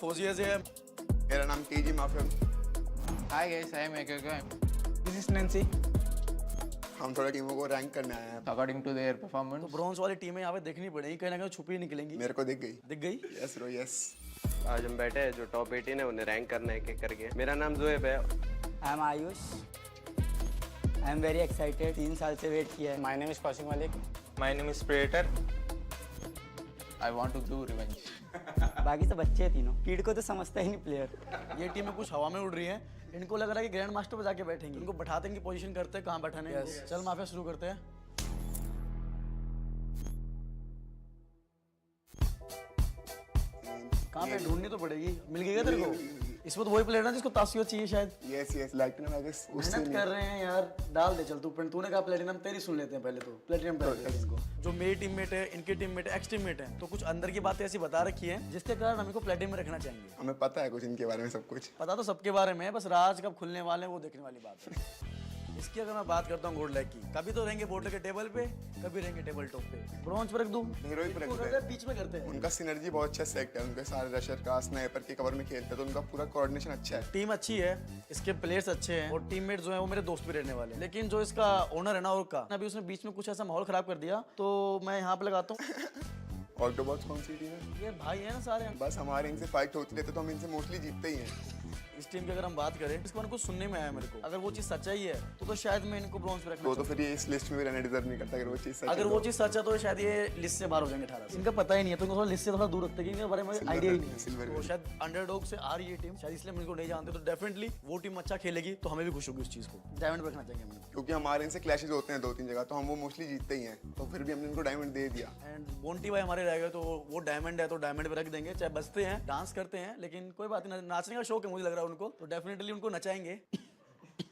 फौजिया से है। मेरा नाम TG mafia. Hi guys, I am Ekaka. This is Nancy. हम थोड़ा टीमों को रैंक करने आए हैं। According to their performance. तो ब्रॉन्ज वाली टीमें यहाँ पे देखनी पड़ेगी, कहीं ना कहीं छुपी निकलेंगी। मेरे को दिख गई। दिख गई? Yes bro yes. आज हम बैठे हैं जो टॉप 18 है उन्हें रैंक करना है एक करके। मेरा नाम जोएब है। I am Ayush. I am very excited. 3 साल से वेट किया है। My name is Kaushik Malik. My name is Predator. I want to do revenge. बाकी सब अच्छे हैं तीनों। किड को तो समझता ही नहीं प्लेयर। ये टीमें कुछ हवा में उड़ रही हैं। इनको लग रहा है कि ग्रैंड मास्टर पे जाके बैठेंगे। इनको बैठाते हैं कि पोजीशन करते हैं कहाँ बैठाने हैं। चल माफिया शुरू करते हैं। कहाँ पे ढूंढनी तो पड़ेगी। मिल गई क्या तेरे को? इसमें तो वही प्लेयर है जिसको तासियो चाहिए शायद। Yes yes platinum I guess. मेहनत कर रहे हैं यार, डाल दे चल तू। तूने कहा प्लेटिनम, तेरी सुन लेते हैं पहले तो। प्लेटिनम पे इनको जो मेरी टीममेट है, इनके टीममेट है, एक्स टीममेट है, तो कुछ अंदर की बातें ऐसी बता रखी है जिसके कारण हम इनको प्लेटिनम में रखना चाहेंगे। हमें पता है कुछ इनके बारे में, सब कुछ पता तो सबके बारे में है, बस राज कब खुलने वाले हैं वो देखने वाली बात है। इसकी अगर मैं बात करता हूँ गोल्ड लेग की, कभी तो रहेंगे बोर्ड के टेबल पे, कभी रहेंगे टेबल टॉप पे। ब्रॉन्ज पर रख दूं, हीरोइक पे रख दे। बीच में करते हैं। उनका सिनर्जी बहुत अच्छा सेट है। उनके सारे रशर का स्नाइपर के कवर में खेलते हैं तो उनका पूरा कोऑर्डिनेशन अच्छा है। टीम अच्छी है, इसके प्लेयर्स अच्छे हैं और टीममेट जो है वो मेरे दोस्त भी रहने वाले हैं। लेकिन जो इसका ओनर है ना, और का अभी उसने बीच में कुछ ऐसा माहौल खराब कर दिया, तो मैं यहाँ पे लगाता हूँ। ऑक्टोबॉक्स कौन सी टीम है? ये भाई है ना सारे। बस हमारे इनसे फाइट होती रहती है तो हम इनसे मोस्टली जीतते ही हैं। इस टीम की अगर हम बात करें, इसको कुछ सुनने में आया मेरे को, अगर वो चीज सच्चाई है तो शायद मैं इनको ब्रॉन्ज पे रखना। तो फिर ये इस लिस्ट में भी रहने डिजर्व नहीं करता अगर वो चीज सच है। अगर वो चीज सच है तो शायद ये लिस्ट से बाहर हो जाएंगे 18 से। इनका पता ही नहीं है तो इनको लिस्ट से थोड़ा दूर रखते हैं, इनके बारे में आइडिया ही नहीं है। तो शायद अंडरडॉग से आ रही है टीम, शायद इसलिए हम इनको नहीं जानते। तो डेफिनेटली वो टीम अच्छा खेलेगी तो हमें भी खुश होगी उस चीज को। डायमंड पे रखना चाहिए हमें, क्योंकि हमारे इनसे क्लैशेस होते हैं 2-3 जगह, तो हम वो मोस्टली जीतते ही हैं। तो फिर भी हमने इनको डायमंड दे दिया। एंड बोंटी भाई हमारे रह गए तो वो डायमंड है तो डायमंड पे रख देंगे। चाहे बचते हैं, डांस करते हैं, लेकिन कोई बात नहीं, नाचने का शौक है मुझे लग रहा है उनको, तो डेफिनेटली उनको नचाएंगे।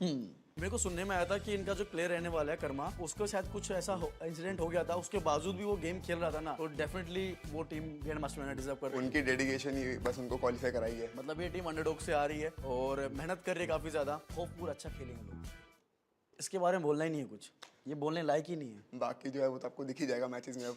मेरे को सुनने में आया था कि इनका जो प्लेयर रहने वाला है कर्मा, उसको शायद कुछ ऐसा इंसिडेंट हो गया था, उसके बावजूद भी वो गेम खेल रहा था ना, तो डेफिनेटली वो टीम ग्रैंड मास्टर में डिजर्व कर रही है। उनकी डेडिकेशन ही बस उनको क्वालिफाई कराई है। मतलब ये टीम अंडरडॉग से आ रही है और मेहनत कर रही है काफी ज्यादा। होप पूरा अच्छा खेलेंगे लोग। इसके बारे में बोलना ही नहीं है कुछ, ये बोलने लायक ही नहीं है। बाकी जो है वो तो आपको दिख ही जाएगा मैचेस में। अब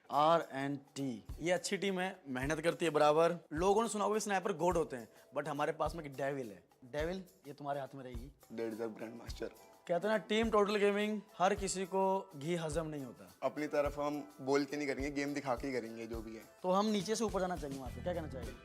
R&T ये अच्छी टीम है, मेहनत करती है बराबर। लोगों ने सुना होगा स्नाइपर गोड होते हैं, बट हमारे पास में डेविल है। डेविल ये तुम्हारे हाथ में रहेगी। Dead the grand master. कहते हैं ना, टीम टोटल गेमिंग, हर किसी को घी हजम नहीं होता। अपनी तरफ हम बोल के नहीं करेंगे, गेम दिखा के ही करेंगे जो भी है। तो हम नीचे से ऊपर जाना चाहिए, वहाँ पे क्या कहना चाहिए?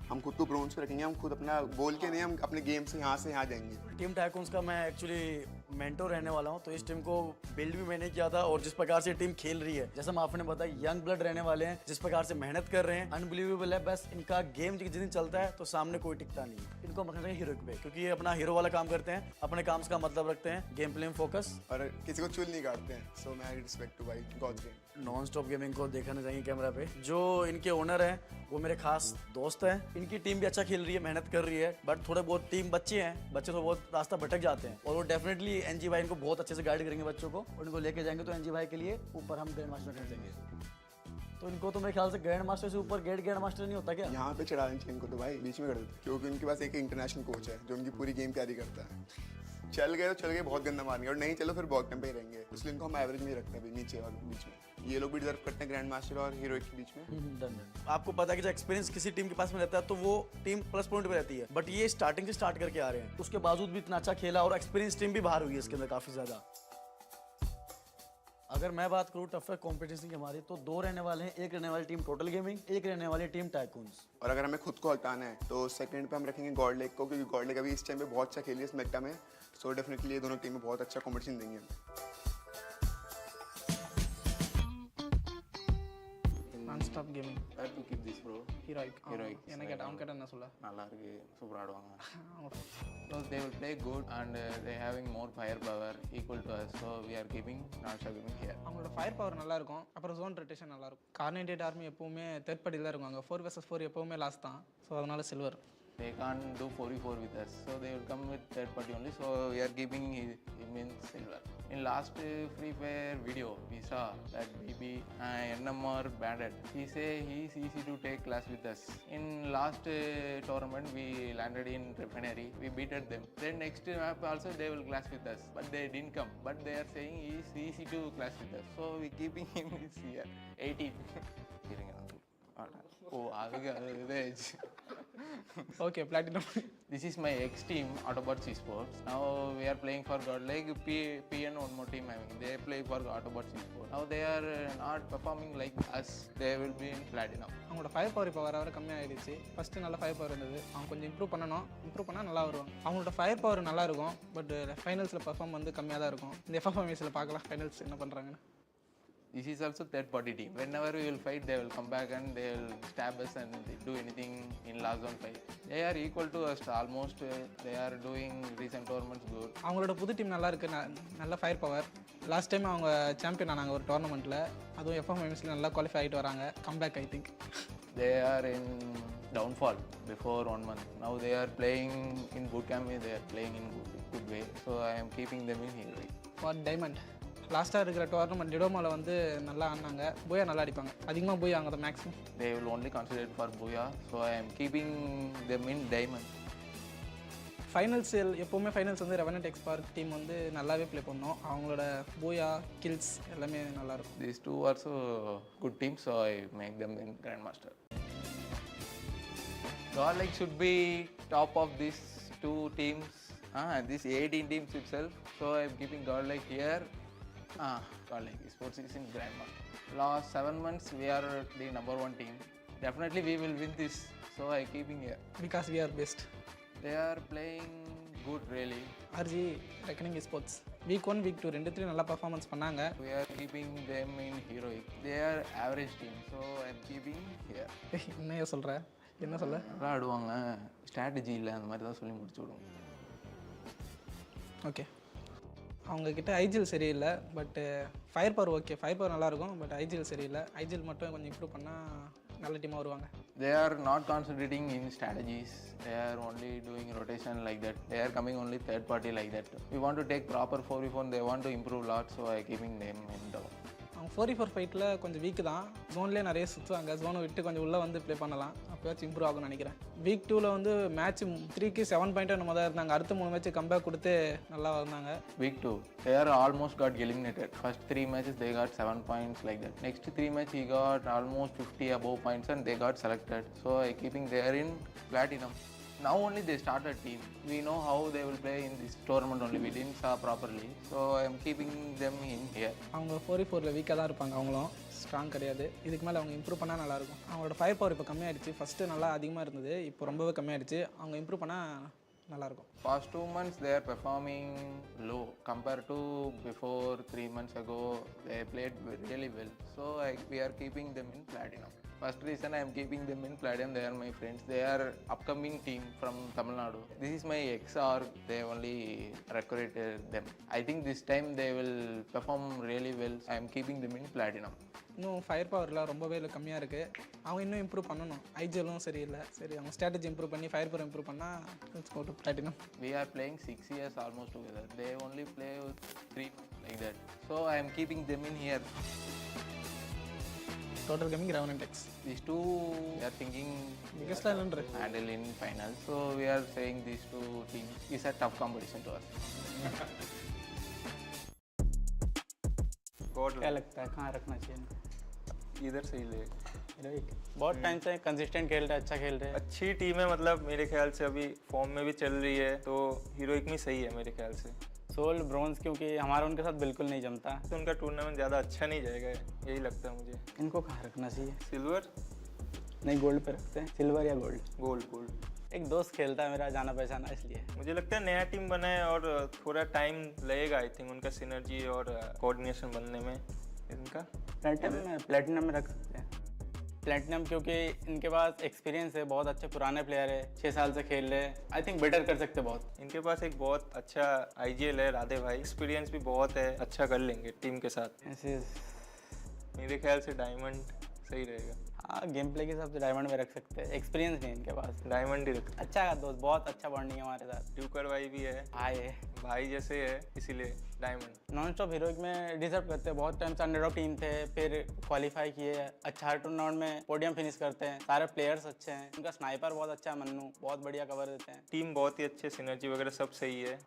हम खुद को ब्रोंज पे रखेंगे, हम खुद अपना बोल के नहीं, हम अपने गेम से यहाँ जाएंगे। टीम टाइकून्स का मैं एक्चुअली मेंटोर रहने वाला हूँ, तो इस टीम को बिल्ड भी मैंने किया था। और जिस प्रकार से टीम खेल रही है, जैसा आपने बताया, यंग ब्लड रहने वाले हैं, जिस प्रकार से मेहनत कर रहे हैं, अनबिलीवेबल है। बस इनका गेम जिस दिन चलता है तो सामने कोई टिकता नहीं। इनको रखना चाहिए हीरो पे, क्योंकि ये अपना हीरो वाला काम करते हैं, अपने काम का मतलब रखते हैं, गेम प्ले में फोकस, और किसी को चुल नहीं काटते हैं। सो मैं रिस्पेक्ट टू भाई gods game. Non stop gaming को देखना चाहिए कैमरा पे। जो इनके ओनर हैं वो मेरे खास दोस्त हैं। इनकी टीम भी अच्छा खेल रही है, मेहनत कर रही है, बट थोड़े बहुत टीम बच्चे हैं, बच्चे तो बहुत रास्ता भटक जाते हैं, और वो डेफिनेटली एनजी भाई इनको बहुत अच्छे से गाइड करेंगे बच्चों को, और इनको लेके जाएंगे। तो एनजी भाई के लिए ऊपर हम ग्रैंड मास्टर रखने देंगे। तो इनको तो मेरे ख्याल से ग्रैंड मास्टर से ऊपर ग्रैंड मास्टर नहीं होता क्या? यहाँ पे चढ़ाने चाहिए इनको तो भाई, बीच में कर देते, क्योंकि उनके पास एक इंटरनेशनल कोच है जो उनकी पूरी गेम तैयारी करता है। चल गए तो चल गए, बहुत गंदा मारेंगे, और नहीं चलो फिर बॉटम पे ही रहेंगे। इसलिए इनको हम एवरेज में ही रखते हैं, नीचे और बीच में। ये लोग भी डिजर्व करते हैं ग्रैंड मास्टर और हीरोइक के बीच में। आपको पता है कि जब एक्सपीरियंस किसी टीम के पास में रहता है तो वो टीम प्लस पॉइंट पे रहती है, बट ये स्टार्टिंग से स्टार्ट करके आ रहे हैं, उसके बावजूद भी इतना अच्छा खेला, और एक्सपीरियंस टीम भी बाहर हुई है इसके अंदर काफी ज्यादा। अगर मैं बात करूँ टफर कॉम्पिटिशन की हमारी, तो 2 रहने वाले हैं। एक रहने वाली टीम टोटल गेमिंग, एक रहने वाली टीम टाइकून्स। और अगर हमें खुद को हटाना है तो सेकंड पे हम रखेंगे गॉड लेग को, क्योंकि गॉड लेग अभी इस टाइम पे बहुत अच्छा खेली है इस मेटा में। सो डेफिनेटली ये दोनों टीमें बहुत अच्छा कॉम्पिटिशन देंगे हमें। Non-stop gaming. Where to keep this bro? Heroic. Heroic. என்ன கேட்டா அவன் கேட்டா என்ன சொல்ல? நல்லா இருக்கு, சூப்பரா ஆடுவாங்க. So they will play good and they having more firepower equal to us. So we are keeping non-stop gaming here. அவங்களோட ஃபயர் பவர் நல்லா இருக்கும், அப்புறம் ஜோன் ரொட்டேஷன் நல்லா இருக்கும். கார்னேட்டட் ஆர்மி எப்பவுமே தேர்ட் பார்ட்டில தான் இருக்கும். அங்க 4 vs 4 எப்பவுமே லாஸ்ட் தான். ஸோ அதனால silver. They can't do 4v4 with us, so they will come with third party only. So we are keeping him in silver. In last Free Fire video, we saw that BB NMR banded. He say he is easy to take class with us. In last tournament, we landed in Refinery. We beated them. Then next map also they will class with us, but they didn't come. But they are saying he is easy to class with us. So we keeping him this year 18. Oh, Aviga. Okay platinum. This is my ex team, Autobots Esports. Now we are playing for Godlike. PN one more team having. They play for Autobots Esports. Now they are not performing like us. They will be in platinum. அவங்களோட fire power இப்போ வர கம்மியாகிடுச்சு. First நல்ல fire power இருந்தது, அவங்க கொஞ்சம் improve பண்ணால் நல்லா வருவாங்க. அவங்களோட ஃபயர் பவர் நல்லா இருக்கும், பட் ஃபைனல்ஸில் பர்ஃபார்ம் வந்து கம்மியாக தான் இருக்கும். இந்த FFMICல பார்க்கலாம் ஃபைனல்ஸ் என்ன பண்ணுறாங்கன்னு. This is also third party team. Whenever we will fight, they will come back and they will stab us and do anything in last zone fight. They are equal to us almost. They are doing recent tournaments good. அவங்களோட புது team நல்லா இருக்கு, நல்ல fire power. Last time அவங்க champion ஆனாங்க ஒரு டோர்னமெண்ட்டில், அதுவும் FFMICல நல்லா குவாலிஃபை ஆகிட்டு வராங்க. Comeback I think. They are in downfall before 1 month. Now they are playing in boot camp. They are playing in good way. So I am keeping them in heroic. For diamond லாஸ்ட்டாக இருக்கிற tournament டிடோமாவில் வந்து நல்லா ஆடினாங்க. பூயா நல்லா அடிப்பாங்க, அதிகமாக பூயா அங்கே தான் maximum. They will only consider it for Booyah. So I am keeping them in diamond. Finals எப்போவுமே ஃபைனல்ஸ் வந்து ரெவனட் எக்ஸ்பார்க் டீம் வந்து நல்லாவே ப்ளே பண்ணோம். அவங்களோட பூயா கில்ஸ் எல்லாமே நல்லாயிருக்கும். These two are also good teams, so I make them in Grandmaster. Godlike should be top of these two teams. This 18 teams itself. So I am keeping Godlike here. Godlike Esports is in Grandmaster. Last 7 months we are the number 1 team. Definitely we will win this. So I keeping here. Because we are best. They are playing good really. RG reckoning sports week 1 week 2 ரெண்டுத்துலையும் நல்லா performance பண்ணாங்க. We are keeping them in heroic. They are average team. So I am keeping here. என்னையா சொல்கிற, என்ன சொல்ல? நல்லா ஆடுவாங்க, strategy இல்லை, அந்த மாதிரி தான் சொல்லி முடிச்சு விடுவோம். ஓகே, அவங்கக்கிட்ட ஐஜிஎல் சரியில்லை, பட்டு fire power okay, fire power நல்லாயிருக்கும், பட் ஐஜிஎல் சரியில்லை. ஐஜிஎல் மட்டும் கொஞ்சம் இம்ப்ரூவ் பண்ணால் நல்ல டீமாக வருவாங்க. They are not concentrating in strategies. They are only doing rotation like that. They are coming only third party like that. We want to take proper 4v4. They want to improve a lot, so I keeping them in down. அவங்க 4v4 ஃபைட்டில் கொஞ்சம் week தான். ஜோன்லேயே நிறைய சுற்றுவாங்க, ஜோனை விட்டு கொஞ்சம் உள்ளே வந்து play பண்ணலாம், அப்போயாச்சும் இம்ப்ரூவ் ஆகும்னு நினைக்கிறேன். வீக் 2ல் வந்து மேட்ச் 3க்கு 7 பாயிண்ட் நம்ம தான் இருந்தாங்க. அடுத்த 3 மேட்ச் கம்பேக் கொடுத்து நல்லா வந்தாங்க. Week 2, they are almost got eliminated. First 3 matches they got 7 points like that. Next 3 match he got almost 50 above points and they got selected. So I keeping there in platinum. Now only they started team. We know how they will play in this tournament only. We didn't saw properly. So I am keeping them in here. அவங்க 4v4ல் வீக்காக தான் இருப்பாங்க, அவங்களும் strong கிடையாது. இதுக்கு மேலே அவங்க improve பண்ணால் நல்லாயிருக்கும். அவங்களோட ஃபயர் பவர் இப்போ கம்மியாகிடுச்சு. ஃபஸ்ட்டு நல்லா அதிகமாக இருந்தது, இப்போ ரொம்பவே கம்மியாகிடுச்சு. அவங்க இம்ப்ரூவ் பண்ணால் நல்லாயிருக்கும். Past 2 months they are performing low compared to before 3 months ago. They played really well. So we are keeping them in platinum. First reason I am keeping them in platinum, they are my friends. They are upcoming team from Tamil Nadu. This is my ex-org. They only recruited them. I think this time they will perform really well. I am keeping them in platinum. இன்னும் fire பவரில் ரொம்பவே கம்மியாக இருக்குது. அவங்க இன்னும் improve பண்ணணும். ஐஜிஎலும் சரியில்லை. சரி, அவங்க ஸ்ட்ராட்டஜி இம்ப்ரூவ் பண்ணி ஃபயர் பவர் இம்ப்ரூவ் பண்ணால் let's go to platinum. We are playing 6 years almost together. They only play with 3 like that. So I am keeping them in here. Total coming revenue X. These two we are thinking biggest இல்லைன்ற handle in final. So we are saying these two teams is a tough competition to us. क्या लगता है कहाँ रखना चाहिए? इधर से ही ले। हीरोइक बहुत टाइम से कंसिस्टेंट खेल रहे हैं, अच्छा खेल रहे हैं. अच्छी टीम है, मतलब मेरे ख्याल से अभी फॉर्म में भी चल रही है, तो हीरोइक में सही है मेरे ख्याल से. सोल ब्रॉन्ज क्योंकि हमारा उनके साथ बिल्कुल नहीं जमता, तो उनका टूर्नामेंट ज़्यादा अच्छा नहीं जाएगा, यही लगता है मुझे. इनको कहाँ रखना चाहिए? सिल्वर नहीं, गोल्ड पे रखते हैं, सिल्वर या गोल्ड. Gold gold. एक दोस्त खेलता है मेरा जाना पहचाना, इसलिए मुझे लगता है नया टीम बना है और थोड़ा टाइम लगेगा आई थिंक उनका सिनर्जी और कोऑर्डिनेशन बनने में इनका. प्लेटिनम में रख सकते हैं. प्लेटिनम क्योंकि इनके पास एक्सपीरियंस है, बहुत अच्छे पुराने प्लेयर है, 6 साल से खेल रहे हैं. आई थिंक बेटर कर सकते बहुत. इनके पास एक बहुत अच्छा आईजीएल है राधे भाई, एक्सपीरियंस भी बहुत है, अच्छा कर लेंगे टीम के साथ. ऐसे मेरे ख्याल से डायमंड सही रहेगा. हाँ, गेम प्ले के हिसाब से डायमंड में रख सकते हैं. एक्सपीरियंस नहीं इनके पास. डायमंड ही रखते. अच्छा दोस्त, बहुत अच्छा बॉन्डिंग है हमारे साथ. ट्यूकर भाई भी है, भाई है, भाई जैसे है, इसीलिए डायमंड. नॉन स्टॉप हीरोइक में डिजर्व करते हैं. बहुत टाइम से अंडरडॉग टीम थे, फिर क्वालिफाई किए, अच्छा हर टूर्नामेंट में पोडियम फिनिश करते हैं. सारे प्लेयर्स अच्छे हैं, उनका स्नाइपर बहुत अच्छा है, मन्नू बहुत बढ़िया कवर देते हैं. टीम बहुत ही अच्छे, सिनर्जी वगैरह सब सही है.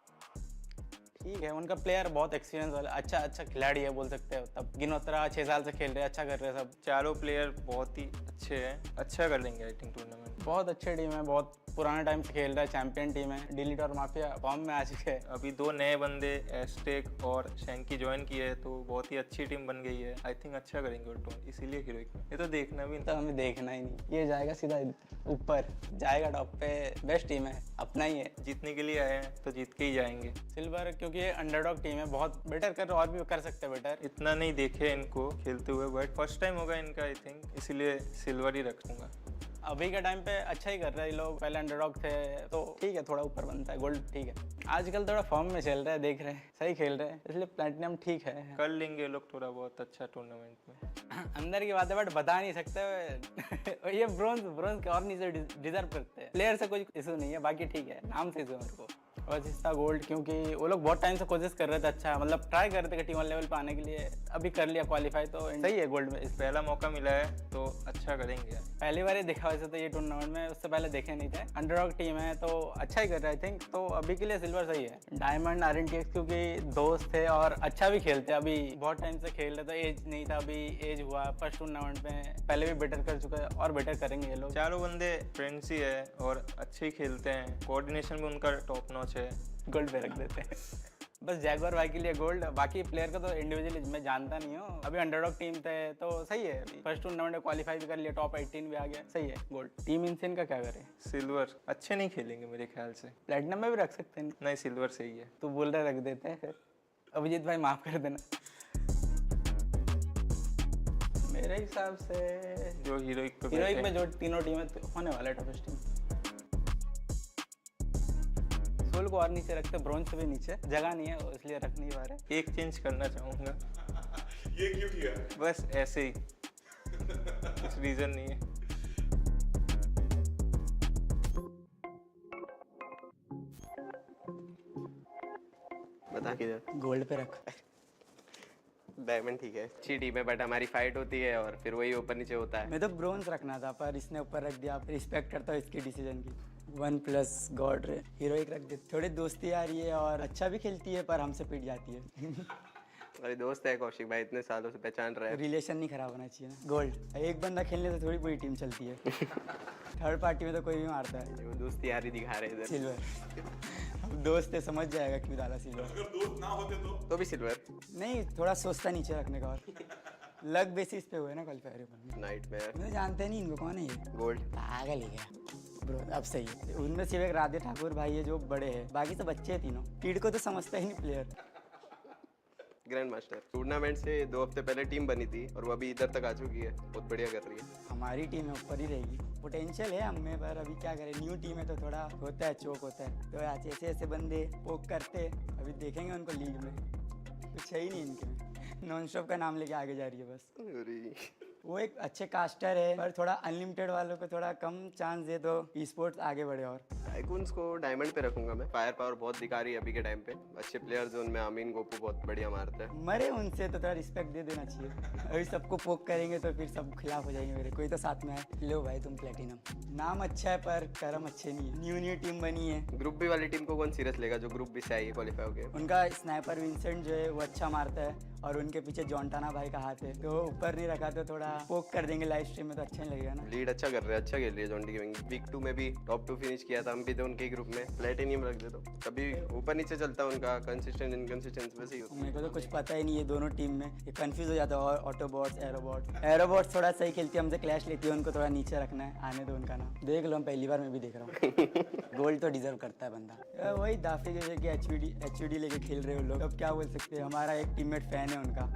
ठीक है, उनका प्लेयर बहुत एक्सपीरियंस वाला अच्छा खिलाड़ी है बोल सकते हो। तब गिनोत्रा 6 साल से खेल रहे हैं, अच्छा कर रहे हैं सब। चारों प्लेयर बहुत ही अच्छे हैं, अच्छा कर लेंगे आई थिंक टूर्नामेंट। बहुत अच्छे टीम है, बहुत पुराने टाइम से खेल रहा है, चैंपियन टीम है। डिलीट और माफिया फॉर्म में आ चुके हैं। अभी 2 नए बंदे एस्टेक और शैंकी ज्वाइन किए हैं, तो बहुत ही अच्छी टीम बन गई है। आई थिंक अच्छा करेंगे वो टूर, इसीलिए हीरोइक में। ये तो देखना भी तो हमें देखना ही नहीं, ये जाएगा सीधा ऊपर, जाएगा टॉप पे। बेस्ट टीम है, अपना ही है। जीतने के लिए आए हैं तो जीत के ही जाएंगे। सिल्वर क्योंकि ये अंडरडॉग टीम है, बहुत बेटर कर, और भी कर सकते हैं बेटर। इतना नहीं देखे इनको खेलते हुए, बट फर्स्ट टाइम होगा इनका आई थिंक, इसीलिए सिल्वर ही रखूंगा। अभी के टाइम पे अच्छा ही कर रहे हैं ये लोग, पहले अंडरडॉग थे तो ठीक है, थोड़ा ऊपर बनता है। गोल्ड ठीक है, आजकल थोड़ा फॉर्म में चल रहा है, देख रहे हैं सही खेल रहे हैं, इसलिए प्लैटिनम ठीक है। कर लेंगे लोग थोड़ा बहुत अच्छा टूर्नामेंट में। अंदर की बात है बट बता नहीं सकते। ये ब्रोंज और नीचे डिजर्व करते हैं। प्लेयर से कोई इशू नहीं है, बाकी ठीक है, नाम से इशू है मेरे को। और जिसका गोल्ड क्योंकि वो लोग बहुत टाइम से कोशिश कर रहे थे, अच्छा मतलब ट्राई कर रहे थे कि T1 लेवल पे आने के लिए। अभी कर लिया क्वालिफाई, तो सही है गोल्ड में। पहला मौका मिला है तो अच्छा करेंगे। पहली बार ही देखा वैसे तो ये टूर्नामेंट में, उससे पहले देखे नहीं थे। अंडरडॉग टीम है तो अच्छा ही कर रहा है आई थिंक, तो अभी के लिए सिल्वर सही है। डायमंड RNTX क्योंकि दोस्त थे और अच्छा भी खेलते, अभी बहुत टाइम से खेल रहे थे, एज नहीं था, अभी एज हुआ। फर्स्ट टूर्नामेंट में पहले भी बेटर कर चुका है और बेटर करेंगे ये लोग। चारों बंदे फ्रेंड्स ही है और अच्छे ही खेलते हैं, कोऑर्डिनेशन भी उनका टॉप नॉच है। गोल्ड पे रख देते हैं। बस जैगवार भाई के लिए गोल्ड, बाकी प्लेयर को तो इंडिविजुअली मैं जानता नहीं हूँ। अभी अंडरडॉग टीम थे तो सही है, अभी फर्स्ट टूर्नामेंट में क्वालिफाई भी कर लिया, टॉप 18 भी आ गया, सही है गोल्ड। टीम इनसेन का क्या करे? सिल्वर अच्छे नहीं खेलेंगे मेरे ख्याल से, प्लेटिनम में भी रख सकते हैं। नहीं सिल्वर सही है। तू बोल रहा रख देते हैं फिर। अभिजीत भाई माफ कर देना। मेरे हिसाब से जो हीरोइक में जो तीनों टीमें होने वाला है टॉपेस्ट टीम। सोल को और नीचे रखते, ब्रोंज से भी नीचे, जगह नहीं है इसलिए रख नहीं पा रहे। एक चेंज करना चाहूँगा। ये क्यों किया? बस ऐसे ही, कुछ रीजन नहीं है। बता किधर? गोल्ड पे रख। डायमंड ठीक है, अच्छी टीम है, बट हमारी फाइट होती है और फिर वही ऊपर नीचे होता है। मैं तो ब्रोंज रखना था पर इसने ऊपर रख दिया। रिस्पेक्ट करता हूँ इसके डिसीजन की। 1+ गॉड रे हीरोइक रख दे। थोड़ी दोस्ती आ रही है और अच्छा भी खेलती है पर हमसे पिट जाती है। मेरे दोस्त है कौशिक भाई, इतने सालों से पहचान रहा है। रिलेशन नहीं खराब होना चाहिए ना। गोल्ड एक बंदा खेलने से थोड़ी पूरी टीम चलती है। थर्ड पार्टी में तो कोई भी मारता है। वो दोस्ती यारी दिखा रहे इधर। सिल्वर अब दोस्त है, समझ जाएगा क्यों डाला सिल्वर। अगर दोस्त ना होते तो भी सिल्वर नहीं, थोड़ा सोचता नीचे रखने का। और लक बेसिस पे हुए ना क्वालिफायर पर। नाइट में मुझे जानते नहीं इनको, कौन है ये? गोल्ड पागल ही गया ब्रो। अब सही है, उनमें सिर्फ एक राधे ठाकुर भाई है जो बड़े हैं, बाकी सब बच्चे हैं तीनों। टीड को तो समझता ही नहीं प्लेयर। ग्रैंड मास्टर टूर्नामेंट से 2 हफ्ते पहले टीम बनी थी और वो अभी इधर तक आ चुकी है, बहुत बढ़िया कर रही है। हमारी टीम है ऊपर ही रहेगी, पोटेंशियल है हमें, पर अभी क्या करें, न्यू टीम है तो थोड़ा होता है, चोक होता है। तो आज ऐसे ऐसे बंदे पोक करते, अभी देखेंगे उनको लीग में। कुछ है ही नहीं इनके में, नॉन स्टॉप का नाम लेके आगे जा रही है बस। वो एक अच्छे कास्टर है पर थोड़ा अनलिमिटेड वालों को थोड़ा कम चांस दे तो ई स्पोर्ट्स आगे बढ़े। और टाइकून्स को डायमंड पे रखूंगा मैं, फायर पावर बहुत दिखा रही है अभी के टाइम पे। अच्छे प्लेयर्स उनमें अमीन गोपू बहुत बढ़िया मारता है। मरे उनसे तो थोड़ा रिस्पेक्ट दे देना चाहिए। अभी सबको पोक करेंगे तो फिर सब खिलाफ हो जाएंगे मेरे। कोई तो साथ में है, लो भाई तुम प्लेटिनम। नाम अच्छा है पर कर्म अच्छे नहीं है। न्यू टीम बनी है। ग्रुप बी वाली टीम को कौन सीरियस लेगा जो ग्रुप बी से आई है क्वालिफाई हो गए? उनका स्नाइपर विंसेंट जो है वो अच्छा मारता है और उनके पीछे जॉन्टाना भाई का हाथ है, तो ऊपर नहीं रखा तो थोड़ा पोक कर देंगे लाइव स्ट्रीम में तो अच्छा नहीं लगेगा ना। लीड अच्छा कर रहे हैं, अच्छा खेल रही है जॉन्टी गेमिंग। वीक 2 में भी टॉप 2 फिनिश किया था, हम भी थे उनके ग्रुप में। प्लेटिनियम रख दे तो कभी ऊपर नीचे चलता है उनका, कंसिस्टेंट इनकंसिस्टेंट वैसे ही होता है। मेरे को तो कुछ पता ही नहीं है दोनों टीम में, ये कंफ्यूज हो जाता है। और ऑटोबॉट्स एरोबॉट्स थोड़ा सही खेलती है, हमसे क्लैश लेती है, उनको थोड़ा नीचे रखना है, आने दो उनका नाम। देख लो, हम पहली बार मैं भी देख रहा हूँ। गोल्ड तो डिजर्व करता है बंदा। वही दाफी जैसे कि एचयूडी लेके खेल रहे हो लोग, अब क्या बोल सकते हैं। हमारा एक टीममेट फैन है उनका।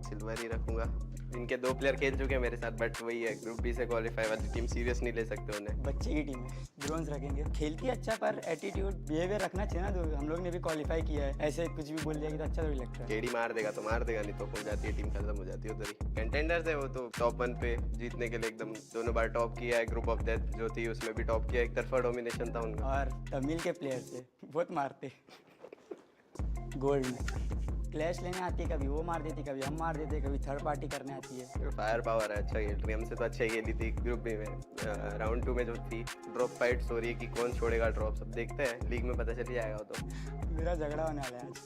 सिल्वर ही रखूंगा। इनके 2 प्लेयर खेल चुके हैं मेरे साथ, बट वही है ग्रुप बी से क्वालिफाई वाली टीम सीरियस नहीं ले सकते उन्हें। बच्चे की टीम है, ब्रोंज रखेंगे। खेलती है अच्छा पर एटीट्यूड बिहेवियर रखना चाहिए ना। हम लोग ने भी क्वालिफाई किया है, ऐसे कुछ भी बोल दिया कि तो अच्छा थोड़ी लगता है। केडी मार देगा तो मार देगा, नहीं तो हो जाती है टीम, खत्म हो जाती है उधर ही। कंटेंडर्स है वो तो टॉप 1 पे जीतने के लिए एकदम, दोनों बार टॉप किया है। ग्रुप ऑफ डेथ जो थी उसमें भी टॉप किया, एक तरफा डोमिनेशन था उनका। और तमिल के प्लेयर थे, बहुत मारते गोल्ड में। क्लैश लेने आती है, कभी वो मार देती, कभी हम मार देते, कभी थर्ड पार्टी करने आती है। फायर पावर है, अच्छा खेल रही है, हमसे तो अच्छा खेली थी ग्रुप बी में। राउंड 2 में जो थी ड्रॉप फाइट्स हो रही है कि कौन छोड़ेगा ड्रॉप, सब देखते हैं, लीग में पता चल जाएगा वो तो। मेरा झगड़ा होने वाला है आज।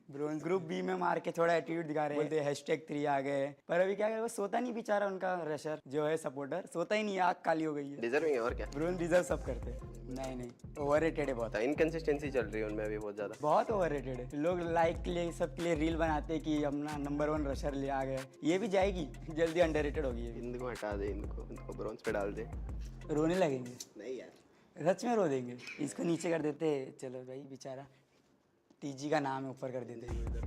ब्रोंज ग्रुप बी में मार के थोड़ा एटीट्यूड दिखा रहे हैं, बोलते #3 आ गए, पर अभी क्या करे, वो सोता नहीं बेचारा, उनका रशर जो है सपोर्टर सोता ही नहीं है, आग काली हो गई है। डिजर्विंग है और क्या। ब्रोंज डिजर्व सब करते हैं। नहीं ओवररेटेड है बहुत, इनकंसिस्टेंसी चल रही है उनमें अभी बहुत ज्यादा, बहुत ओवररेटेड है। लोग लाइक के लिए सब के लिए रील बनाते हैं कि अपना नंबर 1 रशर ले आ गए, ये भी जाएगी जल्दी, अंडररेटेड होगी ये भी। इनको हटा दे, इनको ब्रॉन्ज पे डाल दे। रोने लगेंगे, नहीं यार सच में रो देंगे। इसको नीचे कर देते, चलो भाई बेचारा टीजी का नाम है, ऊपर कर देते हैं उधर।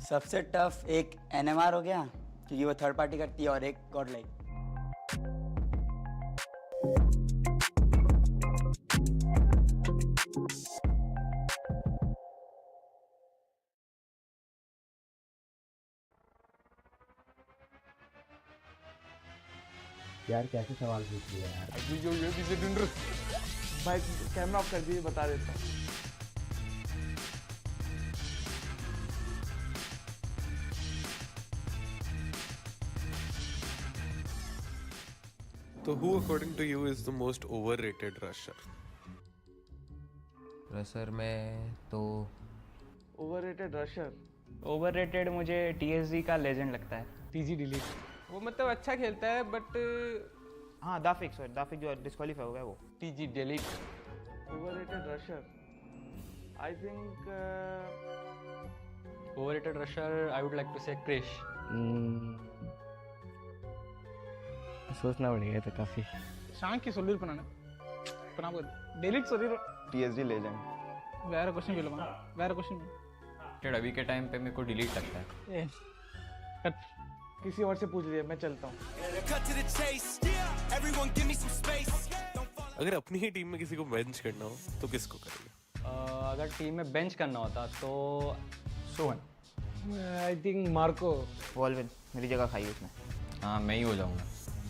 सबसे टफ एक NMR हो गया क्योंकि वो थर्ड पार्टी करती है, और एक गॉड लाइक। यार कैसे सवाल पूछ लिया यार। भाई कैमरा ऑफ कर दीजिए, बता देता हूँ। So who according to you is the most overrated rusher? रसर में तो ओवररेटेड रशर, ओवररेटेड मुझे TSG का लेजेंड लगता है। टीजी डिलीट, वो मतलब अच्छा खेलता है बट हाँ दाफिक जो डिस्क्वालीफाई हो गया वो। TG delete. Overrated rusher, I think overrated rusher I would like to say Krish. सोचना पड़ेगा तो काफी। ಶಾಂಕಿ சொல்லிருப்பேன் ನಾನು இப்போ நான் delete சொல்லிடுறேன்। TSG legend। வேற क्वेश्चन बोलो, வேற क्वेश्चन। यार अभी के टाइम पे मेरे को डिलीट लगता है। कट, किसी और से पूछ लिया, मैं चलता हूँ। अगर अपनी ही टीम में किसी को बेंच करना हो तो किसको करेंगे? अगर टीम में बेंच करना होता तो सोहन। I think Marco. वॉल्विन मेरी जगह खाई उसने। हाँ मैं ही हो जाऊँगा।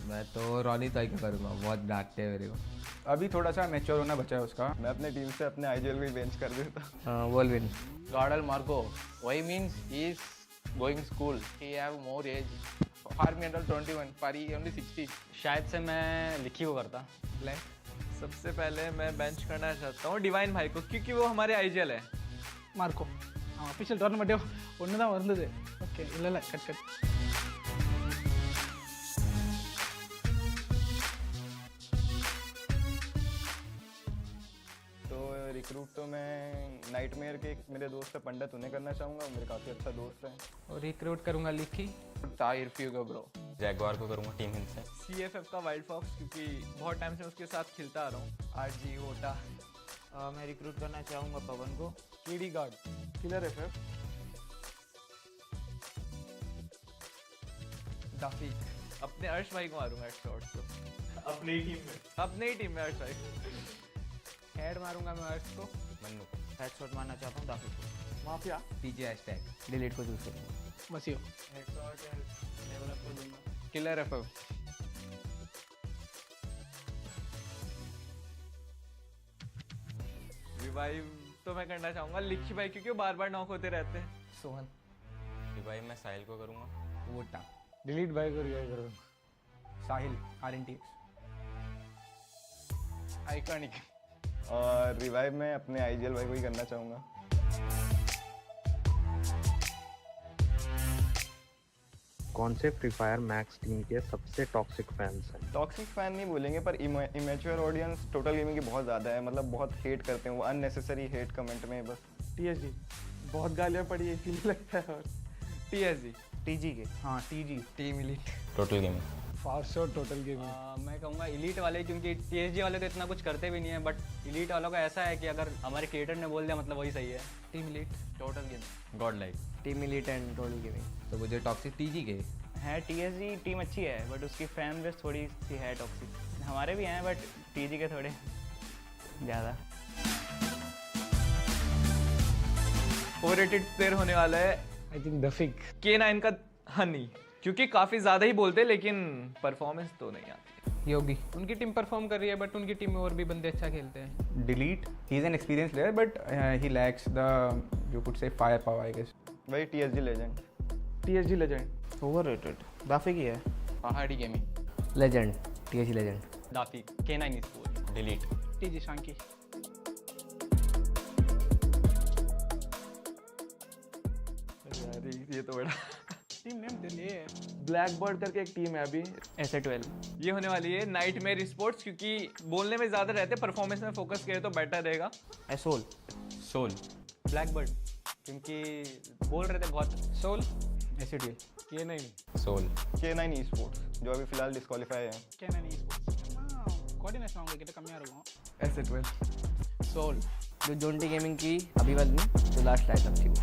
मैं तो रॉनी ताई का करूँगा, बहुत डांटते हैं मेरे को। अभी थोड़ा सा मैच्योर होना बचा है उसका। मैं अपने टीम से अपने IGL भी बेंच कर देता। वॉल्विन। Gardel Marco. Why means he is going school. He have more age. Farmi under 21. Pari only 60. शायद से मैं लिखी को करता। सबसे पहले मैं बेंच करना चाहता हूँ डिवाइन भाई को, क्योंकि वो हमारे IGL है। மார்க்கோ அஃபிஷியல் டோர்னமெண்ட்டே ஒன்று தான் வந்தது. ஓகே இல்லை கட் கட். रिक्रूट तो मैं नाइटमेयर के मेरे दोस्त है पंडित, उन्हें करना चाहूँगा, मेरे काफ़ी अच्छा दोस्त है। और रिक्रूट करूँगा लिखी। Tahir Fugo bro. जैगवार को करूँगा टीम हिंद से। CFF का वाइल्ड फॉक्स, क्योंकि बहुत टाइम से उसके साथ खेलता आ रहा हूँ। RG होटा। मैं रिक्रूट करना चाहूँगा पवन को। KD guard, killer FF, दाफिक। अपने अर्श भाई को मारूंगा शॉट्स को। अपनी ही टीम में अर्श भाई। हेड मारूंगा मैं अर्श को। मन्नू हेडशॉट मारना चाहता हूँ दाफिक को। माफिया TJ हैशटैग डिलीट को चूज करूँगा। मसियो किलर FF। रिवाइव तो मैं करना चाहूंगा लिखी भाई, क्योंकि वो बार बार नॉक होते रहते हैं। सोहन। रिवाइव मैं साहिल को करूँगा। वोटा डिलीट भाई को रिवाइव करूँगा। साहिल RNTX। आइकॉनिक। और रिवाइव में अपने IGL भाई को ही करना चाहूँगा। कौन से फ्री फायर मैक्स टीम के सबसे टॉक्सिक फैंस हैं? टॉक्सिक फैन नहीं बोलेंगे, पर इमेच्योर ऑडियंस टोटल गेमिंग की बहुत ज़्यादा है, मतलब बहुत हेट करते हैं वो, अननेसेसरी हेट कमेंट में बस। TSG बहुत गालियाँ पड़ी है इसीलिए लगता है। और TSG TG के। हाँ TG team elite total gaming. For sure total gaming. मैं कहूँगा इलीट वाले, क्योंकि TSG वाले तो इतना कुछ करते भी नहीं है, बट इलीट वालों का ऐसा है कि अगर हमारे क्रिएटर ने बोल दिया मतलब वही सही है। Team elite, total gaming, God like. Team elite and total gaming. तो मुझे टॉक्सिक TG के है। TSG टीम अच्छी है बट उसकी फैन बेस थोड़ी सी है टॉक्सिक। हमारे भी हैं बट TG के थोड़े ज़्यादा। ओवररेटेड प्लेयर होने वाला है आई थिंक दफिक। K9 का हनी, क्योंकि काफी ज्यादा ही बोलते हैं लेकिन परफॉर्मेंस तो नहीं आती। योगी, उनकी टीम परफॉर्म कर रही है बट उनकी टीम में और भी बंदे अच्छा खेलते हैं। Delete, he is an experience player but he lacks the you could say fire power I guess. भाई TSG legend. TSG legend. Overrated दाफिक ही है। Pahadi gaming. Legend, TSG legend. दाफिक K9 स्पोर्ट। डिलीट। TG शांकी। तो बड़ा team name Delhi black bird करके एक टीम है अभी SA12 ये होने वाली है नाइटमेयर स्पोर्ट्स क्योंकि बोलने में ज़्यादा रहते परफॉर्मेंस में फोकस करें तो बेटर रहेगा सोल ब्लैकबर्ड क्योंकि बोल रहे थे बहुत सोल SA12 K9 esports जो अभी फिलहाल डिस्क्वालीफाई है K9 esports கோஆர்டினேஷன் அவங்க கிட்ட கம்மியா இருக்கும் SA12 सोल जो जोंटी गेमिंग की अभी वाली जो लास्ट लाइट थी वो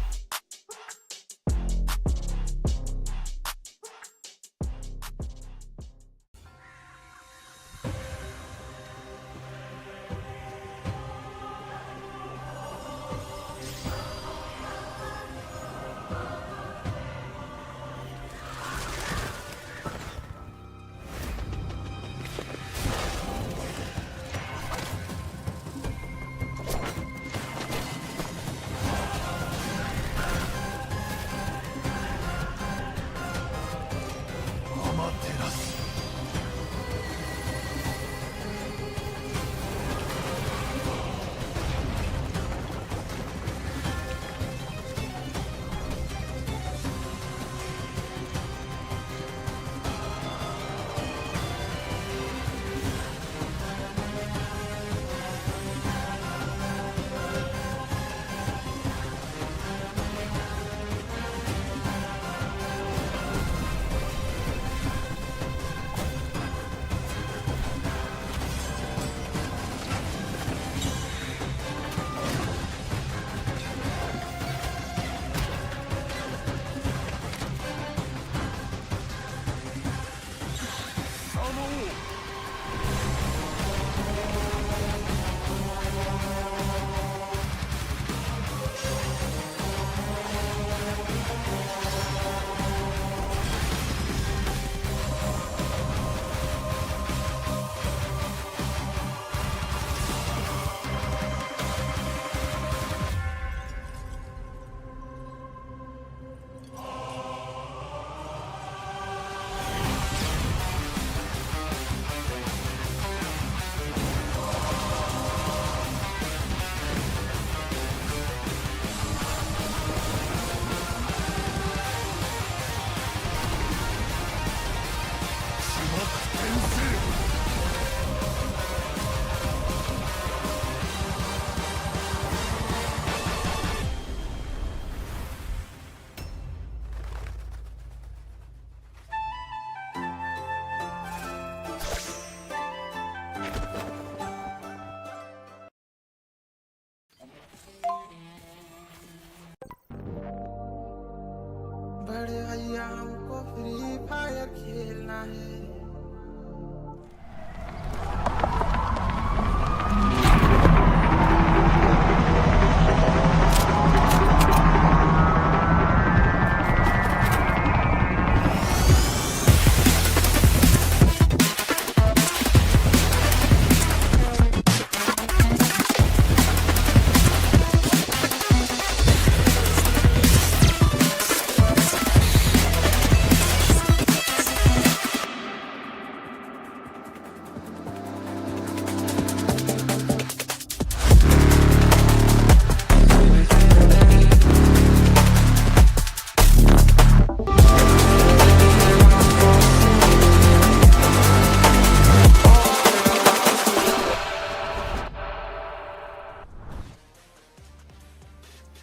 बड़े भैया हमको फ्री फायर खेलना है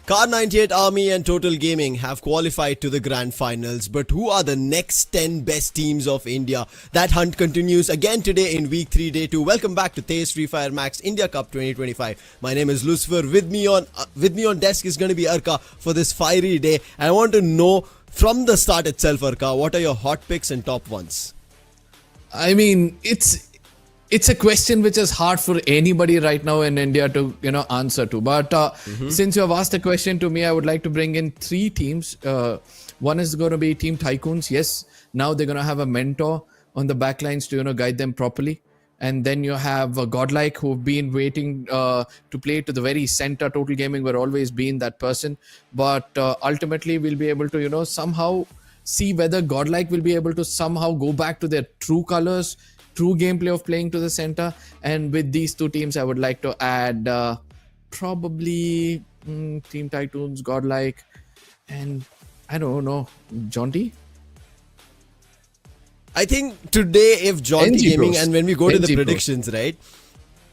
Car 98 Army and Total Gaming have qualified to the grand finals, but who are the next 10 best teams of India? That hunt continues again today in week 3 day 2. Welcome back to TEZ FFMIC India Cup 2025. My name is Lucifer. With me on desk is going to be Arka for this fiery day. I want to know from the start itself, Arka, what are your hot picks and top ones? I mean, it's a question which is hard for anybody right now in India to answer to. But since you have asked the question to me, I would like to bring in 3 teams. One is going to be Team Tycoons. Yes, now they're going to have a mentor on the backlines to guide them properly. And then you have Godlike, who've been waiting to play to the very center. Total Gaming will always been that person. But ultimately, we'll be able to somehow see whether Godlike will be able to somehow go back to their true colors, true gameplay of playing to the center. And with these 2 teams, I would like to add probably Team Tycoons, Godlike, and I don't know. Jonty? I think today, if Jonty NG Gaming, Bros. and when we go to the NG Bros. predictions, right,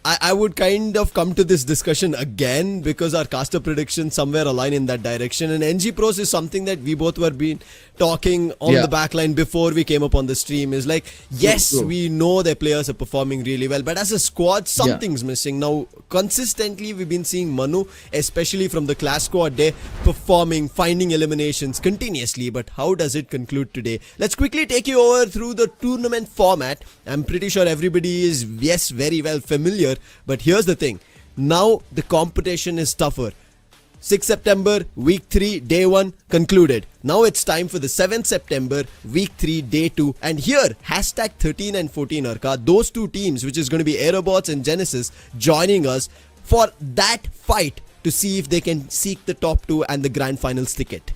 I would kind of come to this discussion again because our caster predictions somewhere align in that direction. And NG Pros is something that we both were been talking on the back line before we came up on the stream. Is like, yes, we know their players are performing really well, but as a squad, something's missing. Now, consistently, we've been seeing Manu, especially from the class squad day, performing, finding eliminations continuously. But how does it conclude today? Let's quickly take you over through the tournament format. I'm pretty sure everybody is, yes, very well familiar. But here's the thing. Now the competition is tougher. 6 September, week 3, day 1 concluded. Now it's time for the 7th September, week 3, day 2. And here, hashtag 13 and 14 Arka, those two teams, which is going to be Aerobots and Genesis, joining us for that fight to see if they can seek the top 2 and the grand finals ticket.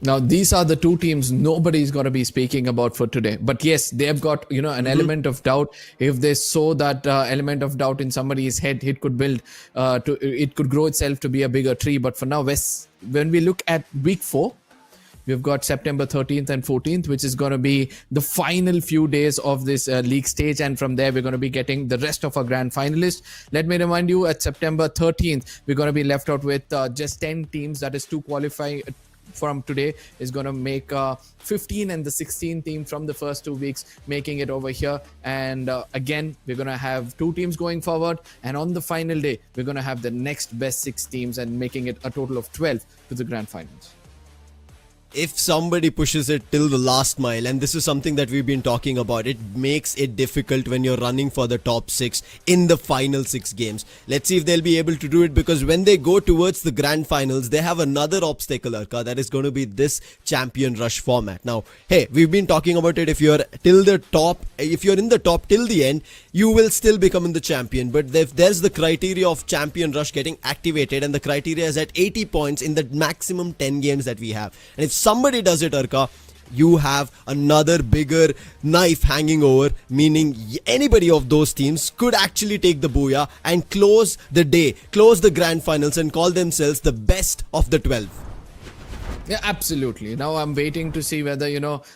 Now, these are the two teams nobody is going to be speaking about for today. But yes, they've got, an element of doubt. If they sow that element of doubt in somebody's head, it could build, it could grow itself to be a bigger tree. But for now, when we look at week 4, we've got September 13th and 14th, which is going to be the final few days of this league stage. And from there, we're going to be getting the rest of our grand finalists. Let me remind you, at September 13th, we're going to be left out with just 10 teams. That is 2 qualifying from today is going to make 15 and the 16 team from the first 2 weeks making it over here. And again, we're going to have 2 teams going forward. And on the final day, we're going to have the next best 6 teams and making it a total of 12 to the grand finals. If somebody pushes it till the last mile, and this is something that we've been talking about, it makes it difficult when you're running for the top 6 in the final 6 games. Let's see if they'll be able to do it, because when they go towards the grand finals, they have another obstacle, Arka, that is going to be this champion rush format. Now, hey, we've been talking about it. If you're till the top, if you're in the top till the end, you will still become the champion. But if there's the criteria of champion rush getting activated, and the criteria is at 80 points in the maximum 10 games that we have. And if somebody does it, Arka, you have another bigger knife hanging over, meaning anybody of those teams could actually take the booyah and close the day, close the grand finals, and call themselves the best of the 12. Yeah, absolutely. Now I'm waiting to see whether,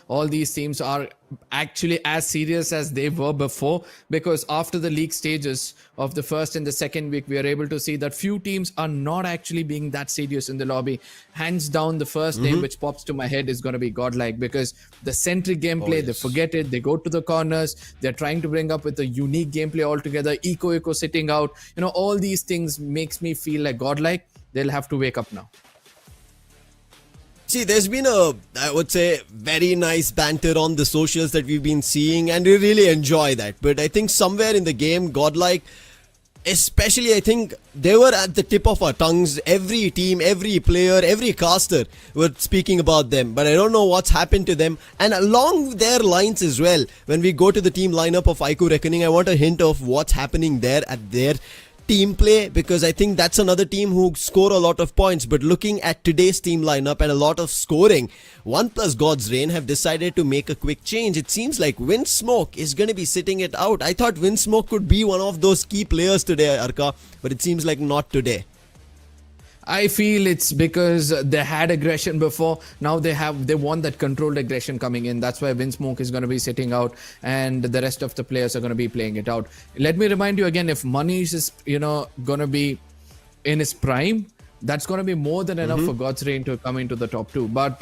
all these teams are actually as serious as they were before, because after the league stages of the first and the second week, we are able to see that few teams are not actually being that serious in the lobby. Hands down, the first name which pops to my head is going to be Godlike, because the centric gameplay, they forget it, they go to the corners, they're trying to bring up with a unique gameplay altogether, eco sitting out, all these things makes me feel like Godlike, they'll have to wake up now. See, there's been I would say, very nice banter on the socials that we've been seeing, and we really enjoy that. But I think somewhere in the game, Godlike, especially, I think they were at the tip of our tongues. Every team, every player, every caster were speaking about them. But I don't know what's happened to them. And along their lines as well, when we go to the team lineup of IQ Reckoning, I want a hint of what's happening there at their team play, because I think that's another team who score a lot of points. But looking at today's team lineup and a lot of scoring, OnePlus God's Reign have decided to make a quick change. It seems like Windsmoke is going to be sitting it out. I thought Windsmoke could be one of those key players today, Arka, but it seems like not today. I feel it's because they had aggression before. Now they want that controlled aggression coming in. That's why Windsmoke is going to be sitting out, and the rest of the players are going to be playing it out. Let me remind you again, if Manish is, going to be in his prime, that's going to be more than enough for God's Reign to come into the top 2. But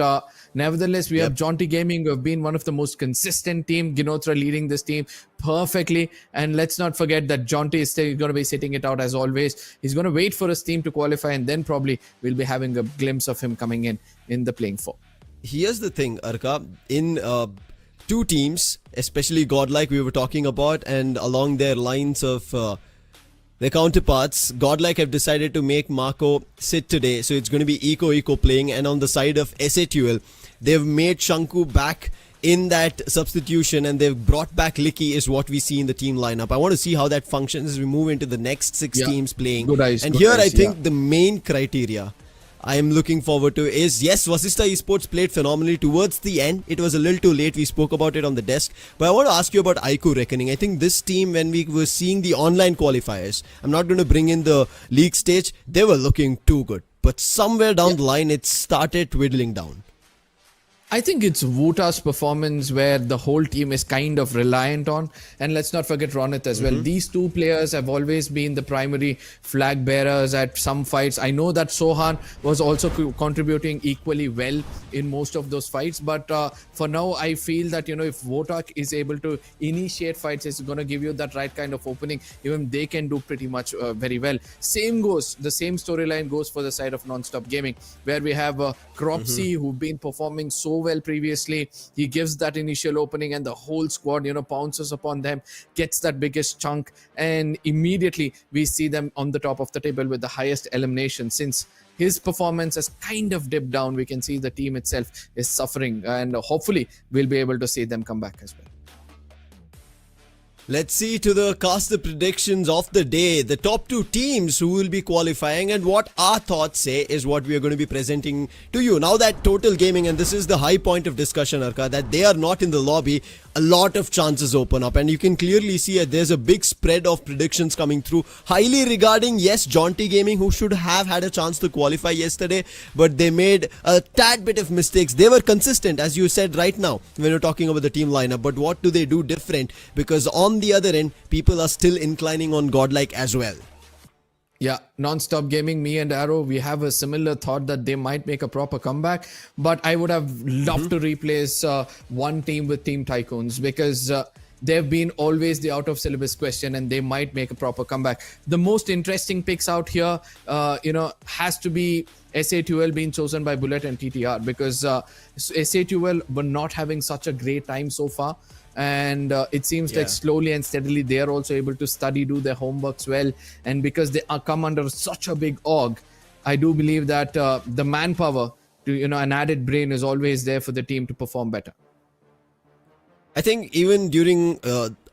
nevertheless, we have Jonty Gaming, who have been one of the most consistent team. Ginotra leading this team perfectly. And let's not forget that Jonty is still going to be sitting it out as always. He's going to wait for his team to qualify, and then probably we'll be having a glimpse of him coming in the playing form. Here's the thing, Arka. In 2 teams, especially Godlike we were talking about, and along their lines of their counterparts, Godlike have decided to make Marco sit today. So it's going to be Eco playing. And on the side of SATUL, they've made Shanku back in that substitution, and they've brought back Licky is what we see in the team lineup. I want to see how that functions as we move into the next 6 teams playing. And here I think the main criteria I am looking forward to is, yes, Vasista Esports played phenomenally towards the end. It was a little too late. We spoke about it on the desk. But I want to ask you about IQ Reckoning. I think this team, when we were seeing the online qualifiers, I'm not going to bring in the league stage, they were looking too good. But somewhere down the line, it started dwindling down. I think it's Wuta's performance where the whole team is kind of reliant on. And let's not forget Ronit as well. These two players have always been the primary flag bearers at some fights. I know that Sohan was also contributing equally well in most of those fights. But for now, I feel that, if Wuta is able to initiate fights, it's going to give you that right kind of opening. Even they can do pretty much very well. The same storyline goes for the side of Non-Stop Gaming, where we have Cropsy, who've been performing so well previously. He gives that initial opening and the whole squad, pounces upon them, gets that biggest chunk, and immediately we see them on the top of the table with the highest elimination. Since his performance has kind of dipped down, we can see the team itself is suffering, and hopefully we'll be able to see them come back as well. Let's see to the caster predictions of the day, the top two teams who will be qualifying, and what our thoughts say is what we are going to be presenting to you. Now that Total Gaming, and this is the high point of discussion, Arka, that they are not in the lobby, a lot of chances open up, and you can clearly see there's a big spread of predictions coming through, highly regarding, yes, Jaunty Gaming, who should have had a chance to qualify yesterday, but they made a tad bit of mistakes. They were consistent, as you said right now, when you're talking about the team lineup, but what do they do different? Because on the other end, people are still inclining on Godlike as well. Yeah, Non-Stop Gaming, me and Arrow, we have a similar thought that they might make a proper comeback, but I would have loved to replace one team with Team Tycoons, because they've been always the out of syllabus question, and they might make a proper comeback. The most interesting picks out here, has to be SA2L being chosen by Bullet and TTR, because SA2L were not having such a great time so far. And it seems like slowly and steadily they are also able to study, do their homeworks well, and because they are come under such a big org, I do believe that the manpower to an added brain is always there for the team to perform better. I think even during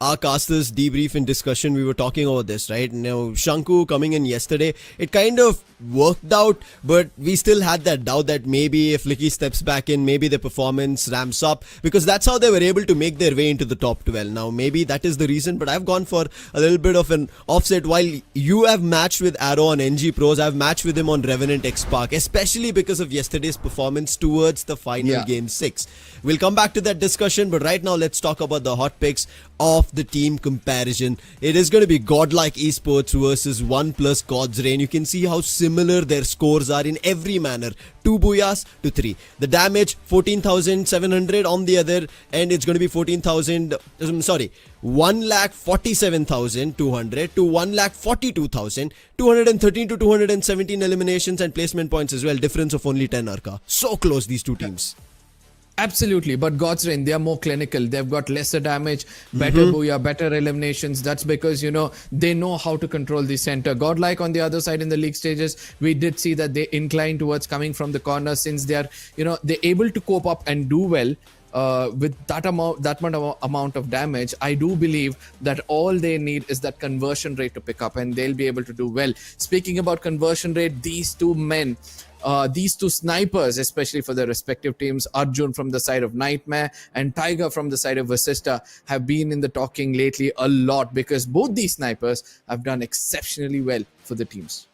our casters debrief and discussion, we were talking about this, right? Now, Shanku coming in yesterday, it kind of worked out, but we still had that doubt that maybe if Licky steps back in, maybe the performance ramps up, because that's how they were able to make their way into the top 12. Now, maybe that is the reason, but I've gone for a little bit of an offset. While you have matched with Arrow on NG Pros, I've matched with him on Revenant X Park, especially because of yesterday's performance towards the final game 6. We'll come back to that discussion, but right now let's talk about the hot picks of the team comparison. It is going to be Godlike Esports versus OnePlus God's Reign. You can see how similar their scores are in every manner. 2 booyahs to 3. The damage 14,700. On the other end, it's going to be 1,47,200 to 1,42,213 to 217 eliminations and placement points as well. Difference of only 10, Arka. So close, these two teams. Absolutely, but God's Reign, they are more clinical. They've got lesser damage, better booyah, better eliminations. That's because, they know how to control the center. Godlike on the other side in the league stages, we did see that they incline towards coming from the corner, since they are, they're able to cope up and do well. With that amount of damage, I do believe that all they need is that conversion rate to pick up, and they'll be able to do well. Speaking about conversion rate, these two men, these two snipers, especially for their respective teams, Arjun from the side of Nightmare and Tiger from the side of Vasista, have been in the talking lately a lot, because both these snipers have done exceptionally well for the teams.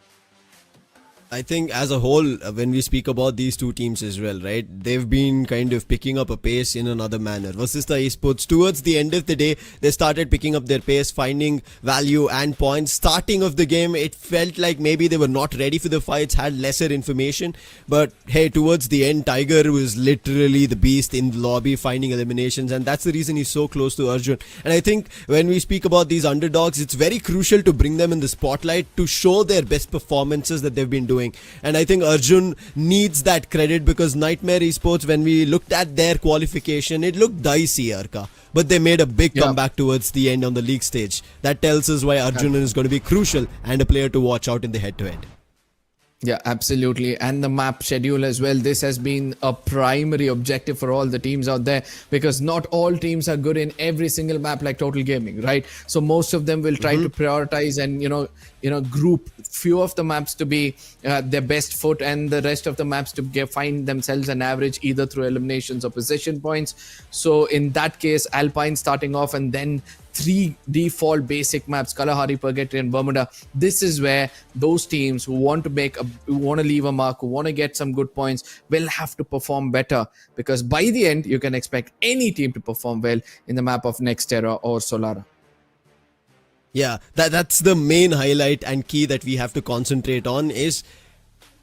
I think as a whole, when we speak about these two teams as well, right, they've been kind of picking up a pace in another manner. Vasista Esports, towards the end of the day, they started picking up their pace, finding value and points. Starting of the game, it felt like maybe they were not ready for the fights, had lesser information. But hey, towards the end, Tiger was literally the beast in the lobby, finding eliminations, and that's the reason he's so close to Arjun. And I think when we speak about these underdogs, it's very crucial to bring them in the spotlight to show their best performances that they've been doing. And I think Arjun needs that credit, because Nightmare Esports, when we looked at their qualification, it looked dicey, Arka. But they made a big comeback towards the end on the league stage. That tells us why Arjun is going to be crucial and a player to watch out in the head-to-head. Yeah, absolutely. And the map schedule as well. This has been a primary objective for all the teams out there, because not all teams are good in every single map like Total Gaming, right? So most of them will try to prioritize and, group few of the maps to be their best foot, and the rest of the maps to find themselves an average either through eliminations or position points. So in that case, Alpine starting off and then three default basic maps, Kalahari, Purgatory and Bermuda. This is where those teams who want to leave a mark, who want to get some good points, will have to perform better, because by the end you can expect any team to perform well in the map of Nextera or Solara. Yeah, that's the main highlight and key that we have to concentrate on, is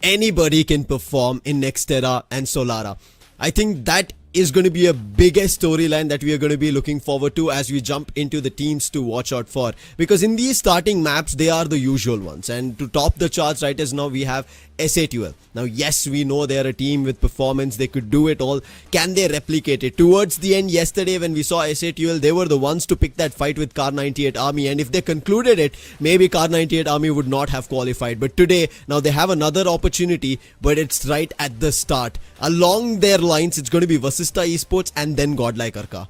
anybody can perform in Nextera and Solara. I think that is going to be a biggest storyline that we are going to be looking forward to as we jump into the teams to watch out for, because in these starting maps they are the usual ones, and to top the charts right as now we have SA12. Now yes, we know they are a team with performance, they could do it all. Can they replicate it? Towards the end yesterday when we saw SA12, they were the ones to pick that fight with Car 98 Army, and if they concluded it, maybe Car 98 Army would not have qualified. But today, now they have another opportunity, but it's right at the start. Along their lines, it's going to be Vasista Esports and then Godlike Arca.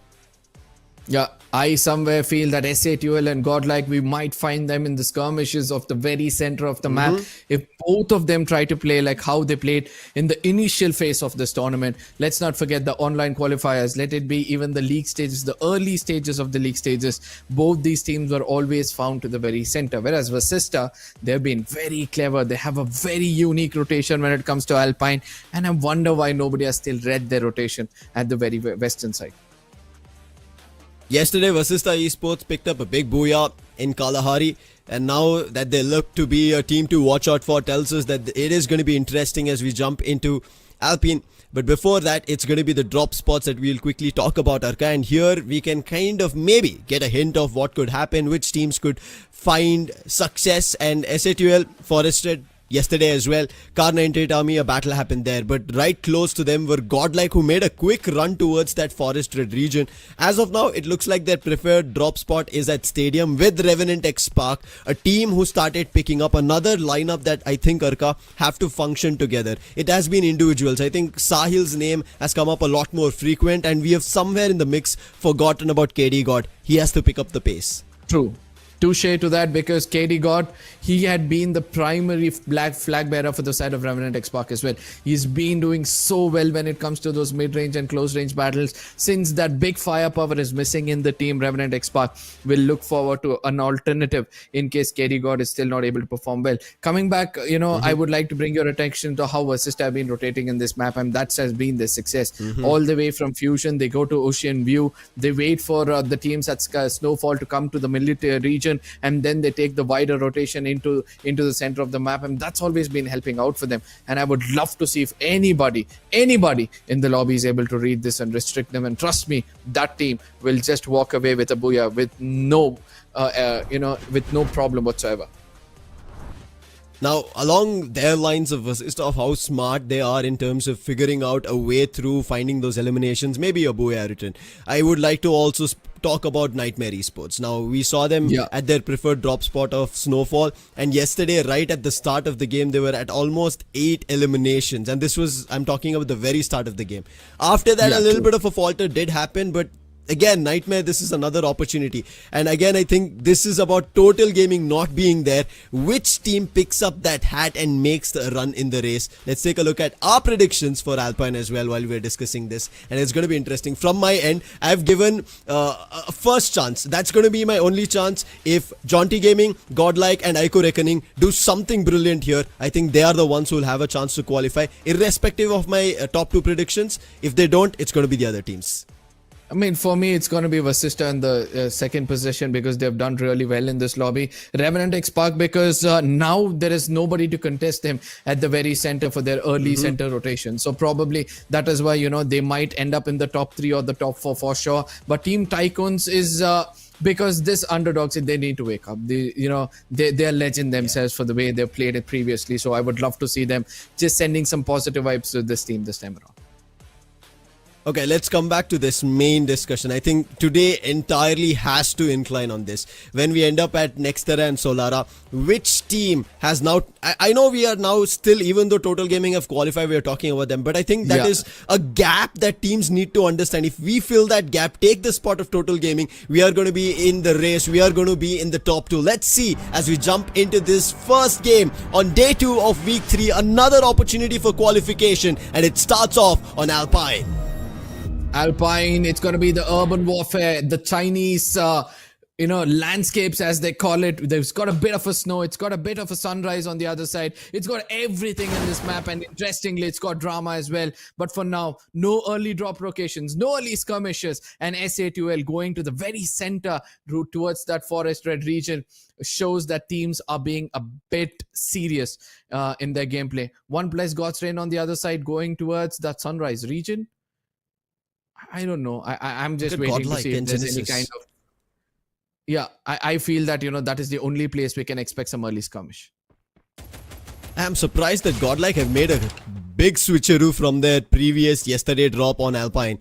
Yeah, I somewhere feel that SA12 and Godlike, we might find them in the skirmishes of the very center of the map. If both of them try to play like how they played in the initial phase of this tournament. Let's not forget the online qualifiers. Let it be even the league stages, the early stages of the league stages. Both these teams were always found to the very center. Whereas Vasista, they've been very clever. They have a very unique rotation when it comes to Alpine. And I wonder why nobody has still read their rotation at the very western side. Yesterday, Vasista Esports picked up a big booyah in Kalahari, and now that they look to be a team to watch out for tells us that it is going to be interesting as we jump into Alpine. But before that, it's going to be the drop spots that we'll quickly talk about, Arka, and here we can kind of maybe get a hint of what could happen, which teams could find success. And SA12, Forested, yesterday as well, Car 98 Army, a battle happened there, but right close to them were Godlike, who made a quick run towards that Forest Red region. As of now, it looks like their preferred drop spot is at Stadium with Revenant X Spark, a team who started picking up another lineup that I think, Arka, have to function together. It has been individuals. I think Sahil's name has come up a lot more frequent, and we have somewhere in the mix forgotten about KD God. He has to pick up the pace. True. Touche to that, because KD God, he had been the primary black flag bearer for the side of Revenant X Spark as well. He's been doing so well when it comes to those mid-range and close-range battles. Since that big firepower is missing in the team, Revenant X Spark will look forward to an alternative in case KD God is still not able to perform well. Coming back, I would like to bring your attention to how Assist have been rotating in this map, and that has been their success. All the way from Fusion, they go to Ocean View, they wait for the teams at Snowfall to come to the military region, and then they take the wider rotation into the center of the map, and that's always been helping out for them. And I would love to see if anybody in the lobby is able to read this and restrict them, and trust me, that team will just walk away with a booyah with no problem whatsoever. Now, along their lines of how smart they are in terms of figuring out a way through finding those eliminations, maybe a booyah written, I would like to also talk about Nightmare Esports. Now, we saw them at their preferred drop spot of Snowfall, and yesterday, right at the start of the game, they were at almost 8 eliminations, and this was, I'm talking about the very start of the game. After that, a little bit of a falter did happen, but again, Nightmare, this is another opportunity. And again, I think this is about Total Gaming not being there. Which team picks up that hat and makes the run in the race? Let's take a look at our predictions for Alpine as well while we're discussing this. And it's going to be interesting. From my end, I've given a first chance. That's going to be my only chance. If Jaunty Gaming, Godlike and Ico Reckoning do something brilliant here, I think they are the ones who will have a chance to qualify. Irrespective of my top 2 predictions, if they don't, it's going to be the other teams. I mean, for me, it's going to be Vasista in the second position because they've done really well in this lobby. Revenant X Spark because now there is nobody to contest them at the very center for their early center rotation. So probably that is why, they might end up in the top 3 or the top 4 for sure. But Team Tycoons is... because this underdogs, they need to wake up. They're legend themselves for the way they've played it previously. So I would love to see them just sending some positive vibes to this team this time around. Okay, let's come back to this main discussion. I think today entirely has to incline on this. When we end up at Nextera and Solara, which team has now... I know we are now still, even though Total Gaming have qualified, we are talking about them. But I think that is a gap that teams need to understand. If we fill that gap, take the spot of Total Gaming, we are going to be in the race. We are going to be in the top 2. Let's see as we jump into this first game on day 2 of week 3. Another opportunity for qualification, and it starts off on Alpine. Alpine, it's going to be the urban warfare, the Chinese landscapes, as they call it. There's got a bit of a snow, it's got a bit of a sunrise on the other side, it's got everything in this map, and interestingly it's got drama as well. But for now, no early drop locations, no early skirmishes, and SA2L going to the very center route towards that forest red region shows that teams are being a bit serious in their gameplay. One plus God's Rain on the other side going towards that sunrise region. I don't know. I'm just waiting to see if there's any kind of... Yeah, I feel that, that is the only place we can expect some early skirmish. I am surprised that Godlike have made a big switcheroo from their previous yesterday drop on Alpine.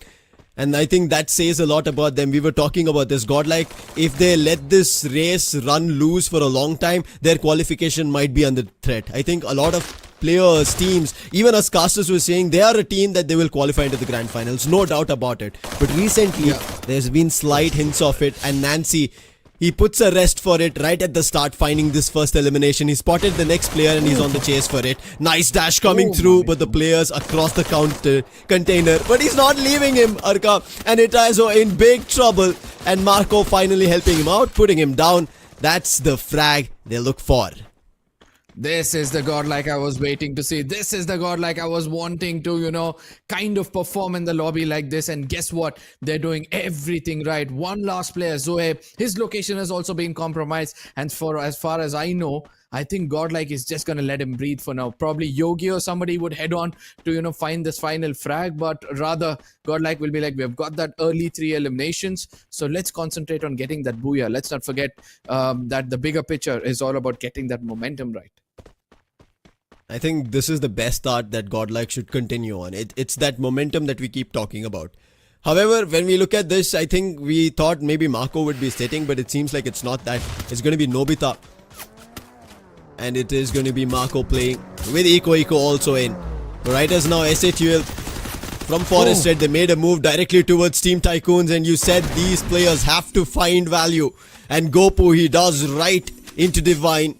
And I think that says a lot about them. We were talking about this. Godlike, if they let this race run loose for a long time, their qualification might be under threat. I think a lot of players, teams, even us casters were saying they are a team that they will qualify into the grand finals. No doubt about it. But recently, there's been slight hints of it. And Nancy, he puts a rest for it right at the start, finding this first elimination. He spotted the next player and he's on the chase for it. Nice dash coming through, but the players across the container. But he's not leaving him, Arka. And Itazo in big trouble. And Marco finally helping him out, putting him down. That's the frag they look for. This is the Godlike I was waiting to see. This is the Godlike I was wanting to, kind of perform in the lobby like this. And guess what? They're doing everything right. One last player, Zoe, his location has also been compromised. And as far as I know, I think Godlike is just going to let him breathe for now. Probably Yogi or somebody would head on to, find this final frag. But rather, Godlike will be like, we've got that early 3 eliminations. So let's concentrate on getting that booyah. Let's not forget that the bigger picture is all about getting that momentum right. I think this is the best start that Godlike should continue on. It's that momentum that we keep talking about. However, when we look at this, I think we thought maybe Marco would be sitting, but it seems like it's not that. It's going to be Nobita. And it is going to be Marco playing with Eco also in. Right as now, SA2L from Forest Red, they made a move directly towards Team Tycoons, and you said these players have to find value. And Gopu, he does right into Divine.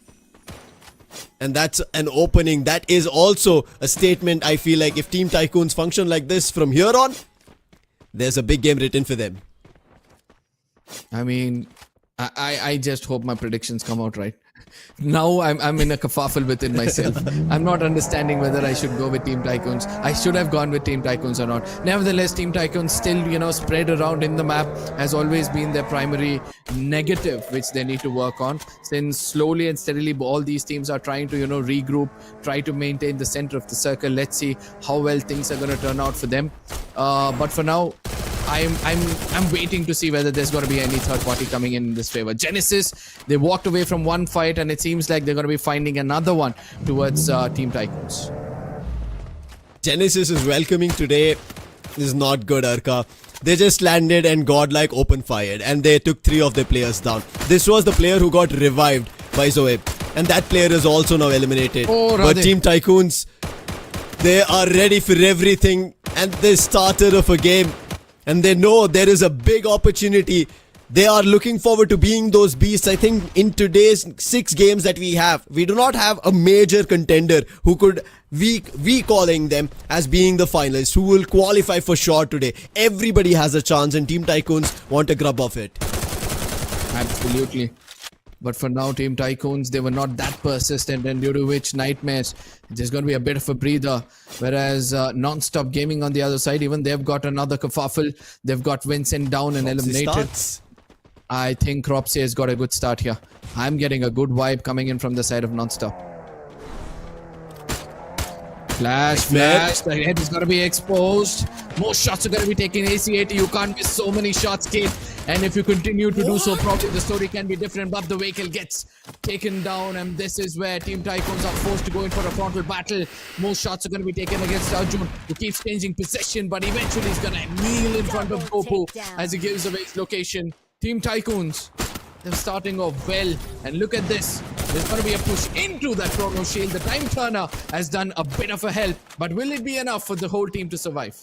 And that's an opening. That is also a statement. I feel like if Team Tycoons function like this from here on, there's a big game written for them. I mean, I just hope my predictions come out right. Now I'm in a kerfuffle within myself. I'm not understanding whether I should go with Team Tycoons. I should have gone with Team Tycoons or not. Nevertheless, Team Tycoons still, spread around in the map has always been their primary negative, which they need to work on. Since slowly and steadily all these teams are trying to, regroup, try to maintain the center of the circle. Let's see how well things are going to turn out for them. But for now, I'm waiting to see whether there's going to be any third party coming in this favor. Genesis, they walked away from one fight, and it seems like they're going to be finding another one towards Team Tycoons. Genesis is welcoming today. This is not good, Arka. They just landed and Godlike open fired, and they took 3 of their players down. This was the player who got revived by Zoe, and that player is also now eliminated. But Team Tycoons, they are ready for everything, and they started off a game. And they know there is a big opportunity. They are looking forward to being those beasts. I think in today's 6 games that we have, we do not have a major contender who could we calling them as being the finalists, who will qualify for sure today. Everybody has a chance, and Team Tycoons want a grub of it. Absolutely. But for now, Team Tycoons, they were not that persistent, and due to which Nightmares, there's going to be a bit of a breather. Whereas Non-Stop Gaming on the other side, even they've got another kerfuffle. They've got Vincent down and eliminated. I think Cropsy has got a good start here. I'm getting a good vibe coming in from the side of Non-Stop. Flash. The head is going to be exposed. More shots are going to be taken. AC80, you can't miss so many shots, Kate. And if you continue to do so, probably the story can be different. But the vehicle gets taken down, and this is where Team Tycoons are forced to go in for a frontal battle. More shots are going to be taken against Arjun, who keeps changing position, but eventually he's going to kneel in front of Gopu as he gives away his location. Team Tycoons, they're starting off well, and look at this. There's going to be a push into that Chrono Shield. The Time Turner has done a bit of a help, but will it be enough for the whole team to survive?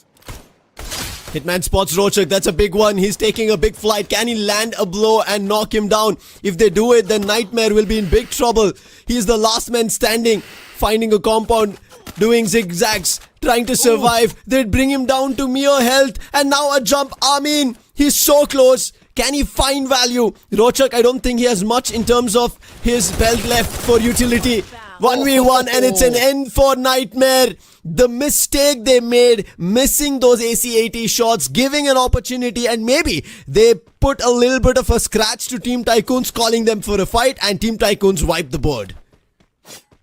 Hitman spots Rochak. That's a big one. He's taking a big flight. Can he land a blow and knock him down? If they do it, then Nightmare will be in big trouble. He's the last man standing, finding a compound, doing zigzags, trying to survive. They'd bring him down to mere health, and now a jump. Amin, he's so close. Can he find value? Rochak, I don't think he has much in terms of his belt left for utility. 1v1 and it's an end for Nightmare. The mistake they made, missing those AC-80 shots, giving an opportunity, and maybe they put a little bit of a scratch to Team Tycoons, calling them for a fight, and Team Tycoons wiped the board.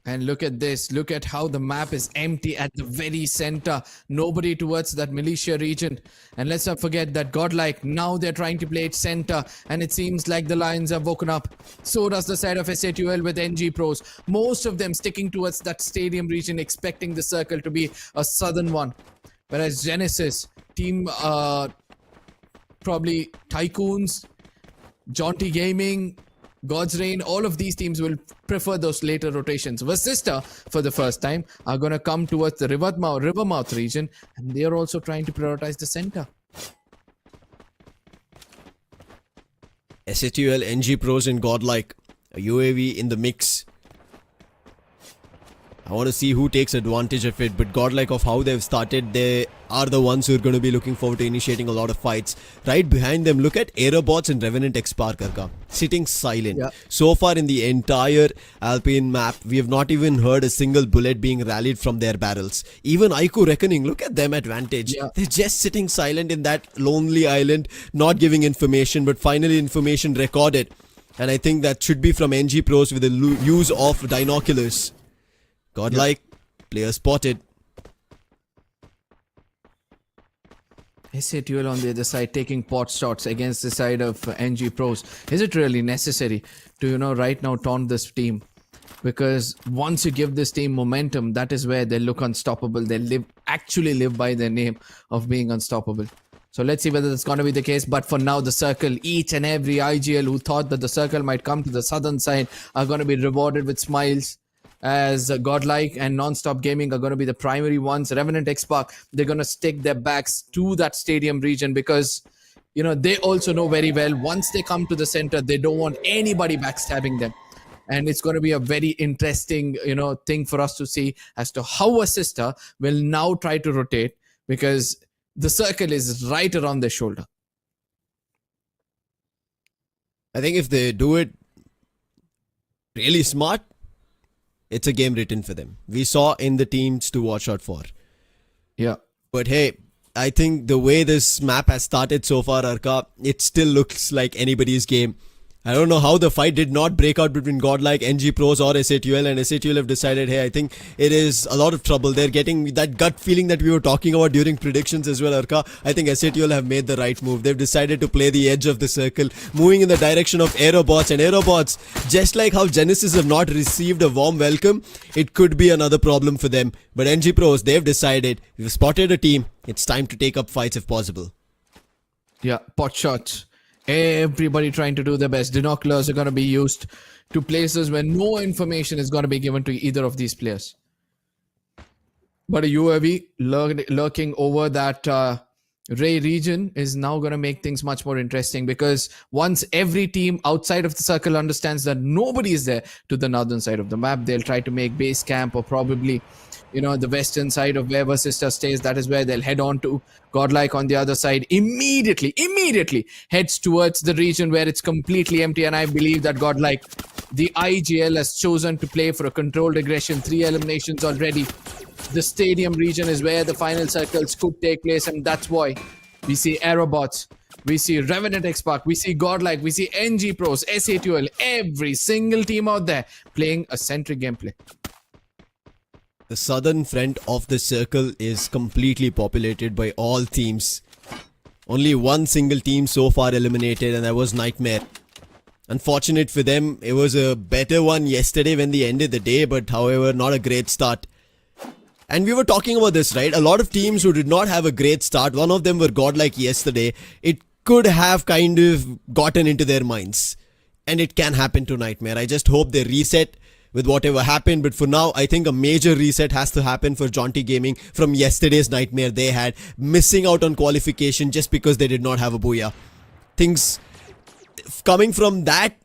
And look at this. Look at how the map is empty at the very center. Nobody towards that militia region. And let's not forget that Godlike, now they're trying to play it center. And it seems like the Lions have woken up. So does the side of SATUL with NG Pros. Most of them sticking towards that stadium region, expecting the circle to be a southern one. Whereas Genesis, team probably Tycoons, Jaunty Gaming, God's Reign, all of these teams will prefer those later rotations. Vasista, for the first time, are going to come towards the Rivermouth region, and they are also trying to prioritize the center. SATUL, NG Pros and Godlike, a UAV in the mix. I want to see who takes advantage of it, but Godlike, of how they've started, they are the ones who are going to be looking forward to initiating a lot of fights. Right behind them, look at Aerobots and Revenant X-Park, Karka, sitting silent. Yeah. So far in the entire Alpine map, we have not even heard a single bullet being rallied from their barrels. Even Aiku Reckoning, look at them at Vantage. Yeah. They're just sitting silent in that lonely island, not giving information, but finally information recorded. And I think that should be from NG Pros with the use of binoculars. Godlike, player spotted. SATUL on the other side taking pot shots against the side of NG Pros. Is it really necessary to, right now taunt this team? Because once you give this team momentum, that is where they look unstoppable. They actually live by their name of being unstoppable. So let's see whether that's going to be the case. But for now, the circle, each and every IGL who thought that the circle might come to the southern side are going to be rewarded with smiles. As Godlike and Non-Stop Gaming are going to be the primary ones. Revenant X-Park, they're going to stick their backs to that stadium region because, they also know very well once they come to the center, they don't want anybody backstabbing them. And it's going to be a very interesting, thing for us to see as to how a sister will now try to rotate because the circle is right around their shoulder. I think if they do it really smart, it's a game written for them. We saw in the teams to watch out for. Yeah. But hey, I think the way this map has started so far, Arka, it still looks like anybody's game. I don't know how the fight did not break out between Godlike, NG Pros or SATUL, and SATUL have decided, hey, I think it is a lot of trouble. They're getting that gut feeling that we were talking about during predictions as well, Arka. I think SATUL have made the right move. They've decided to play the edge of the circle, moving in the direction of Aerobots. And Aerobots, just like how Genesis have not received a warm welcome, it could be another problem for them. But NG Pros, they've decided, we've spotted a team, it's time to take up fights if possible. Yeah, pot shots. Everybody trying to do their best. Binoculars are going to be used to places where no information is going to be given to either of these players. But a UAV lurking over that Ray region is now going to make things much more interesting because once every team outside of the circle understands that nobody is there to the northern side of the map, they'll try to make base camp or probably the western side of where Vasista stays. That is where they'll head on to. Godlike on the other side immediately heads towards the region where it's completely empty. And I believe that Godlike, the IGL, has chosen to play for a controlled aggression. 3 eliminations already. The stadium region is where the final circles could take place. And that's why we see Aerobots, we see Revenant X-Park, we see Godlike, we see NG Pros, SATUL, every single team out there playing a centric gameplay. The southern front of the circle is completely populated by all teams. Only one single team so far eliminated, and that was Nightmare. Unfortunate for them, it was a better one yesterday when they ended the day, but however, not a great start. And we were talking about this, right? A lot of teams who did not have a great start, one of them were Godlike yesterday, it could have kind of gotten into their minds. And it can happen to Nightmare. I just hope they reset with whatever happened, but for now I think a major reset has to happen for Jaunty Gaming from yesterday's nightmare they had, missing out on qualification just because they did not have a booyah. Things coming from that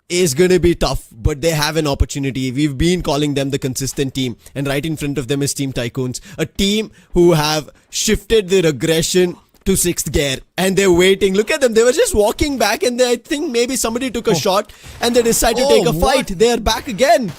is gonna be tough, but they have an opportunity. We've been calling them the consistent team, and right in front of them is Team Tycoons, a team who have shifted their aggression to 6th gear and they're waiting. Look at them. They were just walking back and I think maybe somebody took a shot and they decided to take a fight. They are back again.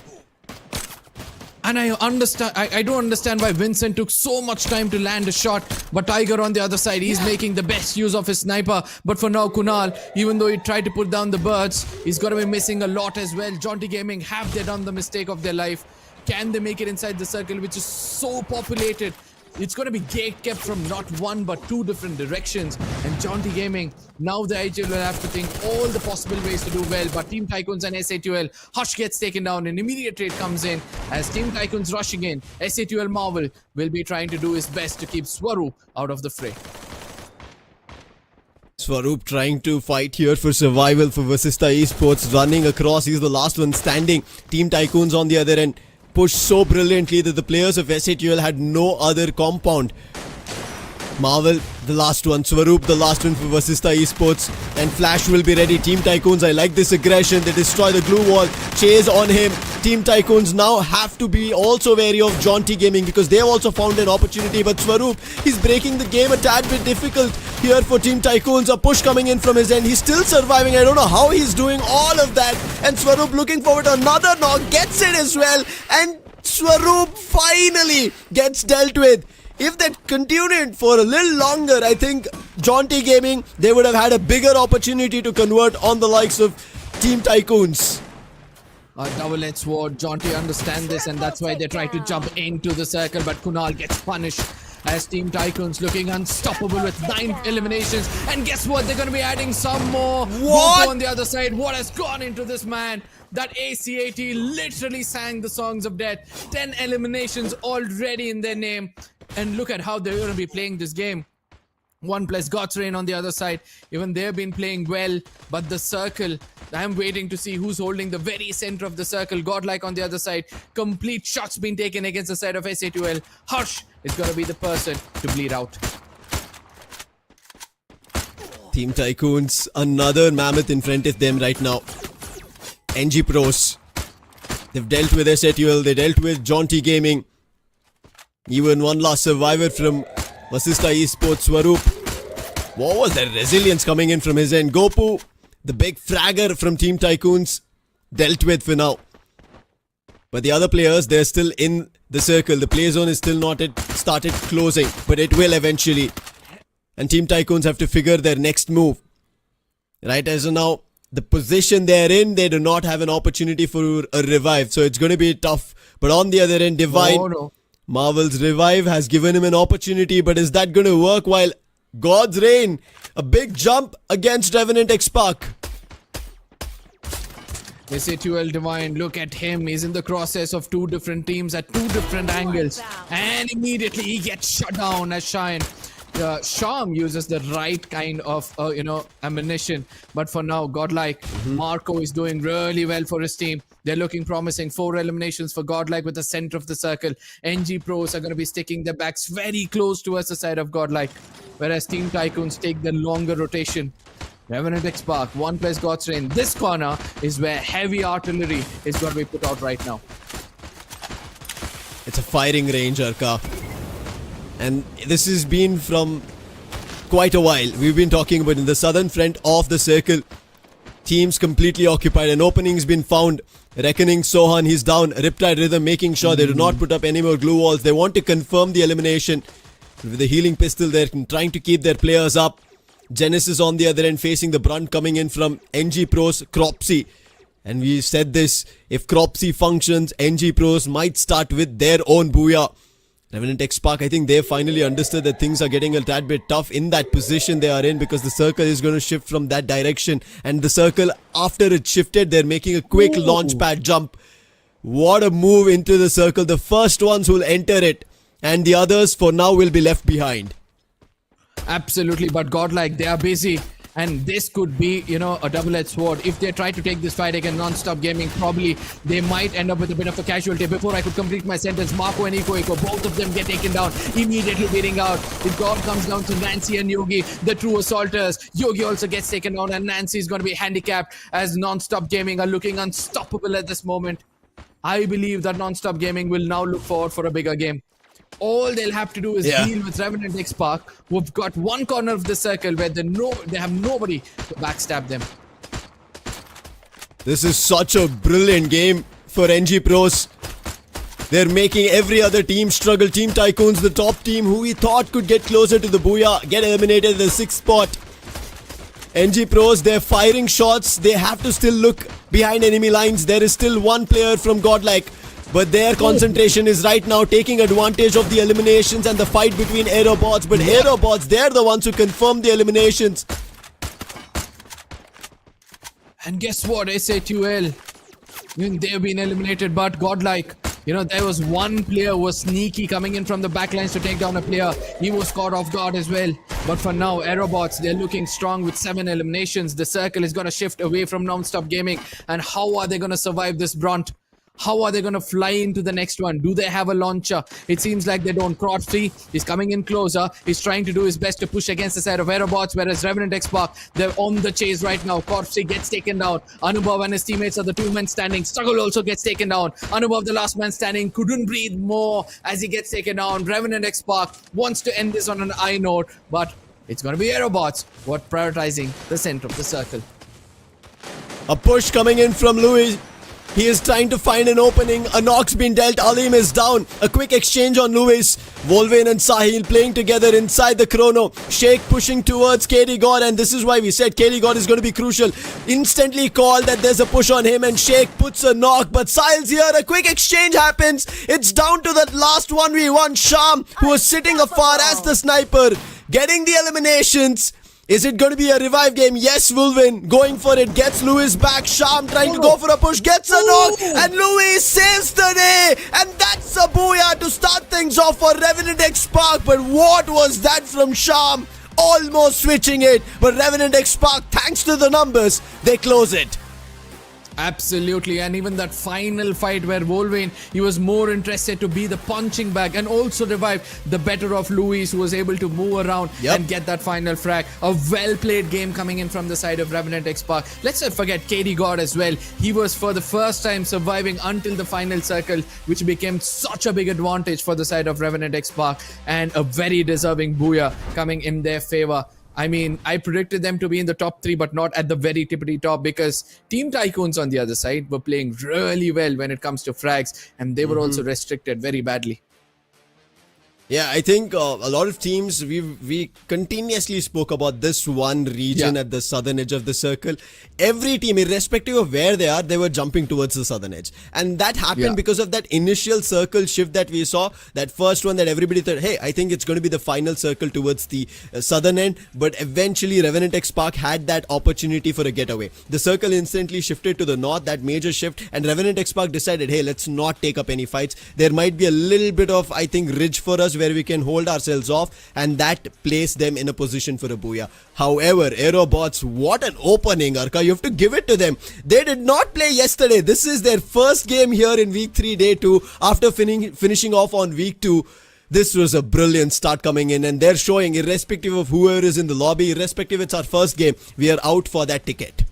And I understand. I don't understand why Vincent took so much time to land a shot. But Tiger on the other side, he's making the best use of his sniper. But for now, Kunal, even though he tried to put down the birds, he's going to be missing a lot as well. Jaunty Gaming, have they done the mistake of their life? Can they make it inside the circle, which is so populated? It's going to be gate kept from not one but two different directions. And Jaunty Gaming, now the IGL will have to think all the possible ways to do well. But Team Tycoons and SA2L, Hush gets taken down. An immediate trade comes in as Team Tycoons rushing in. SA2L Marvel will be trying to do his best to keep Swaroop out of the fray. Swaroop trying to fight here for survival for Vasista Esports, running across. He's the last one standing. Team Tycoons on the other end pushed so brilliantly that the players of SA2L had no other compound. Marvel, the last one. Swaroop, the last one for Vasista Esports. And Flash will be ready. Team Tycoons, I like this aggression. They destroy the glue wall. Chase on him. Team Tycoons now have to be also wary of Jaunty Gaming because they have also found an opportunity. But Swaroop, he's breaking the game a tad bit difficult here for Team Tycoons. A push coming in from his end. He's still surviving. I don't know how he's doing all of that. And Swaroop looking forward to another knock. Gets it as well. And Swaroop finally gets dealt with. If that continued for a little longer, I think Jaunty Gaming, they would have had a bigger opportunity to convert on the likes of Team Tycoons. A double-edged sword. Jaunty understand this and that's why they try to jump into the circle. But Kunal gets punished as Team Tycoons looking unstoppable with 9 eliminations. And guess what? They're going to be adding some more. What? On the other side, what has gone into this man? That ACAT literally sang the songs of death. 10 eliminations already in their name. And look at how they're going to be playing this game. 1+ Godsrain on the other side. Even they've been playing well. But the circle, I'm waiting to see who's holding the very center of the circle. Godlike on the other side. Complete shots being taken against the side of SA2L. Hush is going to be the person to bleed out. Team Tycoons, another mammoth in front of them right now. NG Pros. They've dealt with SA2L. They dealt with Jaunty Gaming. Even one last survivor from Vasista Esports, Swaroop. What was that resilience coming in from his end? Gopu, the big fragger from Team Tycoons, dealt with for now. But the other players, they're still in the circle. The play zone is still not started closing, but it will eventually. And Team Tycoons have to figure their next move. Right, as of now, the position they're in, they do not have an opportunity for a revive. So it's going to be tough. But on the other end, Divine... Oh, no. Marvel's revive has given him an opportunity, but is that going to work? While God's Reign, a big jump against Revenant X-Park. SA2L Divine, look at him. He's in the crosshairs of two different teams at two different angles. And immediately he gets shut down as Shine. Sham uses the right kind of, ammunition. But for now, Godlike, Marco is doing really well for his team. They're looking promising. 4 eliminations for Godlike with the center of the circle. NG Pros are going to be sticking their backs very close towards the side of Godlike. Whereas Team Tycoons take the longer rotation. Revenant X-Park, 1+ Godsrain. This corner is where heavy artillery is going to be put out right now. It's a firing range, Arka. And this has been from quite a while. We've been talking about in the southern front of the circle. Teams completely occupied. An opening's been found. Reckoning Sohan, he's down. Riptide Rhythm making sure they do not put up any more glue walls. They want to confirm the elimination. With the healing pistol, they're trying to keep their players up. Genesis on the other end facing the brunt coming in from NG Pros, Cropsy. And we said this, if Cropsy functions, NG Pros might start with their own booyah. Revenant X-Park, I think they finally understood that things are getting a tad bit tough in that position they are in because the circle is going to shift from that direction. And the circle, after it shifted, they're making a quick launch pad jump. What a move into the circle. The first ones will enter it and the others for now will be left behind. Absolutely, but Godlike, they are busy. And this could be, a double-edged sword. If they try to take this fight against Non-Stop Gaming, probably they might end up with a bit of a casualty. Before I could complete my sentence, Marco and Iko, both of them get taken down, immediately bleeding out. It all comes down to Nancy and Yogi, the true assaulters. Yogi also gets taken down and Nancy is going to be handicapped as Non-Stop Gaming are looking unstoppable at this moment. I believe that Non-Stop Gaming will now look forward for a bigger game. All they'll have to do is deal with Revenant X Park, who've got one corner of the circle where they have nobody to backstab them. This is such a brilliant game for NG Pros. They're making every other team struggle. Team Tycoons, the top team who we thought could get closer to the Booyah, get eliminated in the 6th spot. NG Pros, they're firing shots. They have to still look behind enemy lines. There is still one player from Godlike, but their concentration is right now taking advantage of the eliminations and the fight between Aerobots. But Aerobots, they're the ones who confirm the eliminations. And guess what? SA2L, they've been eliminated, but Godlike, there was one player who was sneaky coming in from the backlines to take down a player. He was caught off guard as well. But for now, Aerobots, they're looking strong with 7 eliminations. The circle is going to shift away from Non-Stop Gaming. And how are they going to survive this brunt? How are they going to fly into the next one? Do they have a launcher? It seems like they don't. Crotchley is coming in closer. He's trying to do his best to push against the side of Aerobots, whereas Revenant X-Park, they're on the chase right now. Crotchley gets taken down. Anubhav and his teammates are the 2 men standing. Struggle also gets taken down. Anubhav, the last man standing, couldn't breathe more as he gets taken down. Revenant X-Park wants to end this on an high note, but it's going to be Aerobots who are prioritizing the center of the circle. A push coming in from Louis. He is trying to find an opening. A knock's been dealt. Alim is down. A quick exchange on Lewis. Volvin and Sahil playing together inside the chrono. Sheikh pushing towards KD God, and this is why we said KD God is going to be crucial. Instantly called that there's a push on him, and Sheikh puts a knock, but Sahil's here. A quick exchange happens. It's down to that last 1v1. Sham, who was sitting afar as the sniper, getting the eliminations. Is it going to be a revive game? Yes, Wolvin going for it. Gets Lewis back. Sham trying to go for a push. Gets a knock. And Lewis saves the day. And that's a booyah to start things off for Revenant X-Park. But what was that from Sham? Almost switching it. But Revenant X-Park, thanks to the numbers, they close it. Absolutely, and even that final fight where Wolverine, he was more interested to be the punching bag and also revive the better of Louis, who was able to move around and get that final frag. A well-played game coming in from the side of Revenant X-Park. Let's not forget KD God as well. He was for the first time surviving until the final circle, which became such a big advantage for the side of Revenant X-Park, and a very deserving booyah coming in their favor. I mean, I predicted them to be in the top 3, but not at the very tippity top, because Team Tycoons on the other side were playing really well when it comes to frags, and they were also restricted very badly. Yeah, I think a lot of teams, we continuously spoke about this one region at the southern edge of the circle. Every team, irrespective of where they are, they were jumping towards the southern edge. And that happened because of that initial circle shift that we saw. That first one that everybody thought, hey, I think it's going to be the final circle towards the southern end. But eventually, Revenant X-Park had that opportunity for a getaway. The circle instantly shifted to the north, that major shift. And Revenant X-Park decided, hey, let's not take up any fights. There might be a little bit of, I think, ridge for us where we can hold ourselves off, and that placed them in a position for a booyah. However, Aerobots, what an opening, Arka. You have to give it to them. They did not play yesterday. This is their first game here in week 3, day 2, after finishing off on week 2. This was a brilliant start coming in, and they're showing, irrespective of whoever is in the lobby, irrespective it's our first game, we are out for that ticket.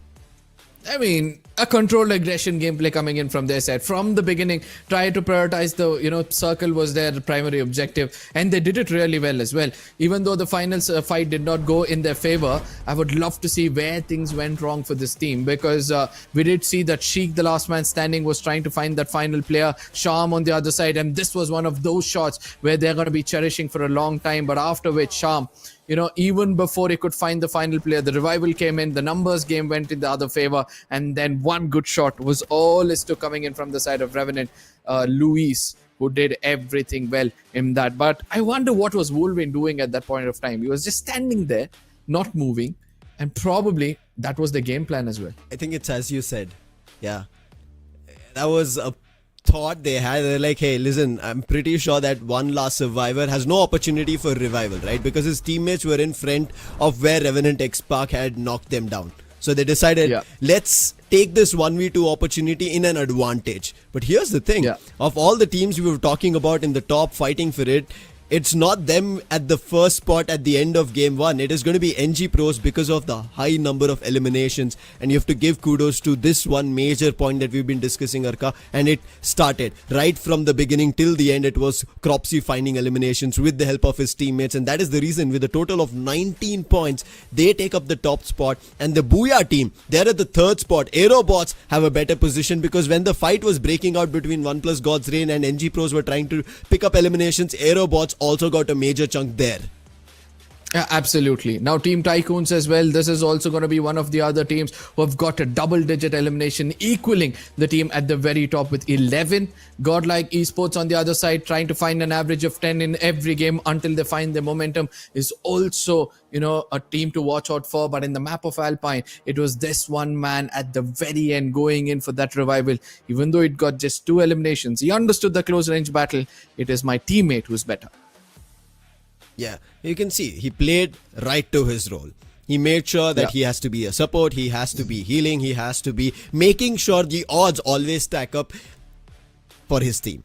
I mean, a controlled aggression gameplay coming in from their side. From the beginning, try to prioritize the, circle was their primary objective. And they did it really well as well. Even though the final fight did not go in their favor, I would love to see where things went wrong for this team. Because we did see that Sheik, the last man standing, was trying to find that final player. Sham on the other side. And this was one of those shots where they're going to be cherishing for a long time. But after which, Sham, even before he could find the final player, the revival came in, the numbers game went in the other favor, and then one good shot was all is to coming in from the side of Revenant, Luis, who did everything well in that. But I wonder what was Wolverine doing at that point of time. He was just standing there, not moving, and probably that was the game plan as well. I think it's as you said. Yeah. That was a thought they had. They're like, hey, listen, I'm pretty sure that one last survivor has no opportunity for revival, right? Because his teammates were in front of where Revenant X-Park had knocked them down. So they decided, let's take this 1v2 opportunity in an advantage. But here's the thing. Of all the teams we were talking about in the top fighting for it, it's not them at the first spot at the end of game 1. It is going to be NG Pros because of the high number of eliminations, and you have to give kudos to this one major point that we've been discussing, Arka, and it started right from the beginning till the end. It was Cropsy finding eliminations with the help of his teammates, and that is the reason with a total of 19 points they take up the top spot. And the Booyah team, they're at the third spot. Aerobots have a better position because when the fight was breaking out between OnePlus God's Reign and NG Pros were trying to pick up eliminations, Aerobots also got a major chunk there. Yeah, absolutely. Now, Team Tycoons as well. This is also going to be one of the other teams who have got a double-digit elimination, equaling the team at the very top with 11. Godlike Esports on the other side, trying to find an average of 10 in every game until they find their momentum, is also, a team to watch out for. But in the map of Alpine, it was this one man at the very end going in for that revival. Even though it got just 2 eliminations, he understood the close-range battle. It is my teammate who's better. Yeah, you can see he played right to his role. He made sure that he has to be a support, he has to be healing, he has to be making sure the odds always stack up for his team.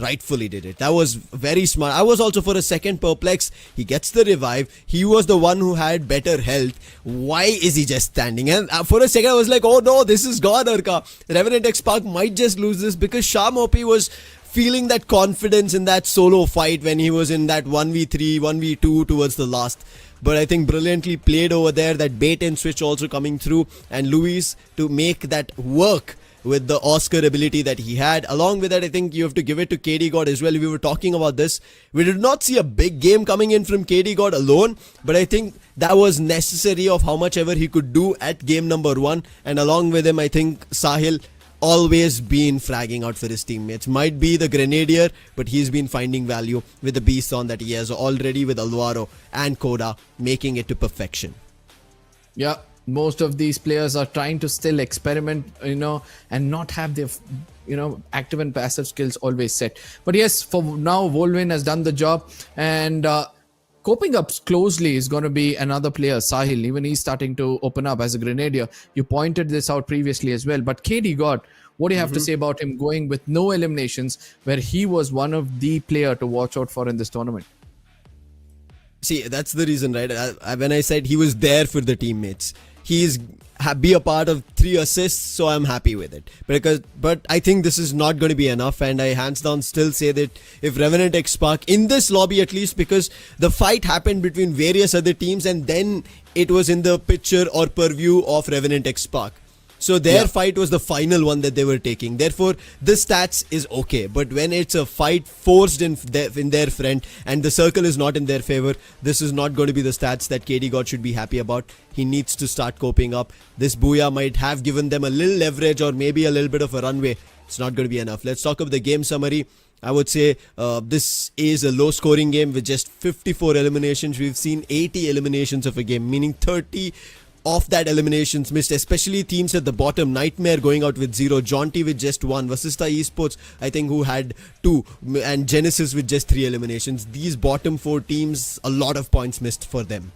Rightfully did it. That was very smart. I was also for a second perplexed. He gets the revive. He was the one who had better health. Why is he just standing? And for a second I was like, oh no, this is gone, Arka. Revenant X Park might just lose this, because Sham OP was feeling that confidence in that solo fight when he was in that 1v3, 1v2 towards the last. But I think brilliantly played over there. That bait and switch also coming through. And Luis to make that work with the Oscar ability that he had. Along with that, I think you have to give it to KD God as well. We were talking about this. We did not see a big game coming in from KD God alone, but I think that was necessary of how much ever he could do at game number 1. And along with him, I think Sahil always been fragging out for his teammates. Might be the Grenadier, but he's been finding value with the beast on that he has already with Alvaro and Koda, making it to perfection. Yeah, most of these players are trying to still experiment, and not have their, active and passive skills always set. But yes, for now, Volvin has done the job, and coping up closely is going to be another player, Sahil. Even he's starting to open up as a Grenadier. You pointed this out previously as well. But KD God, what do you have to say about him going with no eliminations, where he was one of the player to watch out for in this tournament? See, that's the reason, right? When I said he was there for the teammates, he's be a part of 3 assists, so I'm happy with it. But I think this is not going to be enough, and I hands down still say that if Revenant X Park, in this lobby at least, because the fight happened between various other teams and then it was in the picture or purview of Revenant X Park. So their fight was the final one that they were taking. Therefore, the stats is okay. But when it's a fight forced in their front and the circle is not in their favor, this is not going to be the stats that KD God should be happy about. He needs to start coping up. This Booyah might have given them a little leverage or maybe a little bit of a runway. It's not going to be enough. Let's talk about the game summary. I would say this is a low scoring game with just 54 eliminations. We've seen 80 eliminations of a game, meaning 30 of that eliminations missed, especially teams at the bottom. Nightmare going out with 0, Jaunty with just 1, Vasista Esports I think who had 2, and Genesis with just 3 eliminations. These bottom 4 teams, a lot of points missed for them.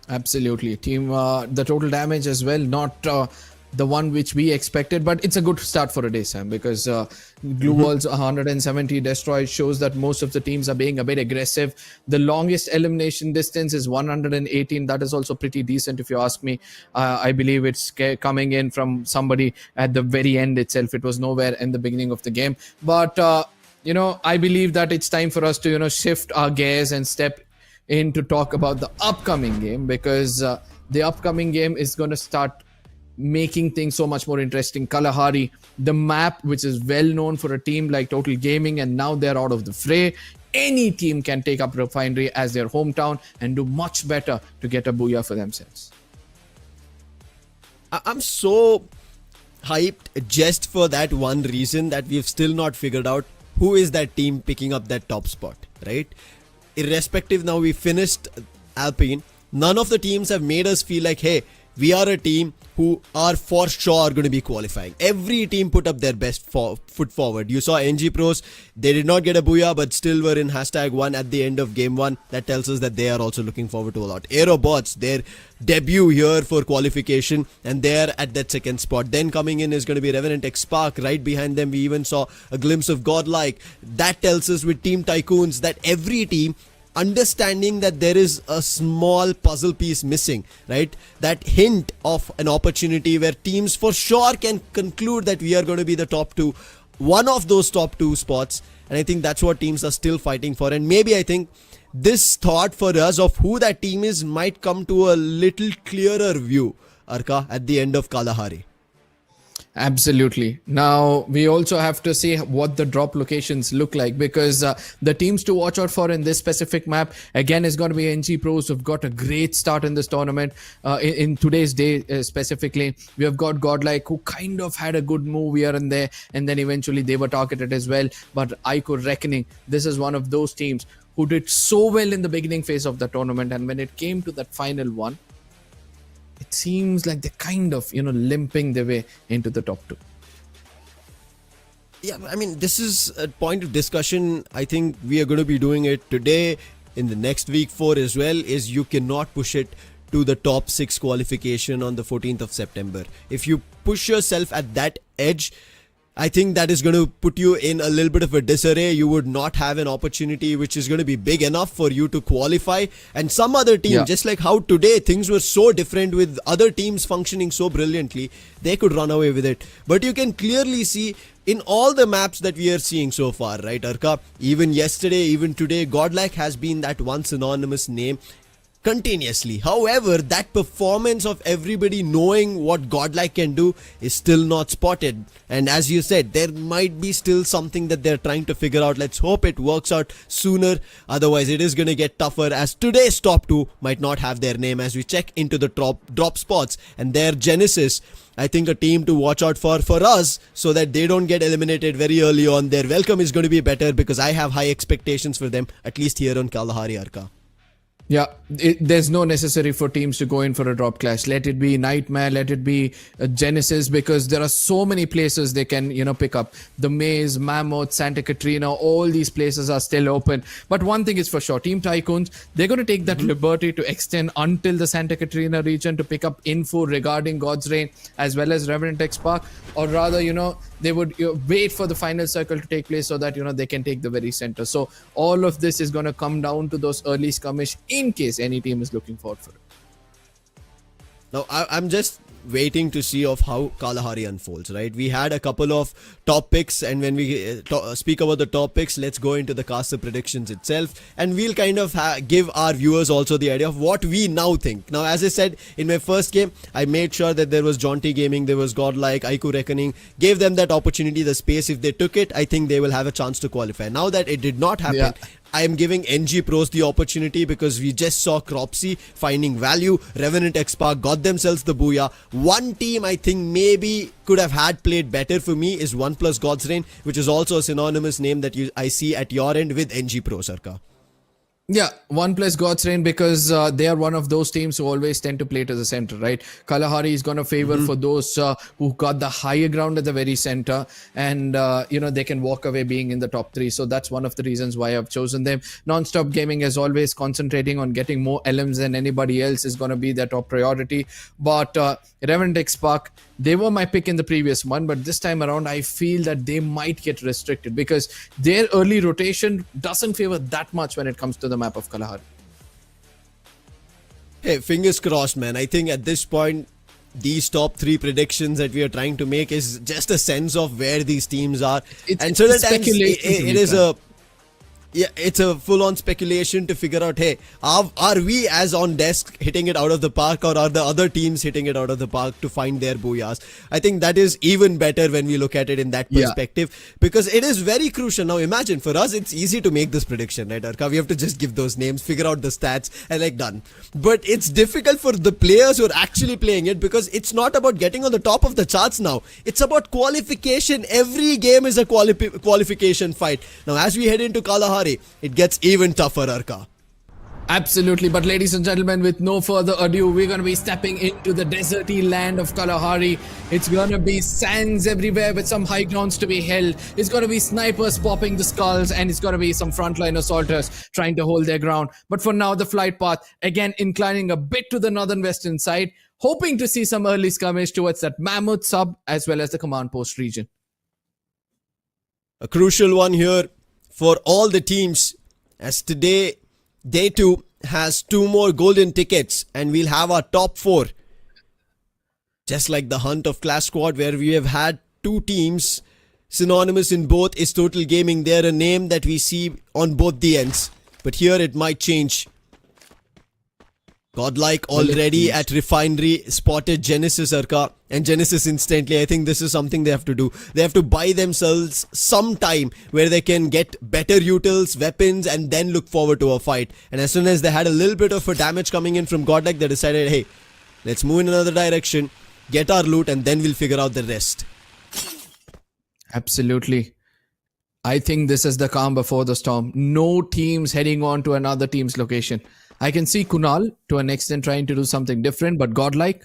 Absolutely. Team, the total damage as well, not the one which we expected, but it's a good start for a day, Sam, because Glue Wall's 170 destroys shows that most of the teams are being a bit aggressive. The longest elimination distance is 118. That is also pretty decent if you ask me. I believe it's coming in from somebody at the very end itself. It was nowhere in the beginning of the game. But, I believe that it's time for us to, shift our gears and step in to talk about the upcoming game, because the upcoming game is going to start making things so much more interesting. Kalahari, the map which is well known for a team like Total Gaming, and now they're out of the fray. Any team can take up Refinery as their hometown and do much better to get a booyah for themselves. I'm so hyped just for that one reason, that we've still not figured out who is that team picking up that top spot, right? Irrespective, now we finished Alpine. None of the teams have made us feel like, hey, we are a team who are for sure going to be qualifying. Every team put up their best foot forward. You saw NG Pros, they did not get a booyah but still were in #1 at the end of game 1. That tells us that they are also looking forward to a lot. Aerobots, their debut here for qualification, and they are at that second spot. Then coming in is going to be Revenant X Spark. Right behind them we even saw a glimpse of Godlike. That tells us with Team Tycoons that every team understanding that there is a small puzzle piece missing, right? That hint of an opportunity where teams for sure can conclude that we are going to be the top 2, one of those top 2 spots. And I think that's what teams are still fighting for. And maybe I think this thought for us of who that team is might come to a little clearer view, Arka, at the end of Kalahari. Absolutely. Now, we also have to see what the drop locations look like, because the teams to watch out for in this specific map, again, is going to be NG Pros, who've got a great start in this tournament. In today's day specifically, we have got Godlike, who kind of had a good move here and there, and then eventually they were targeted as well. But Ico Reckoning, this is one of those teams who did so well in the beginning phase of the tournament, and when it came to that final one, it seems like they're kind of, limping their way into the top 2. Yeah, I mean, this is a point of discussion. I think we are going to be doing it today, in the next week 4 as well, is you cannot push it to the top 6 qualification on the 14th of September. If you push yourself at that edge, I think that is going to put you in a little bit of a disarray. You would not have an opportunity which is going to be big enough for you to qualify. And some other team, just like how today things were so different with other teams functioning so brilliantly, they could run away with it. But you can clearly see in all the maps that we are seeing so far, right, Arka? Even yesterday, even today, Godlike has been that one synonymous name continuously. However, that performance of everybody knowing what Godlike can do is still not spotted. And as you said, there might be still something that they're trying to figure out. Let's hope it works out sooner. Otherwise, it is going to get tougher, as today's top 2 might not have their name as we check into the drop spots. And their Genesis, I think, a team to watch out for us, so that they don't get eliminated very early on. Their welcome is going to be better, because I have high expectations for them, at least here on Kalahari, Arka. Yeah, there's no necessary for teams to go in for a drop clash. Let it be Nightmare, let it be Genesis, because there are so many places they can, pick up. The Maze, Mammoth, Santa Catrina, all these places are still open. But one thing is for sure, Team Tycoons, they're going to take that liberty to extend until the Santa Catrina region to pick up info regarding God's Reign as well as Revenant X Spark. Or rather, they would wait for the final circle to take place so that, they can take the very center. So all of this is going to come down to those early skirmish in case any team is looking forward for it. Now, I'm just waiting to see of how Kalahari unfolds, right? We had a couple of top picks, and when we speak about the top picks, let's go into the caster predictions itself, and we'll kind of give our viewers also the idea of what we now think. Now, as I said, in my first game, I made sure that there was Jaunty Gaming, there was Godlike, Ico Reckoning, gave them that opportunity, the space. If they took it, I think they will have a chance to qualify. Now that it did not happen, I am giving NG Pros the opportunity, because we just saw Cropsy finding value. Revenant X Spark got themselves the booyah. One team I think maybe could have had played better for me is 1+ God's Reign, which is also a synonymous name that I see at your end with NG Pro, Sarka. Yeah, 1+ God's Reign, because they are one of those teams who always tend to play to the center, right? Kalahari is going to favor for those who got the higher ground at the very center, and they can walk away being in the top 3. So that's one of the reasons why I've chosen them. Non-stop gaming is always concentrating on getting more LMs than anybody else is going to be their top priority. But Revenant X Spark, they were my pick in the previous one, but this time around I feel that they might get restricted, because their early rotation doesn't favor that much when it comes to the map of Kalahari. Hey, fingers crossed, man. I think at this point, these top 3 predictions that we are trying to make is just a sense of where these teams are. And certain times it is a... Yeah, it's a full-on speculation to figure out, hey, are we as on desk hitting it out of the park, or are the other teams hitting it out of the park to find their booyahs? I think that is even better when we look at it in that perspective, because it is very crucial. Now imagine, for us, it's easy to make this prediction, right, Arka? We have to just give those names, figure out the stats, and done. But it's difficult for the players who are actually playing it, because it's not about getting on the top of the charts now. It's about qualification. Every game is a qualification fight. Now, as we head into Kalahari, it gets even tougher, Arka. Absolutely. But ladies and gentlemen, with no further ado, we're going to be stepping into the deserty land of Kalahari. It's going to be sands everywhere with some high grounds to be held. It's going to be snipers popping the skulls, and it's going to be some frontline assaulters trying to hold their ground. But for now, the flight path, again, inclining a bit to the northern western side, hoping to see some early skirmish towards that Mammoth sub as well as the command post region. A crucial one here for all the teams, as today Day 2 has 2 more golden tickets and we'll have our top 4. Just like the Hunt of Clash Squad, where we have had 2 teams synonymous in both, is Total Gaming. They're a name that we see on both the ends. But here it might change. Godlike already at Refinery spotted Genesis Arca, and Genesis instantly. I think this is something they have to do. They have to buy themselves some time where they can get better utils, weapons, and then look forward to a fight. And as soon as they had a little bit of a damage coming in from Godlike, they decided, hey, let's move in another direction, get our loot, and then we'll figure out the rest. Absolutely. I think this is the calm before the storm. No teams heading on to another team's location. I can see Kunal to an extent trying to do something different, but Godlike,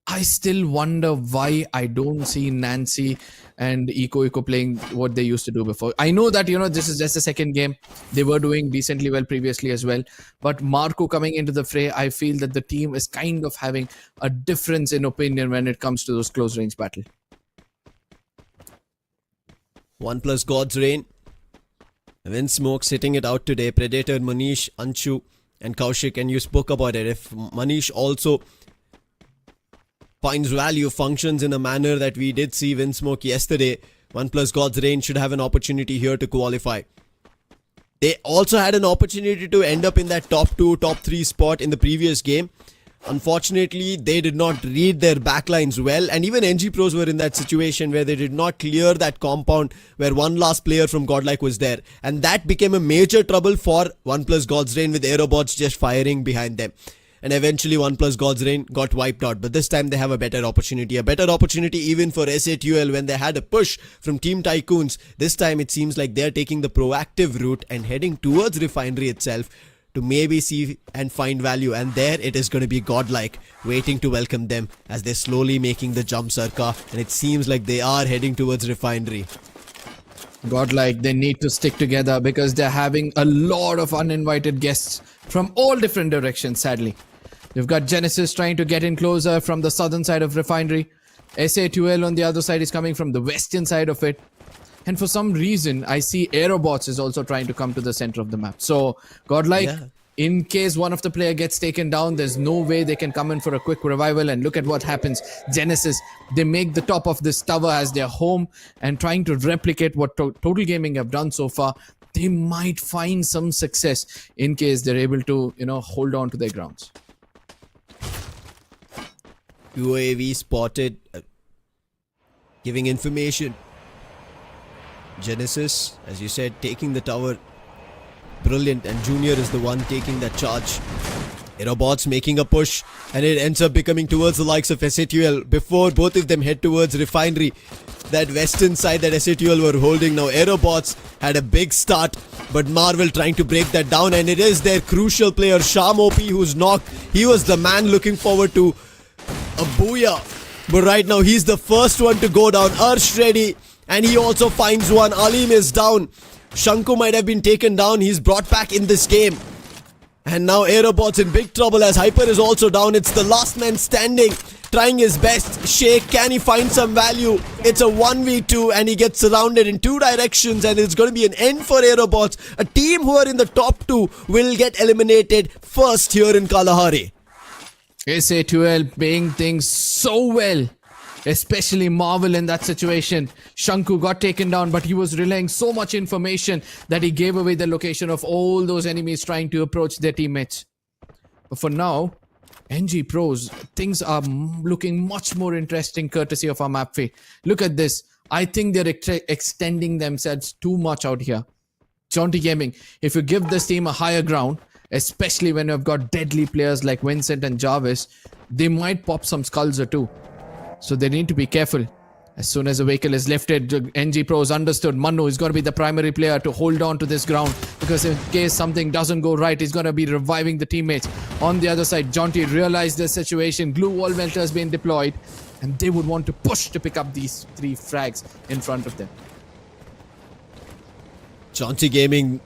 I still wonder why I don't see Nancy and Eco playing what they used to do before. I know that, this is just the second game. They were doing decently well previously as well. But Marco coming into the fray, I feel that the team is kind of having a difference in opinion when it comes to those close range battle. 1+ God's Reign. Windsmoke sitting it out today. Predator, Manish, Anshu and Kaushik, and you spoke about it. If Manish also finds value, functions in a manner that we did see Windsmoke yesterday, 1+ God's Reign should have an opportunity here to qualify. They also had an opportunity to end up in that top 2, top 3 spot in the previous game. Unfortunately, they did not read their backlines well, and even NG Pros were in that situation where they did not clear that compound where one last player from Godlike was there, and that became a major trouble for 1+ God's Reign, with aerobots just firing behind them. And eventually 1+ God's Reign got wiped out, but this time they have a better opportunity even for SATUL when they had a push from Team Tycoons. This time it seems like they're taking the proactive route and heading towards Refinery itself to maybe see and find value, and there it is going to be Godlike waiting to welcome them as they're slowly making the jump, Sarka, and it seems like they are heading towards Refinery. Godlike, they need to stick together because they're having a lot of uninvited guests from all different directions, sadly. You've got Genesis trying to get in closer from the southern side of Refinery. SA2L on the other side is coming from the western side of it. And for some reason, I see Aerobots is also trying to come to the center of the map. So, Godlike, in case one of the player gets taken down, there's no way they can come in for a quick revival. And look at what happens. Genesis, they make the top of this tower as their home and trying to replicate what Total Gaming have done so far. They might find some success in case they're able to, hold on to their grounds. UAV spotted, giving information. Genesis, as you said, taking the tower. Brilliant, and Junior is the one taking that charge. Aerobots making a push, and it ends up becoming towards the likes of SATUL before both of them head towards Refinery. That western side that SATUL were holding now. Aerobots had a big start, but Marvel trying to break that down, and it is their crucial player Sham OP who's knocked. He was the man looking forward to a booyah, but right now he's the first one to go down. Arsh ready, and he also finds one. Alim is down. Shanku might have been taken down. He's brought back in this game. And now Aerobots in big trouble as Hyper is also down. It's the last man standing, trying his best. Sheikh, can he find some value? It's a 1v2 and he gets surrounded in 2 directions, and it's going to be an end for Aerobots. A team who are in the top 2 will get eliminated first here in Kalahari. SA2L playing things so well, especially Marvel in that situation. Shanku got taken down, but he was relaying so much information that he gave away the location of all those enemies trying to approach their teammates. But for now, NG Pros, things are looking much more interesting courtesy of our map fee. Look at this. I think they're extending themselves too much out here. Jaunty Gaming, if you give this team a higher ground, especially when you've got deadly players like Vincent and Jarvis, they might pop some skulls or two. So they need to be careful. As soon as the vehicle is lifted, NG Pros understood Manu is going to be the primary player to hold on to this ground, because in case something doesn't go right, he's going to be reviving the teammates. On the other side, Jonty realized the situation. Glue wall melters being deployed, and they would want to push to pick up these 3 frags in front of them. Jonty Gaming,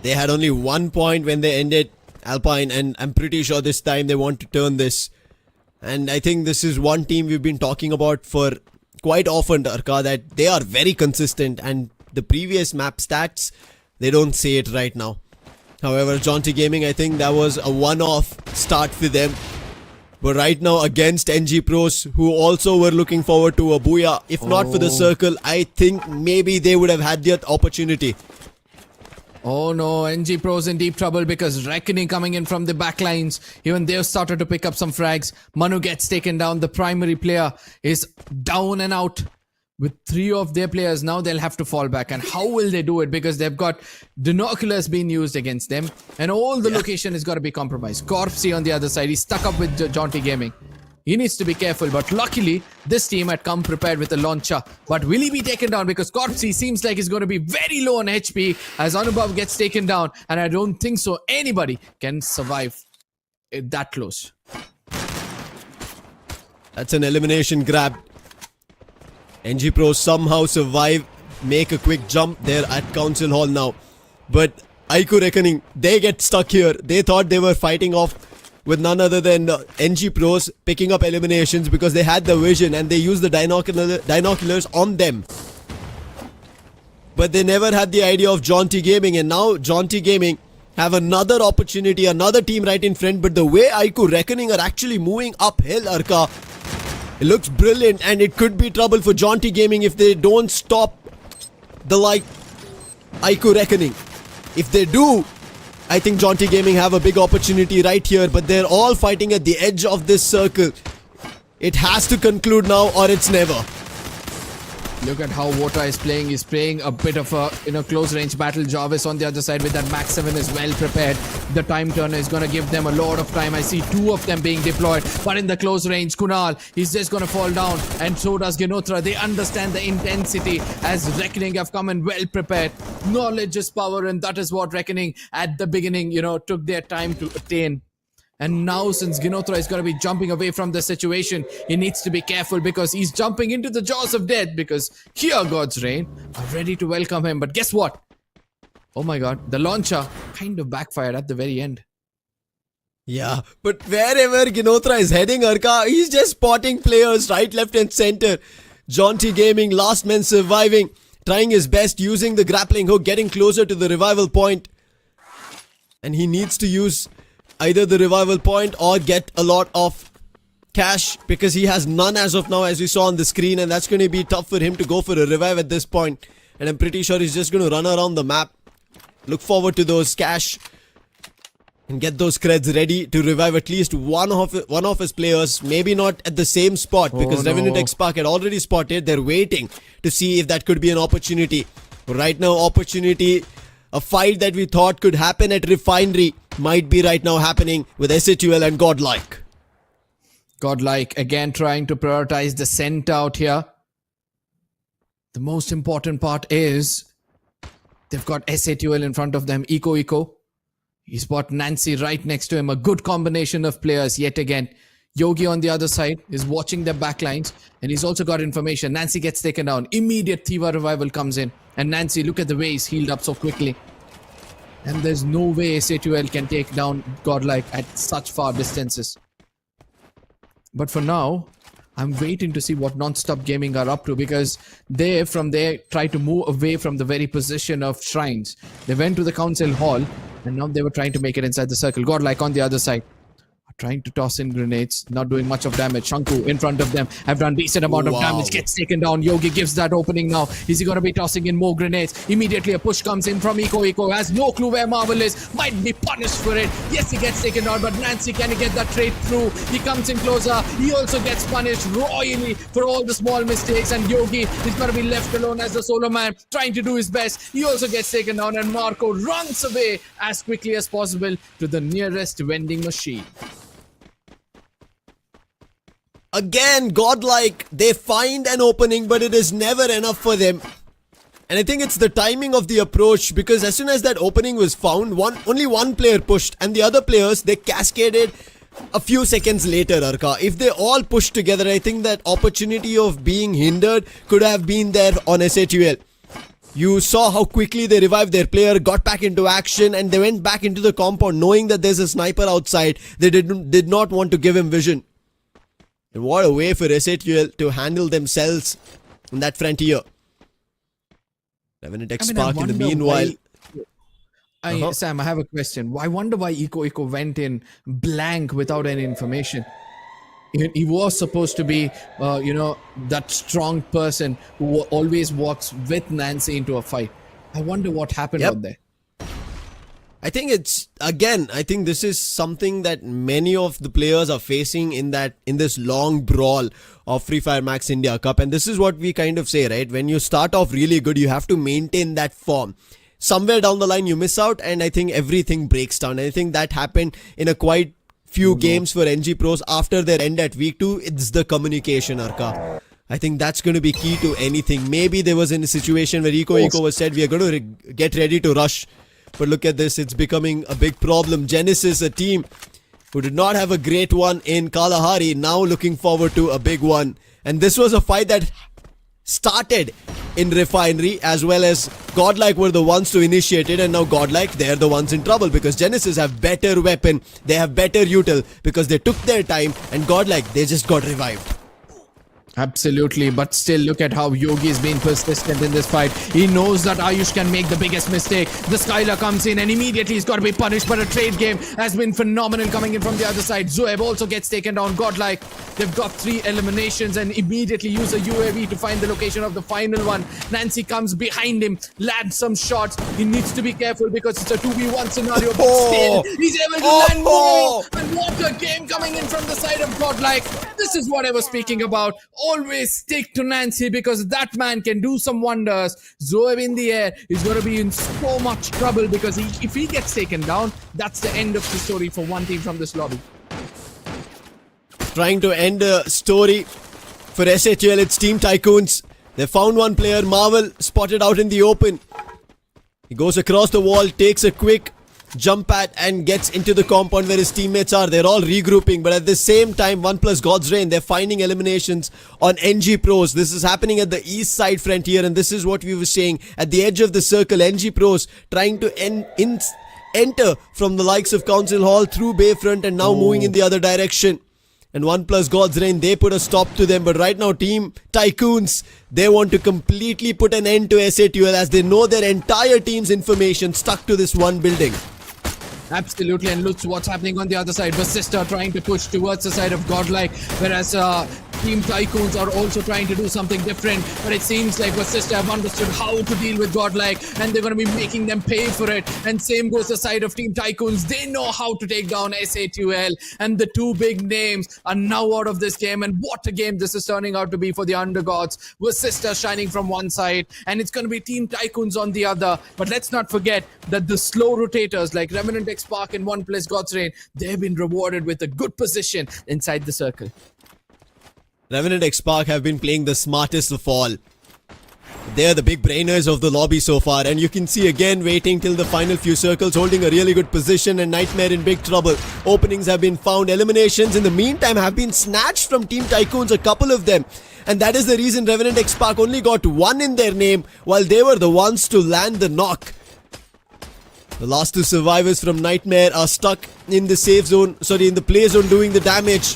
they had only 1 point when they ended Alpine, and I'm pretty sure this time they want to turn this. And I think this is one team we've been talking about for quite often, Arka, that they are very consistent, and the previous map stats, they don't say it right now. However, Jonty Gaming, I think that was a one-off start for them. But right now against NG Pros, who also were looking forward to a booyah, if not for the circle, I think maybe they would have had the opportunity. Oh no, NG Pros in deep trouble because Reckoning coming in from the backlines. Even they've started to pick up some frags. Manu gets taken down. The primary player is down and out. With 3 of their players, now they'll have to fall back. And how will they do it? Because they've got binoculars being used against them. And all the location has got to be compromised. Corpsey on the other side, he's stuck up with Jonty Gaming. He needs to be careful, but luckily, this team had come prepared with a launcher. But will he be taken down? Because Corpsey seems like he's going to be very low on HP as Anubhav gets taken down. And I don't think so anybody can survive that close. That's an elimination grab. NG Pro somehow survive, make a quick jump there at Council Hall now. But Aiku Reckoning, they get stuck here. They thought they were fighting off with none other than NG Pros, picking up eliminations because they had the vision and they used the binoculars on them. But they never had the idea of Jonty Gaming, and now Jonty Gaming have another opportunity, another team right in front. But the way Aiku Reckoning are actually moving uphill, Arka, it looks brilliant, and it could be trouble for Jonty Gaming if they don't stop the Aiku Reckoning. If they do, I think Jonty Gaming have a big opportunity right here, but they're all fighting at the edge of this circle. It has to conclude now or it's never. Look at how Wota is playing. He's playing a bit of a close range battle. Jarvis on the other side with that Max 7 is well prepared. The time turner is going to give them a lot of time. I see 2 of them being deployed, but in the close range, Kunal, he's just going to fall down, and so does Ginotra. They understand the intensity as Reckoning have come in well prepared. Knowledge is power, and that is what Reckoning at the beginning, took their time to attain. And now, since Ginotra is going to be jumping away from the situation, he needs to be careful because he's jumping into the jaws of death, because here God's Reign are ready to welcome him. But guess what? Oh my god, the launcher kind of backfired at the very end. Yeah, but wherever Ginotra is heading, Arka, he's just spotting players right, left and center. Jonty Gaming, last man surviving, trying his best, using the grappling hook, getting closer to the revival point. And he needs to use either the revival point or get a lot of cash, because he has none as of now, as we saw on the screen, and that's going to be tough for him to go for a revive at this point. And I'm pretty sure he's just going to run around the map, look forward to those cash and get those creds ready to revive at least one of his players. Maybe not at the same spot, because Revenant X Park had already spotted. They're waiting to see if that could be an opportunity. Right now, opportunity, a fight that we thought could happen at Refinery, might be right now happening with SATUL and Godlike. Godlike again trying to prioritize the scent out here. The most important part is they've got SATUL in front of them. Eco. He's got Nancy right next to him. A good combination of players yet again. Yogi on the other side is watching their backlines, and he's also got information. Nancy gets taken down. Immediate Thiva revival comes in. And Nancy, look at the way he's healed up so quickly. And there's no way SATUL can take down Godlike at such far distances. But for now, I'm waiting to see what Non-Stop Gaming are up to, because they, from there, try to move away from the very position of shrines. They went to the council hall, and now they were trying to make it inside the circle. Godlike on the other side, trying to toss in grenades, not doing much of damage. Shanku in front of them have done decent amount of damage, gets taken down. Yogi gives that opening now. Is he going to be tossing in more grenades? Immediately a push comes in from Eco, has no clue where Marvel is, might be punished for it. Yes, he gets taken down, but Nancy, can he get that trade through? He comes in closer. He also gets punished royally for all the small mistakes, and Yogi is going to be left alone as the solo man, trying to do his best. He also gets taken down, and Marco runs away as quickly as possible to the nearest vending machine. Again, godlike, they find an opening, but it is never enough for them. And I think it's the timing of the approach, because as soon as that opening was found, only one player pushed, and the other players, they cascaded a few seconds later, Arka. If they all pushed together, I think that opportunity of being hindered could have been there on SATUL. You saw how quickly they revived their player, got back into action, and they went back into the compound knowing that there's a sniper outside. They did not want to give him vision. And what a way for SATUL to handle themselves in that frontier. Revenant X Spark in the meanwhile. Sam, I have a question. I wonder why Eco went in blank without any information. He was supposed to be, that strong person who always walks with Nancy into a fight. I wonder what happened out there. I think I think this is something that many of the players are facing in this long brawl of Free Fire Max India Cup. And this is what we kind of say, right? When you start off really good, you have to maintain that form. Somewhere down the line, you miss out, and I think everything breaks down. I think that happened in a quite few games for NG Pros after their end at week 2. It's the communication, Arka. I think that's going to be key to anything. Maybe there was in a situation where Eco was said, we are going to get ready to rush. But look at this, it's becoming a big problem. Genesis, a team who did not have a great one in Kalahari, now looking forward to a big one. And this was a fight that started in Refinery, as well as Godlike were the ones to initiate it, and now Godlike, they're the ones in trouble because Genesis have better weapon, they have better util because they took their time, and Godlike, they just got revived. Absolutely, but still look at how Yogi is being persistent in this fight. He knows that Ayush can make the biggest mistake. The Skylar comes in and immediately he's got to be punished, but a trade game has been phenomenal coming in from the other side. Zoeb also gets taken down. Godlike, they've got 3 eliminations and immediately use a UAV to find the location of the final one. Nancy comes behind him, lands some shots. He needs to be careful because it's a 2v1 scenario, but still he's able to land more. And what a game coming in from the side of Godlike. This is what I was speaking about. Always stick to Nancy because that man can do some wonders. Zoeb in the air is going to be in so much trouble because if he gets taken down, that's the end of the story for one team from this lobby. Trying to end the story for SATL, it's Team Tycoons. They found one player, Marvel, spotted out in the open. He goes across the wall, takes a quick jump pad and gets into the compound where his teammates are. They're all regrouping, but at the same time, OnePlus God's Reign, they're finding eliminations on NG Pros. This is happening at the east side frontier, and this is what we were saying. At the edge of the circle, NG Pros trying to enter from the likes of Council Hall through Bayfront and now moving in the other direction. And OnePlus God's Reign, they put a stop to them. But right now, Team Tycoons, they want to completely put an end to SATUL as they know their entire team's information stuck to this one building. Absolutely, and look what's happening on the other side. Basista trying to push towards the side of Godlike, whereas Team Tycoons are also trying to do something different. But it seems like Basista have understood how to deal with Godlike, and they're going to be making them pay for it. And same goes the side of Team Tycoons. They know how to take down SATUL, and the 2 big names are now out of this game. And what a game this is turning out to be for the Undergods. Basista shining from one side, and it's going to be Team Tycoons on the other. But let's not forget that the slow rotators like Revenant X Spark and OnePlus God's Reign, they've been rewarded with a good position inside the circle. Revenant X Spark have been playing the smartest of all. They're the big brainers of the lobby so far, and you can see again waiting till the final few circles, holding a really good position, and Nightmare in big trouble. Openings have been found, eliminations in the meantime have been snatched from Team Tycoons, a couple of them. And that is the reason Revenant X Spark only got 1 in their name, while they were the ones to land the knock. The last 2 survivors from Nightmare are stuck in the safe zone, in the play zone doing the damage.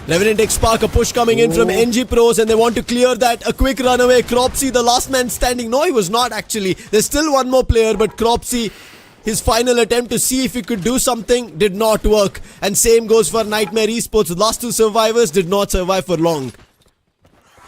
Revenant X Spark, a push coming in from NG Pros, and they want to clear that. A quick runaway. Cropsy, the last man standing. No, he was not actually. There's still one more player, but Cropsy, his final attempt to see if he could do something did not work. And same goes for Nightmare Esports. The last 2 survivors did not survive for long.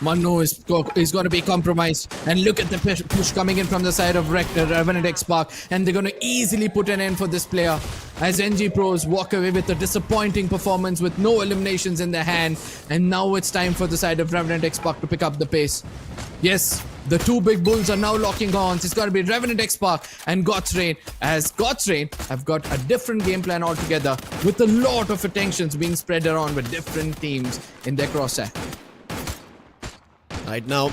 Manu is going to be compromised, and look at the push coming in from the side of Revenant X Spark, and they're going to easily put an end for this player as NG Pros walk away with a disappointing performance with no eliminations in their hand. And now it's time for the side of Revenant X Spark to pick up the pace. Yes, The two big bulls are now locking horns. It's going to be Revenant X-Spark and God's Reign. As God's Reign have got a different game plan altogether, with a lot of attentions being spread around with different teams in their crosshair. Right now,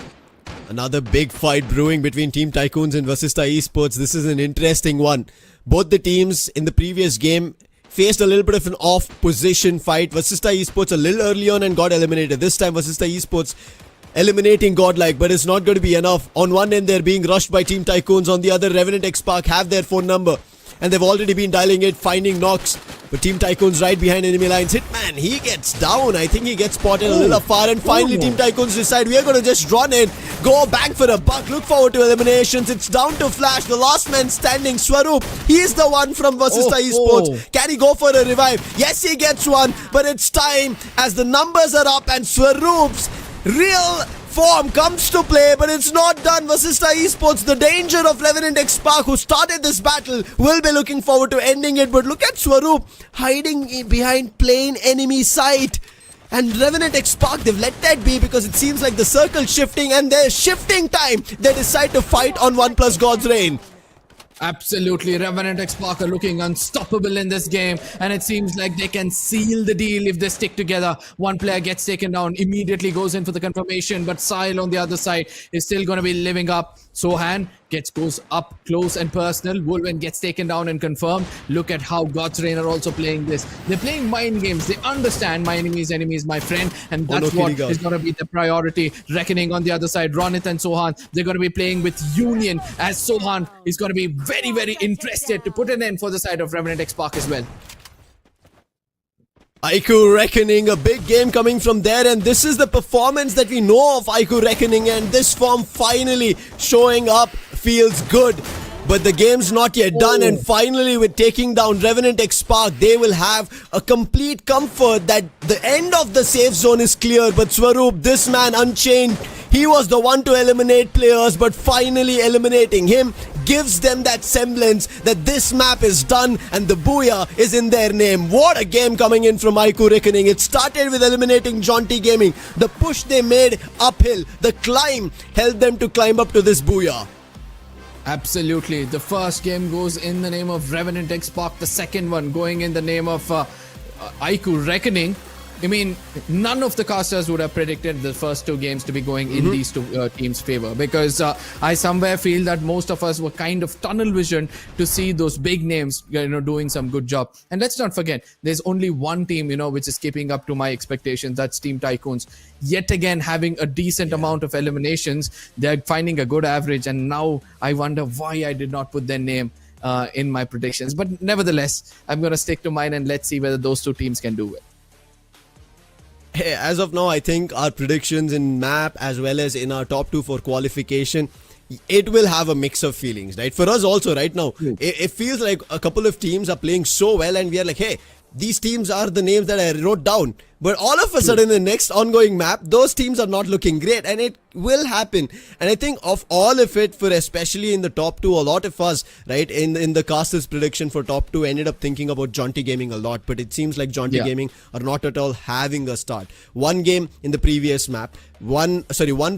another big fight brewing between Team Tycoons and Vasista Esports. This is an interesting one. Both the teams in the previous game faced a little bit of an off-position fight. Vasista Esports a little early on and got eliminated. This time Vasista Esports eliminating Godlike, but it's not going to be enough. On one end, they're being rushed by Team Tycoons. On the other, Revenant X-Spark have their phone number, and they've already been dialing it, finding knocks. But Team Tycoons right behind enemy lines. Hitman, he gets down. I think he gets spotted a little afar. And finally, Team Tycoons decide we are going to just run in, go back for a buck, look forward to eliminations. It's down to Flash, the last man standing. Swaroop, he's the one from Vasista Esports. Can he go for a revive? Yes, he gets one. But it's time as the numbers are up and Swaroop's real form comes to play, but it's not done. Vasista Esports, the danger of Revenant X-Spark, who started this battle, will be looking forward to ending it. But look at Swaroop hiding behind plain enemy sight. And Revenant X-Spark, they've let that be because it seems like the circle shifting, and there's shifting time. They decide to fight on 1+ God's Reign. Absolutely, Revenant X-Spark are looking unstoppable in this game, and it seems like they can seal the deal if they stick together. One player gets taken down, immediately goes in for the confirmation, but Sile on the other side is still going to be living up. Sohan goes up close and personal. Wolven gets taken down and confirmed. Look at how God's Reign are also playing this. They're playing mind games. They understand my enemy is my friend, and that's what is going to be the priority. Reckoning on the other side, Ronit and Sohan, they're going to be playing with Union, as Sohan is going to be very, very interested to put an end for the side of Revenant X-Spark as well. Aiku Reckoning, a big game coming from there, and this is the performance that we know of Aiku Reckoning, and this form finally showing up feels good. But the game's not yet done, and finally with taking down Revenant X-Spark, they will have a complete comfort that the end of the safe zone is clear. But Swaroop, this man Unchained, he was the one to eliminate players, but finally eliminating him gives them that semblance that this map is done and the booyah is in their name. What a game coming in from Aiku Reckoning. It started with eliminating Jaunty Gaming. The push they made uphill, the climb helped them to climb up to this booyah. Absolutely. The first game goes in the name of Revenant X-Spark. The second one going in the name of Aiku Reckoning. I mean, none of the casters would have predicted the first two games to be going in these two teams' favor, because I somewhere feel that most of us were kind of tunnel vision to see those big names, doing some good job. And let's not forget, there's only one team, which is keeping up to my expectations. That's Team Tycoons. Yet again, having a decent amount of eliminations, they're finding a good average. And now I wonder why I did not put their name in my predictions. But nevertheless, I'm going to stick to mine, and let's see whether those two teams can do it. Hey, as of now, I think our predictions in map as well as in our top two for qualification, it will have a mix of feelings, right? For us also right now, it feels like a couple of teams are playing so well and we are like, hey, these teams are the names that I wrote down. But all of a sudden, the next ongoing map, those teams are not looking great, and it will happen. And I think of all of it, for especially in the top two, a lot of us, right, in the casters' prediction for top two, ended up thinking about Jaunty Gaming a lot. But it seems like Jaunty Gaming are not at all having a start. One game in the previous map, 1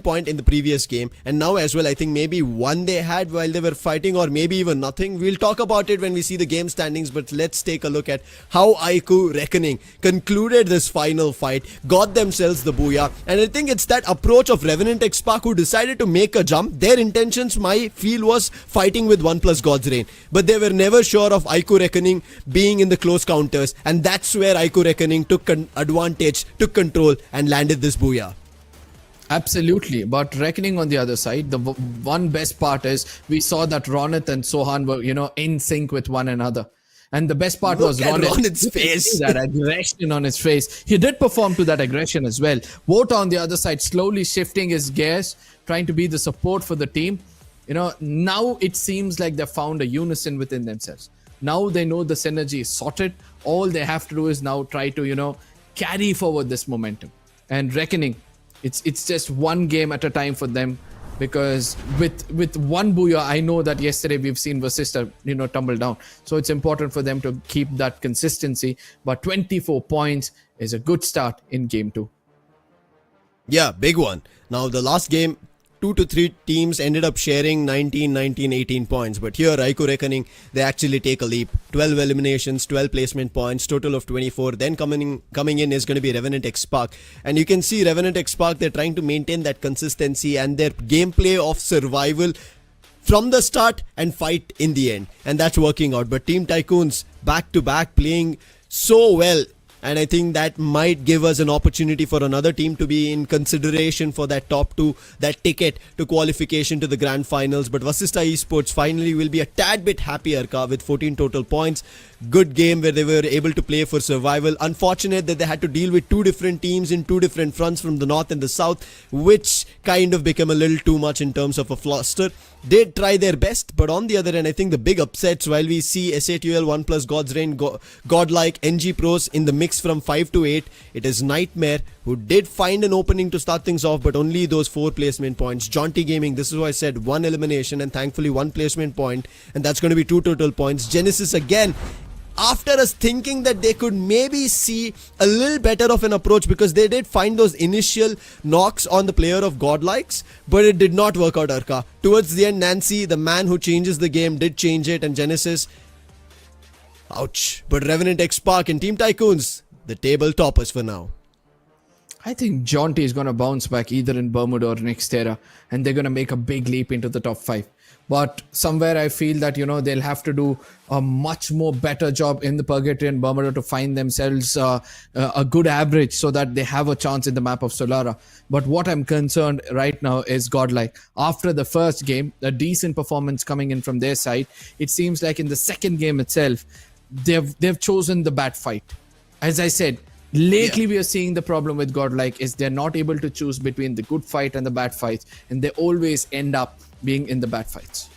point in the previous game, and now as well, I think maybe one they had while they were fighting, or maybe even nothing. We'll talk about it when we see the game standings, but let's take a look at how Aiku Reckoning concluded this final fight, got themselves the booyah. And I think it's that approach of Revenant X-Spark who decided to make a jump. Their intentions, my feel, was fighting with 1+ God's Reign, but they were never sure of Aiku Reckoning being in the close counters, and that's where Aiku Reckoning took advantage, took control, and landed this booyah. Absolutely, but Reckoning on the other side, the one best part is we saw that Ronit and Sohan were, in sync with one another. And the best part was Ronit's face. That aggression on his face. He did perform to that aggression as well. Vota on the other side, slowly shifting his gears, trying to be the support for the team. Now it seems like they've found a unison within themselves. Now they know the synergy is sorted. All they have to do is now try to, carry forward this momentum. And Reckoning, it's just one game at a time for them. Because with one booyah, I know that yesterday we've seen Vasista, tumble down. So it's important for them to keep that consistency. But 24 points is a good start in game 2. Yeah, big one. Now the last game, 2 to 3 teams ended up sharing 19, 19, 18 points. But here, Aiko Reckoning, they actually take a leap. 12 eliminations, 12 placement points, total of 24. Then coming in is going to be Revenant X Spark. And you can see Revenant X Spark, they're trying to maintain that consistency and their gameplay of survival from the start and fight in the end. And that's working out. But Team Tycoons, back to back, playing so well. And I think that might give us an opportunity for another team to be in consideration for that top 2, that ticket to qualification to the grand finals. But Vasistha Esports finally will be a tad bit happier with 14 total points. Good game where they were able to play for survival. Unfortunate that they had to deal with 2 different teams in 2 different fronts from the north and the south, which kind of became a little too much in terms of a fluster. Did try their best, but on the other end, I think the big upsets, while we see SATUL, OnePlus, God's Reign, Godlike, NG Pros in the mix from 5 to 8, it is Nightmare who did find an opening to start things off, but only those 4 placement points. Jaunty Gaming, this is why I said 1 elimination and thankfully 1 placement point, and that's going to be 2 total points. Genesis again, after us thinking that they could maybe see a little better of an approach, because they did find those initial knocks on the player of Godlikes, but it did not work out, Arka. Towards the end, Nancy, the man who changes the game, did change it, and Genesis, ouch. But Revenant X Spark and Team Tycoons, the table toppers for now. I think Jaunty is going to bounce back either in Bermuda or next era, and they're going to make a big leap into the top 5. But somewhere I feel that, they'll have to do a much more better job in the Purgatory and Bermuda to find themselves a good average so that they have a chance in the map of Solara. But what I'm concerned right now is Godlike. After the first game, a decent performance coming in from their side, it seems like in the second game itself, they've chosen the bad fight. As I said, lately we are seeing the problem with Godlike is they're not able to choose between the good fight and the bad fights, and they always end up being in the bad fights.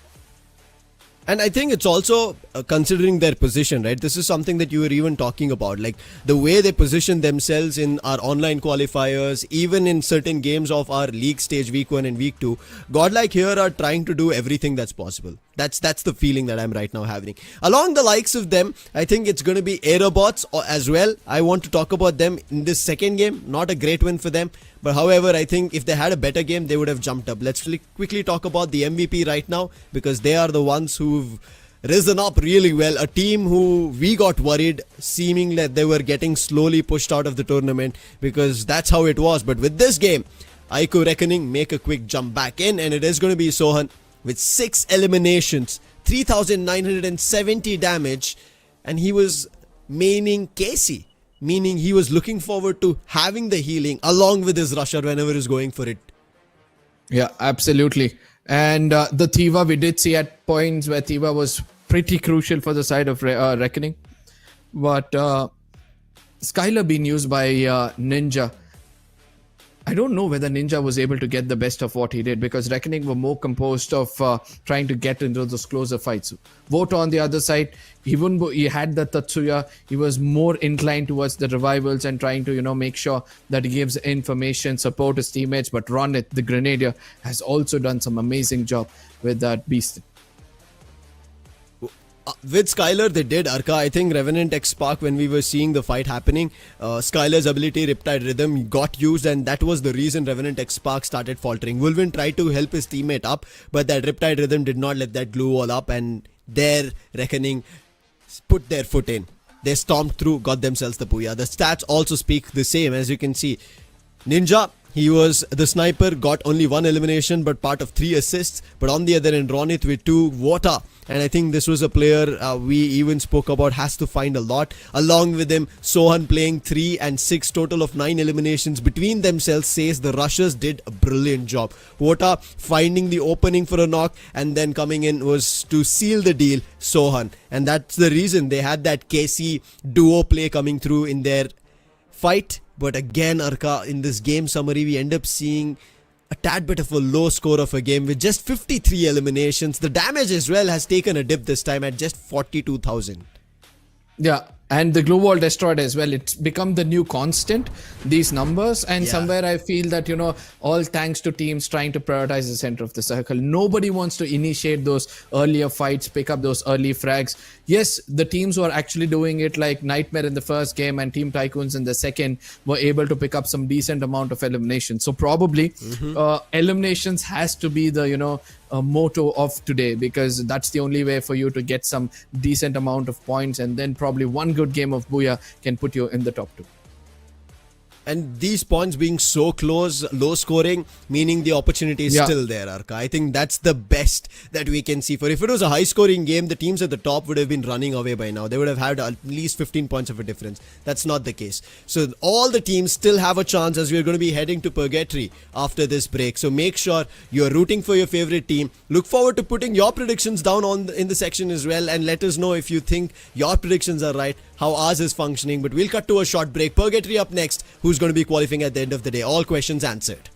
And I think it's also considering their position, right? This is something that you were even talking about, like the way they position themselves in our online qualifiers, even in certain games of our league stage week 1 and week 2. Godlike here are trying to do everything that's possible. That's the feeling that I'm right now having. Along the likes of them, I think it's going to be Aerobots as well. I want to talk about them in this second game. Not a great win for them. But however, I think if they had a better game, they would have jumped up. Let's quickly talk about the MVP right now, because they are the ones who've risen up really well. A team who we got worried, seeming that they were getting slowly pushed out of the tournament, because that's how it was. But with this game, Aiko Reckoning make a quick jump back in, and it is going to be Sohan with 6 eliminations, 3,970 damage, and he was maining Casey. Meaning he was looking forward to having the healing along with his rusher whenever he's going for it. Yeah, absolutely. And the Thiva, we did see at points where Thiva was pretty crucial for the side of Reckoning. But Skylar being used by Ninja, I don't know whether Ninja was able to get the best of what he did, because Reckoning were more composed of trying to get into those closer fights. Voto on the other side, he had the Tatsuya. He was more inclined towards the revivals and trying to, make sure that he gives information, support his teammates. But Ronit, the Grenadier, has also done some amazing job with that beast. With Skylar, they did, Arka. I think Revenant X Spark, when we were seeing the fight happening, Skylar's ability, Riptide Rhythm, got used, and that was the reason Revenant X Spark started faltering. Wulvin tried to help his teammate up, but that Riptide Rhythm did not let that glue wall up, and their Reckoning put their foot in. They stomped through, got themselves the Puya. The stats also speak the same, as you can see. Ninja, he was the sniper, got only 1 elimination but part of 3 assists. But on the other end, Ronit with 2, Water. And I think this was a player we even spoke about, has to find a lot. Along with him, Sohan playing 3 and 6, total of 9 eliminations between themselves, says the rushers did a brilliant job. Water finding the opening for a knock, and then coming in was to seal the deal, Sohan. And that's the reason they had that KC duo play coming through in their fight. But again, Arka, in this game summary, we end up seeing a tad bit of a low score of a game with just 53 eliminations. The damage as well has taken a dip this time at just 42,000. Yeah, and the glue wall destroyed as well. It's become the new constant, these numbers. And somewhere I feel that, you know, all thanks to teams trying to prioritize the center of the circle. Nobody wants to initiate those earlier fights, pick up those early frags. Yes, the teams who are actually doing it, like Nightmare in the first game and Team Tycoons in the second, were able to pick up some decent amount of eliminations. So probably eliminations has to be the, you know, motto of today, because that's the only way for you to get some decent amount of points, and then probably one good game of Booyah can put you in the top 2. And these points being so close, low scoring, meaning the opportunity is still there, Arka. I think that's the best that we can see for. If it was a high scoring game, the teams at the top would have been running away by now. They would have had at least 15 points of a difference. That's not the case. So all the teams still have a chance, as we're going to be heading to Purgatory after this break. So make sure you're rooting for your favorite team. Look forward to putting your predictions down in the section as well, and let us know if you think your predictions are right, how ours is functioning. But we'll cut to a short break. Purgatory up next. Who's going to be qualifying at the end of the day? All questions answered.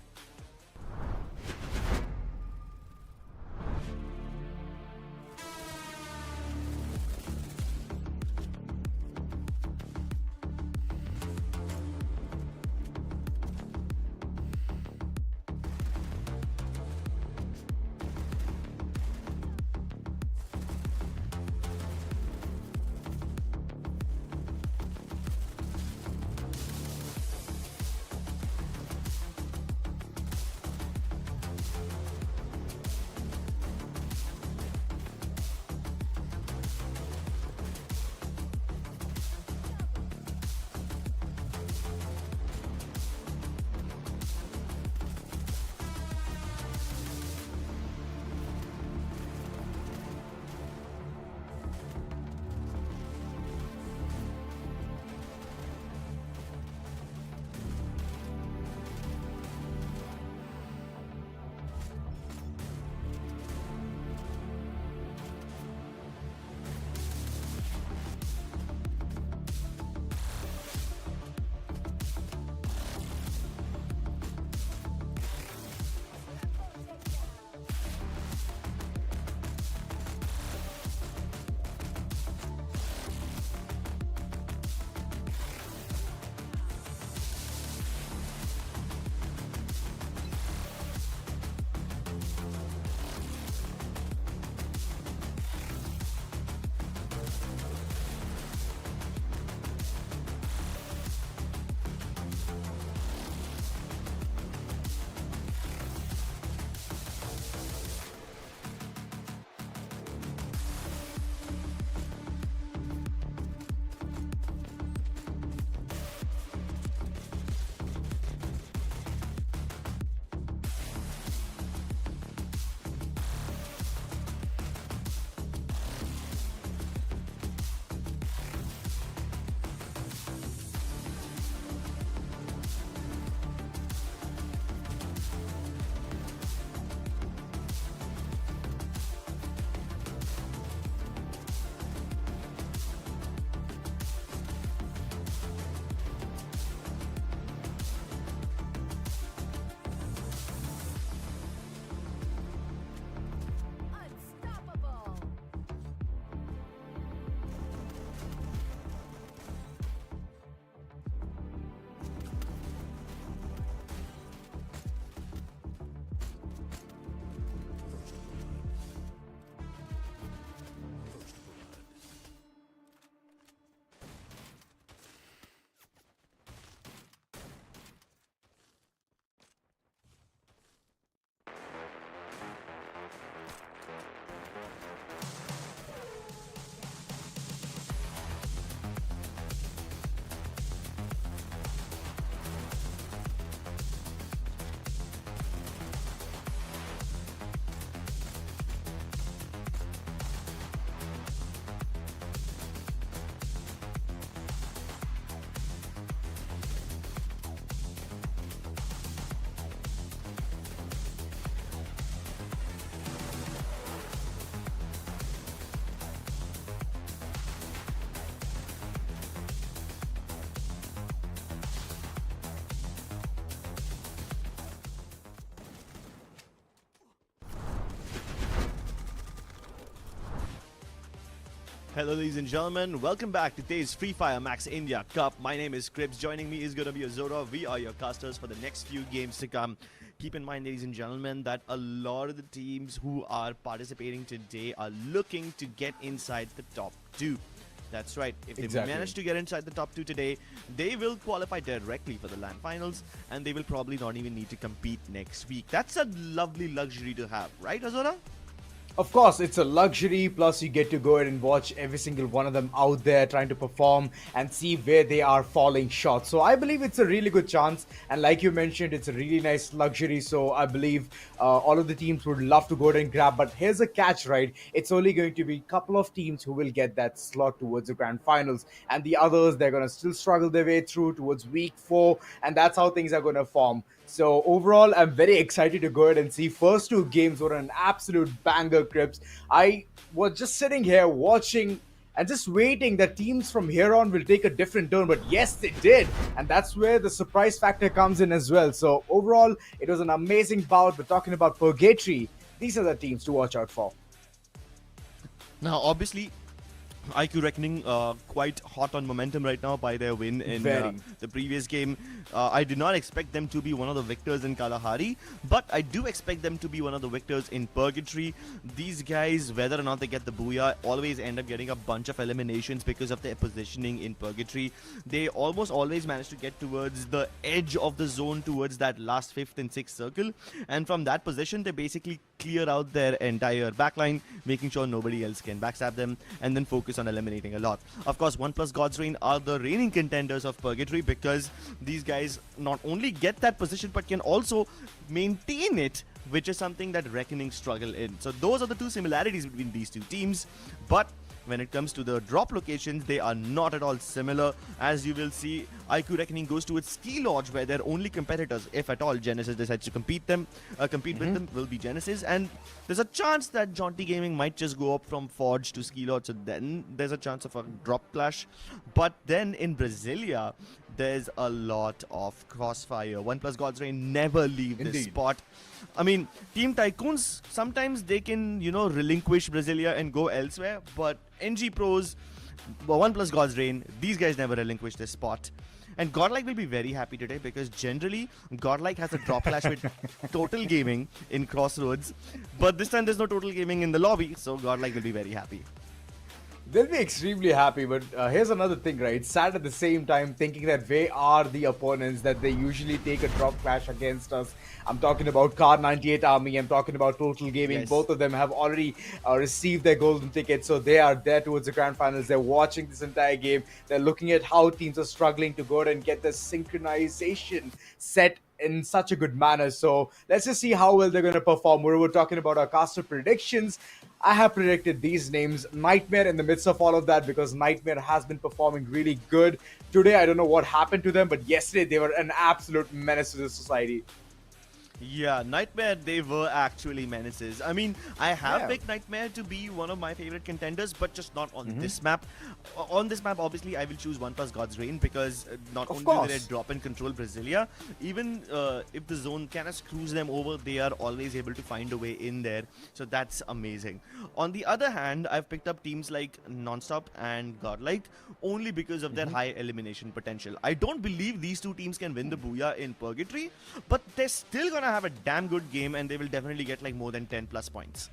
Hello, ladies and gentlemen. Welcome back to TEZ FFMIC India Cup. My name is Cribs. Joining me is going to be Azora. We are your casters for the next few games to come. Keep in mind, ladies and gentlemen, that a lot of the teams who are participating today are looking to get inside the top 2. That's right. If they manage to get inside the top 2 today, they will qualify directly for the LAN finals, and they will probably not even need to compete next week. That's a lovely luxury to have, right, Azora? Of course, it's a luxury, plus you get to go ahead and watch every single one of them out there trying to perform and see where they are falling short. So I believe it's a really good chance, and like you mentioned, it's a really nice luxury, so I believe all of the teams would love to go ahead and grab. But here's a catch, right? It's only going to be a couple of teams who will get that slot towards the grand finals, and the others, they're going to still struggle their way through towards week 4, and that's how things are going to form. So overall, I'm very excited to go ahead and see. First 2 games were an absolute banger, Crips. I was just sitting here watching and just waiting that teams from here on will take a different turn. But yes, they did. And that's where the surprise factor comes in as well. So overall, it was an amazing bout. We're talking about Purgatory. These are the teams to watch out for. Now, obviously, IQ Reckoning quite hot on momentum right now by their win in the previous game. I did not expect them to be one of the victors in Kalahari, but I do expect them to be one of the victors in Purgatory. These guys, whether or not they get the booyah, always end up getting a bunch of eliminations because of their positioning in Purgatory. They almost always manage to get towards the edge of the zone, towards that last 5th and 6th circle, and from that position they basically clear out their entire backline, making sure nobody else can backstab them, and then focus on eliminating a lot. Of course, OnePlus God's Reign are the reigning contenders of Purgatory because these guys not only get that position but can also maintain it, which is something that Reckoning struggle in. So those are the 2 similarities between these 2 teams, but when it comes to the drop locations, they are not at all similar. As you will see, IQ Reckoning goes to its Ski Lodge, where their only competitors, if at all Genesis decides to compete with them, will be Genesis. And there's a chance that Jaunty Gaming might just go up from Forge to Ski Lodge, so then there's a chance of a drop clash. But then in Brasilia, there's a lot of crossfire. OnePlus God's Reign never leave this spot. I mean, Team Tycoons, sometimes they can, relinquish Brasilia and go elsewhere, but NG Pros, OnePlus God's Reign, these guys never relinquish this spot. And Godlike will be very happy today because generally Godlike has a drop clash with Total Gaming in Crossroads, but this time there's no Total Gaming in the lobby, so Godlike will be very happy. They'll be extremely happy, but here's another thing, right? Sad at the same time, thinking that they are the opponents that they usually take a drop clash against us. I'm talking about Car 98 Army, I'm talking about Total Gaming. Yes. Both of them have already received their golden ticket, so they are there towards the grand finals. They're watching this entire game. They're looking at how teams are struggling to go ahead and get the synchronization set in such a good manner. So let's just see how well they're going to perform. We're talking about our caster predictions. I have predicted these names. Nightmare in the midst of all of that, because Nightmare has been performing really good. Today, I don't know what happened to them, but yesterday they were an absolute menace to the society. Yeah, Nightmare, they were actually menaces. I mean, I have picked Nightmare to be one of my favorite contenders, but just not on this map. On this map, obviously, I will choose OnePlus God's Reign because not only will they drop and control Brasilia, even if the zone kind of screws them over, they are always able to find a way in there. So that's amazing. On the other hand, I've picked up teams like Nonstop and Godlike only because of their high elimination potential. I don't believe these 2 teams can win the Booyah in Purgatory, but they're still gonna have a damn good game and they will definitely get like more than 10 plus points.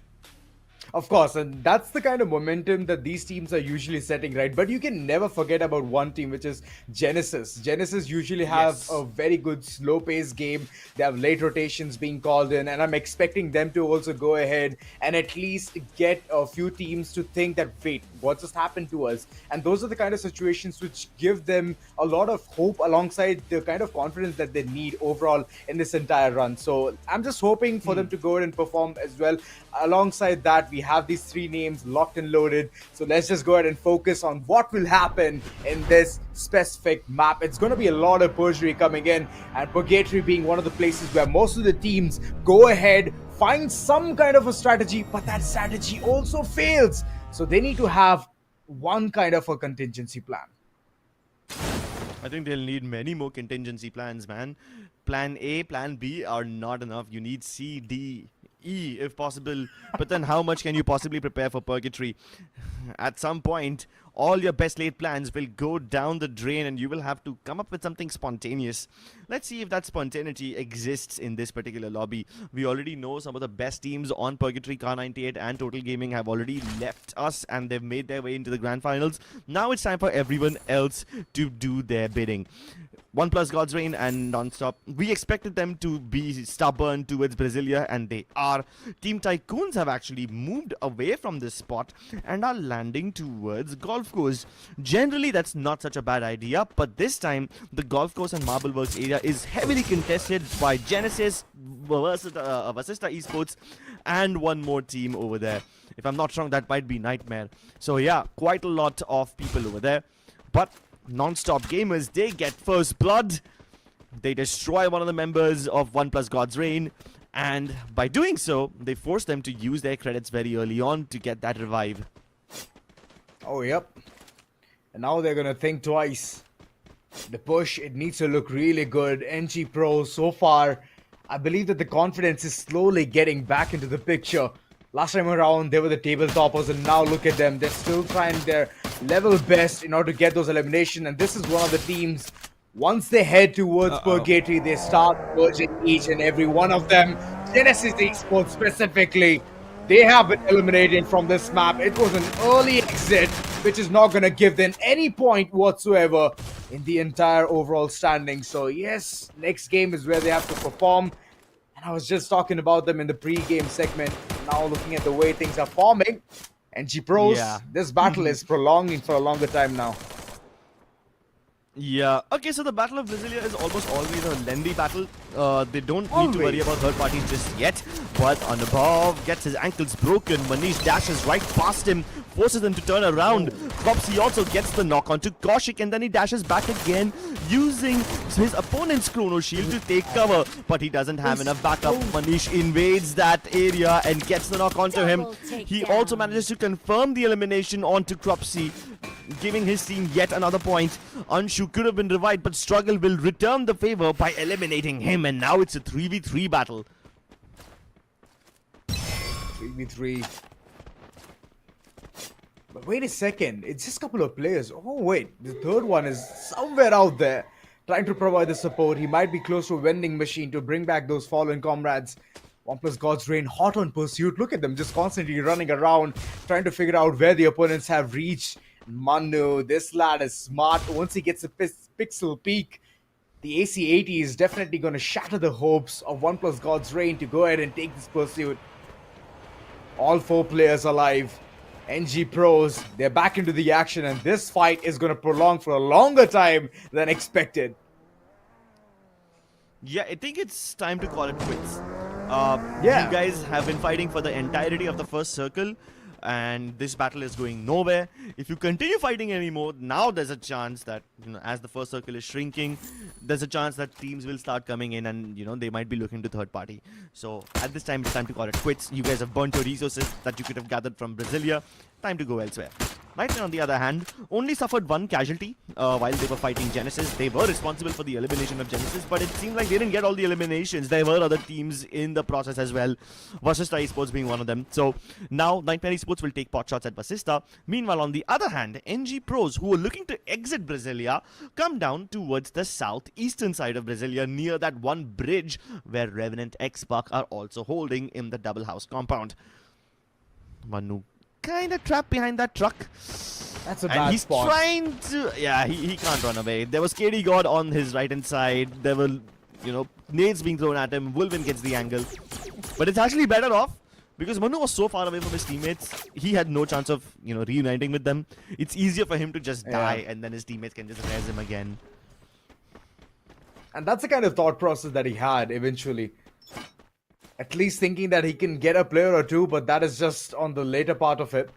Of course, and that's the kind of momentum that these teams are usually setting, right? But you can never forget about one team, which is Genesis. Genesis usually have a very good slow-paced game. They have late rotations being called in, and I'm expecting them to also go ahead and at least get a few teams to think that, wait, what just happened to us? And those are the kind of situations which give them a lot of hope alongside the kind of confidence that they need overall in this entire run. So I'm just hoping for them to go ahead and perform as well. Alongside that, we have these 3 names locked and loaded. So let's just go ahead and focus on what will happen in this specific map. It's going to be a lot of Purgatory coming in, and Purgatory being one of the places where most of the teams go ahead, find some kind of a strategy, but that strategy also fails. So they need to have one kind of a contingency plan. I think they'll need many more contingency plans, man. Plan A, Plan B are not enough. You need C, D, E if possible. But then how much can you possibly prepare for Purgatory? At some point, all your best laid plans will go down the drain and you will have to come up with something spontaneous. Let's see if that spontaneity exists in this particular lobby. We already know some of the best teams on Purgatory, Car98 and Total Gaming have already left us and they've made their way into the grand finals. Now it's time for everyone else to do their bidding. OnePlus, God's Reign and Nonstop. We expected them to be stubborn towards Brasilia and they are. Team Tycoons have actually moved away from this spot and are landing towards Golf Course. Generally that's not such a bad idea, but this time the Golf Course and Marble Works area is heavily contested by Genesis, Vasista Esports and one more team over there. If I'm not wrong, that might be Nightmare. So yeah, quite a lot of people over there. But Non-Stop Gamers, they get first blood. They destroy one of the members of OnePlus God's Reign. And by doing so, they force them to use their credits very early on to get that revive. Oh, yep. And now they're going to think twice. The push, it needs to look really good. NG Pro, so far, I believe that the confidence is slowly getting back into the picture. Last time around, they were the table toppers, and now look at them. They're still trying their level best in order to get those eliminations, and this is one of the teams. Once they head towards Purgatory, they start purging each and every one of them. Genesis Esports specifically, they have been eliminated from this map. It was an early exit, which is not going to give them any point whatsoever in the entire overall standing. So yes, next game is where they have to perform. And I was just talking about them in the pre-game segment. Now looking at the way things are forming, NG Pros, this battle is prolonging for a longer time now. Yeah. Okay, so the Battle of Brasilia is almost always a lengthy battle. They don't need to worry about third parties just yet. But Anubhav gets his ankles broken. Manish dashes right past him, forces him to turn around. Cropsy also gets the knock onto Kaushik, and then he dashes back again, using his opponent's Chrono Shield to take cover. But he doesn't have enough backup. Manish invades that area and gets the knock onto him. He also manages to confirm the elimination onto Cropsy, giving his team yet another point. Anshu could have been revived, but Struggle will return the favor by eliminating him, and now it's a 3v3 battle. 3v3. But wait a second, it's just a couple of players. Oh wait, the third one is somewhere out there, trying to provide the support. He might be close to a vending machine to bring back those fallen comrades. OnePlus God's Reign hot on pursuit. Look at them just constantly running around, trying to figure out where the opponents have reached. Manu, this lad is smart. Once he gets a pixel peak, the AC-80 is definitely going to shatter the hopes of OnePlus God's Reign to go ahead and take this pursuit. All four players alive. NG Pros, they're back into the action, and this fight is going to prolong for a longer time than expected. Yeah, I think it's time to call it quits. You guys have been fighting for the entirety of the first circle, and this battle is going nowhere. If you continue fighting anymore, now there's a chance that, as the first circle is shrinking, there's a chance that teams will start coming in and, they might be looking to third party. So at this time, it's time to call it quits. You guys have burnt your resources that you could have gathered from Brasilia. Time to go elsewhere. Nightmare, on the other hand, only suffered one casualty while they were fighting Genesis. They were responsible for the elimination of Genesis, but it seemed like they didn't get all the eliminations. There were other teams in the process as well, Vasista Esports being one of them. So now Nightmare Esports will take pot shots at Vasista. Meanwhile, on the other hand, NG Pros, who were looking to exit Brasilia, come down towards the southeastern side of Brasilia, near that one bridge where Revenant X Buck are also holding in the double house compound. Manu kind of trapped behind that truck. That's a and bad he's spot. Trying to... Yeah, he can't run away. There was KD God on his right-hand side. There were, nades being thrown at him. Wolvin gets the angle. But it's actually better off, because Manu was so far away from his teammates, he had no chance of, reuniting with them. It's easier for him to just die, and then his teammates can just res him again. And that's the kind of thought process that he had eventually. At least thinking that he can get a player or two, but that is just on the later part of it.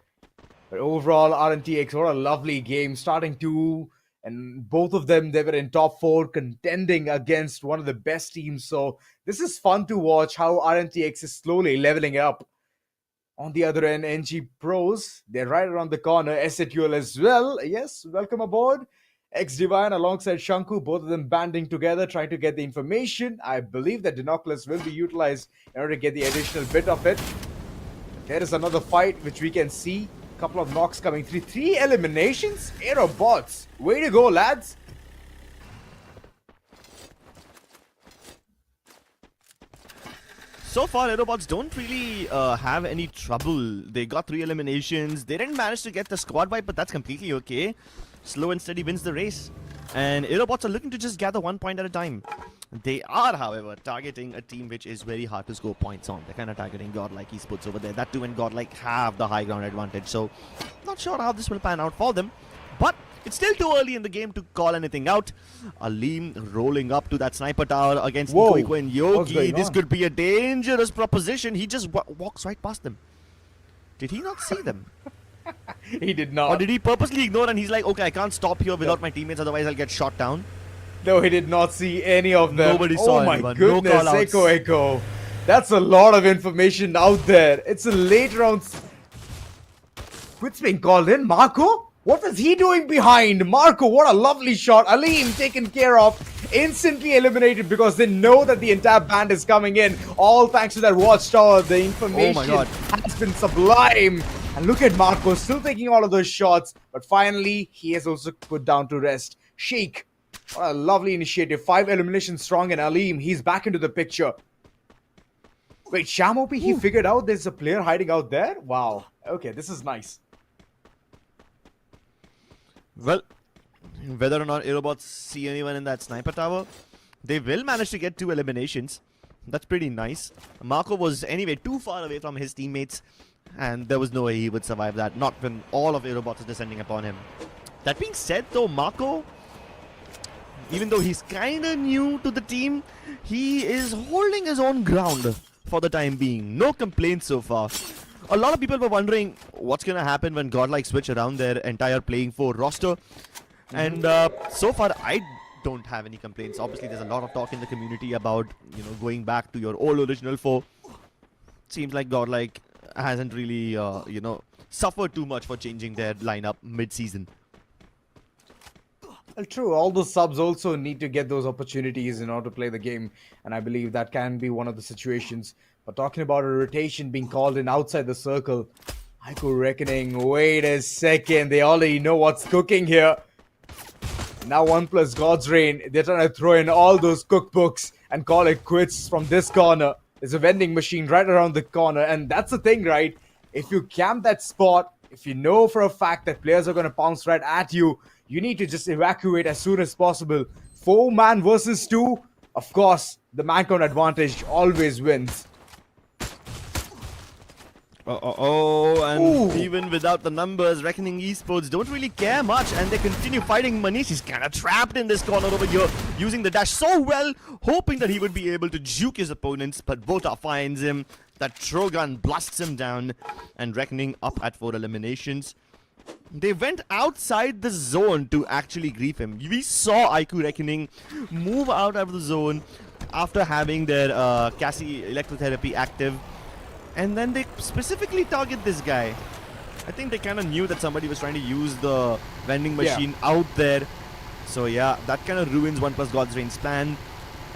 But overall, RNTX, what a lovely game. Starting two, and both of them, they were in top 4, contending against one of the best teams. So this is fun to watch how RNTX is slowly leveling up. On the other end, NG Pros, they're right around the corner. SATUL as well. Yes, welcome aboard. X-Divine alongside Shanku, both of them banding together, trying to get the information. I believe that Dinoculus will be utilized in order to get the additional bit of it. There is another fight which we can see. Couple of knocks coming through. 3 eliminations? Aerobots. Way to go, lads. So far, Aerobots don't really have any trouble. They got 3 eliminations. They didn't manage to get the squad wipe, but that's completely okay. Slow and steady wins the race. And Aerobots are looking to just gather 1 point at a time. They are, however, targeting a team which is very hard to score points on. They're kind of targeting Godlike Esports over there. That too, and Godlike have the high ground advantage. So, not sure how this will pan out for them. But it's still too early in the game to call anything out. Aleem rolling up to that sniper tower against Nico and Yogi. This could be a dangerous proposition. He just walks right past them. Did he not see them? He did not. Or did he purposely ignore and he's like, okay, I can't stop here without my teammates, otherwise I'll get shot down? No, he did not see any of them. Nobody saw anyone. Oh my goodness, No Echo. That's a lot of information out there. It's a late round. Quit's being called in. Marco? What is he doing behind? Marco, what a lovely shot. Aleem taken care of. Instantly eliminated because they know that the entire band is coming in. All thanks to that watchtower. The information has been sublime. And look at Marco still taking all of those shots. But finally, he is also put down to rest. Sheikh. What a lovely initiative. 5 eliminations strong, and Aleem, he's back into the picture. Wait, Shamopi, he figured out there's a player hiding out there? Wow. Okay, this is nice. Well, whether or not Aerobots see anyone in that sniper tower, they will manage to get 2 eliminations. That's pretty nice. Marco was anyway too far away from his teammates, and there was no way he would survive that, not when all of Aerobots are descending upon him. That being said, though, Marco, even though he's kind of new to the team, he is holding his own ground for the time being. No complaints so far. A lot of people were wondering what's going to happen when Godlike switch around their entire playing 4 roster. And so far, I don't have any complaints. Obviously, there's a lot of talk in the community about, going back to your old original 4. Seems like Godlike hasn't really, suffered too much for changing their lineup mid-season. Well, true. All those subs also need to get those opportunities in order to play the game. And I believe that can be one of the situations. But talking about a rotation being called in outside the circle, Haiku Reckoning, wait a second. They already know what's cooking here. Now 1+ God's Reign. They're trying to throw in all those cookbooks and call it quits from this corner. There's a vending machine right around the corner. And that's the thing, right? If you camp that spot, if you know for a fact that players are going to pounce right at you, you need to just evacuate as soon as possible. 4-man versus 2. Of course, the man count advantage always wins. And even without the numbers, Reckoning Esports don't really care much, and they continue fighting. Manish is kind of trapped in this corner over here, using the dash so well, hoping that he would be able to juke his opponents, but Bota finds him. That Trogan blasts him down, and Reckoning up at 4 eliminations. They went outside the zone to actually grief him. We saw IQ Reckoning move out of the zone after having their Cassie electrotherapy active. And then they specifically target this guy. I think they kind of knew that somebody was trying to use the vending machine out there. So yeah, that kind of ruins 1+ God's Reign's plan.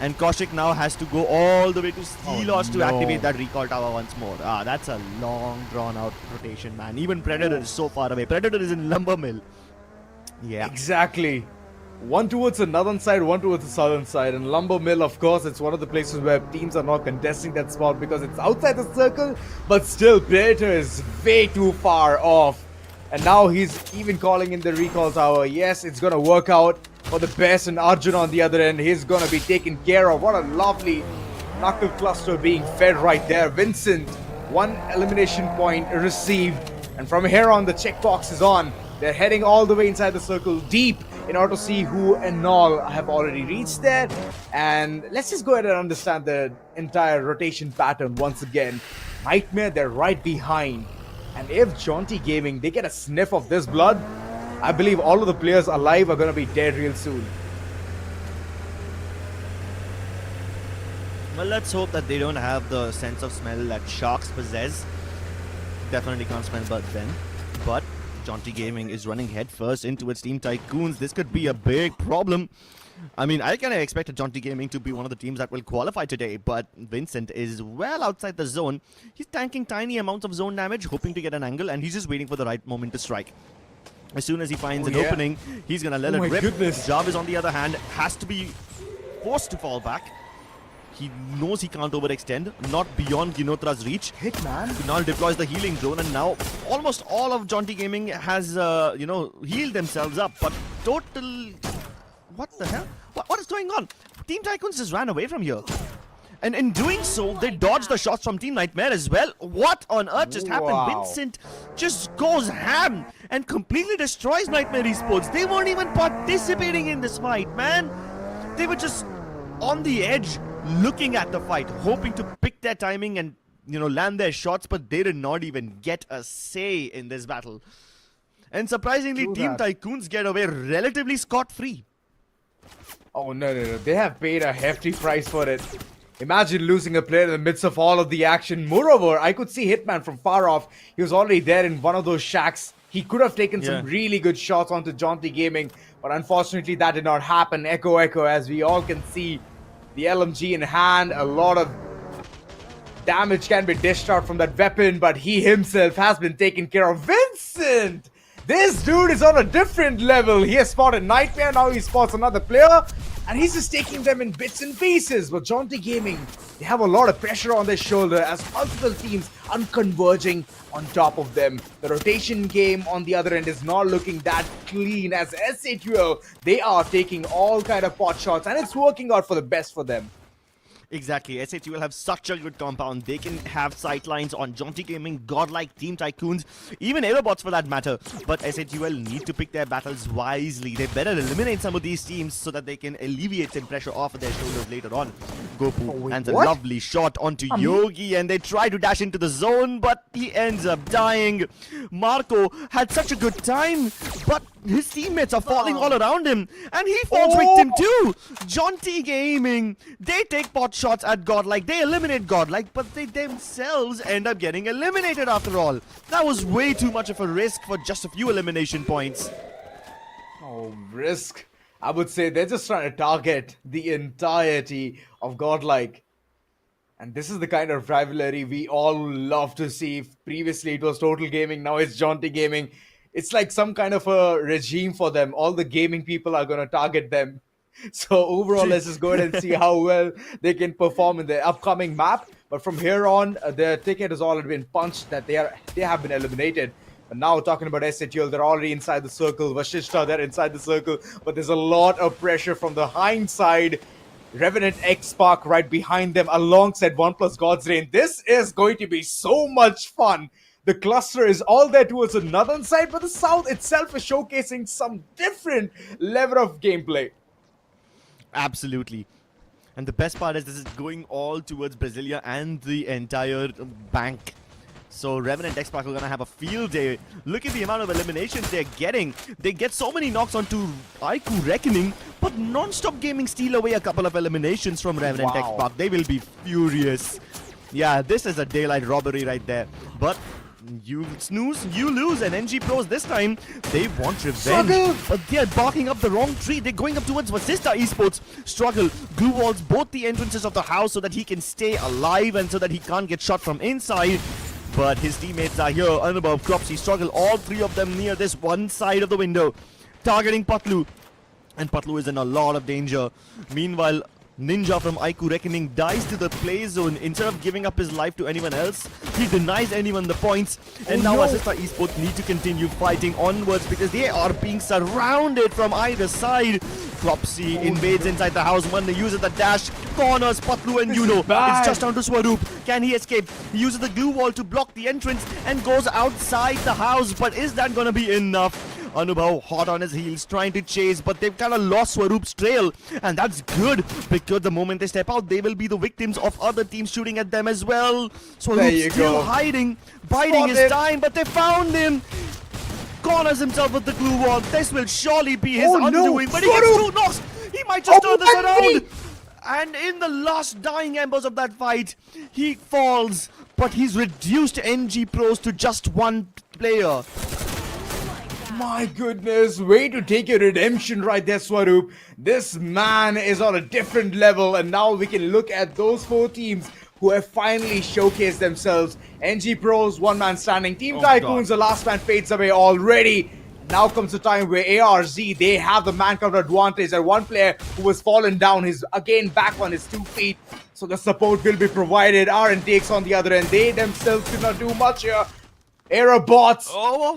And Kaushik now has to go all the way to Steelos to activate that recall tower once more. That's a long drawn out rotation, man. Even Predator is so far away. Predator is in Lumber Mill. Yeah. Exactly. One towards the northern side, one towards the southern side. And Lumber Mill, of course, it's one of the places where teams are not contesting that spot because it's outside the circle. But still, Predator is way too far off. And now he's even calling in the recall tower. Yes, it's going to work out for the best. And Arjun on the other end, he's going to be taken care of. What a lovely knuckle cluster being fed right there. Vincent, 1 elimination point received. And from here on, the checkbox is on. They're heading all the way inside the circle deep in order to see who and all have already reached there. And let's just go ahead and understand the entire rotation pattern once again. Nightmare, they're right behind. And if Jaunty Gaming, they get a sniff of this blood, I believe all of the players alive are going to be dead real soon. Well, let's hope that they don't have the sense of smell that sharks possess. Definitely can't smell birds then. But Jaunty Gaming is running headfirst into its Team Tycoons. This could be a big problem. I mean, I kind of expected Jaunty Gaming to be one of the teams that will qualify today, but Vincent is well outside the zone. He's tanking tiny amounts of zone damage, hoping to get an angle, and he's just waiting for the right moment to strike. As soon as he finds an opening, he's going to let it rip. Jarvis, on the other hand, has to be forced to fall back. He knows he can't overextend, not beyond Ginotra's reach. Hitman. He now deploys the healing drone, and now almost all of Jaunty Gaming has, healed themselves up. But total... What the hell? What is going on? Team Tycoons just ran away from here. And in doing so, they dodged the shots from Team Nightmare as well. What on earth just happened? Vincent just goes ham and completely destroys Nightmare Esports. They weren't even participating in this fight, man. They were just on the edge, looking at the fight, hoping to pick their timing and, land their shots, but they did not even get a say in this battle. And surprisingly, Team Tycoons get away relatively scot-free. Oh, no. They have paid a hefty price for it. Imagine losing a player in the midst of all of the action. Moreover, I could see Hitman from far off. He was already there in one of those shacks. He could have taken some really good shots onto Jaunty Gaming, but unfortunately that did not happen. Echo, as we all can see, the LMG in hand, a lot of damage can be dished out from that weapon, but he himself has been taken care of. Vincent! This dude is on a different level. He has spotted Nightmare, now he spots another player, and he's just taking them in bits and pieces. But Jaunty Gaming, they have a lot of pressure on their shoulder as multiple teams are converging on top of them. The rotation game on the other end is not looking that clean as SATL. They are taking all kind of pot shots, and it's working out for the best for them. Exactly, SAT will have such a good compound. They can have sightlines on Jaunty Gaming, godlike Team Tycoons, even Aerobots for that matter. But SATL need to pick their battles wisely. They better eliminate some of these teams so that they can alleviate some pressure off of their shoulders later on. Gopu lands a lovely shot onto Yogi, and they try to dash into the zone, but he ends up dying. Marco had such a good time, but his teammates are falling all around him, and he falls victim too. Jaunty Gaming, they take pot shots at Godlike, they eliminate Godlike, but they themselves end up getting eliminated after all. That was way too much of a risk for just a few elimination points. Oh, risk. I would say they're just trying to target the entirety of Godlike. And this is the kind of rivalry we all love to see. Previously it was Total Gaming, now it's Jaunty Gaming. It's like some kind of a regime for them. All the gaming people are going to target them. So overall, let's just go ahead and see how well they can perform in the upcoming map. But from here on, their ticket has already been punched that they have been eliminated. But now talking about SATL, they're already inside the circle. Vashishta, they're inside the circle. But there's a lot of pressure from the hind side. Revenant X-Spark right behind them alongside 1+ God's Reign. This is going to be so much fun. The cluster is all there towards the northern side, but the south itself is showcasing some different level of gameplay. Absolutely. And the best part is this is going all towards Brasilia and the entire bank. So Revenant X-Pac are going to have a field day. Look at the amount of eliminations they're getting. They get so many knocks onto Aiku Reckoning, but Non-Stop Gaming steal away a couple of eliminations from Revenant X-Pac. They will be furious. Yeah, this is a daylight robbery right there. But you snooze, you lose, and NG Pros this time, they want revenge. But they're barking up the wrong tree. They're going up towards Vasista Esports. Struggle. Glue walls both the entrances of the house so that he can stay alive and so that he can't get shot from inside. But his teammates are here. Anubhav, Cropsy, Struggle, all three of them near this one side of the window. Targeting Patlu. And Patlu is in a lot of danger. Meanwhile, Ninja from Aiku Reckoning dies to the play zone. Instead of giving up his life to anyone else, he denies anyone the points. And now Asista Esports need to continue fighting onwards because they are being surrounded from either side. Cropsy invades inside the house. When they uses the dash, corners Patlu and Yuno. It's just down to Swaroop. Can he escape? He uses the glue wall to block the entrance and goes outside the house. But is that going to be enough? Anubhav hot on his heels trying to chase, but they've kind of lost Swaroop's trail, and that's good because the moment they step out they will be the victims of other teams shooting at them as well. Swaroop still hiding, biding his time, but they found him. Corners himself with the glue wall. This will surely be his undoing, but he gets 2 knocks. He might just turn this around. And in the last dying embers of that fight, he falls, but he's reduced NG Pros to just 1 player. My goodness, way to take your redemption right there, Swaroop. This man is on a different level, and now we can look at those 4 teams who have finally showcased themselves. NG Pros, one man standing. Team Tycoons, the last man fades away already. Now comes the time where ARZ, they have the man count advantage, and one player who was fallen down is again back on his 2 feet. So the support will be provided. RN takes on the other end. They themselves could not do much here. Aerobots,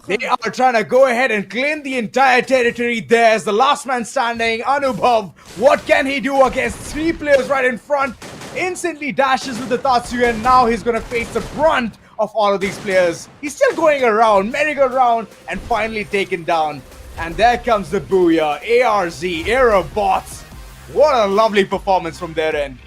they are trying to go ahead and claim the entire territory. There's the last man standing, Anubhav. What can he do against 3 players right in front? Instantly dashes with the Tatsu, and now he's going to face the brunt of all of these players. He's still going around, merry-go-round, and finally taken down. And there comes the Booyah, ARZ, Aerobots. What a lovely performance from their end.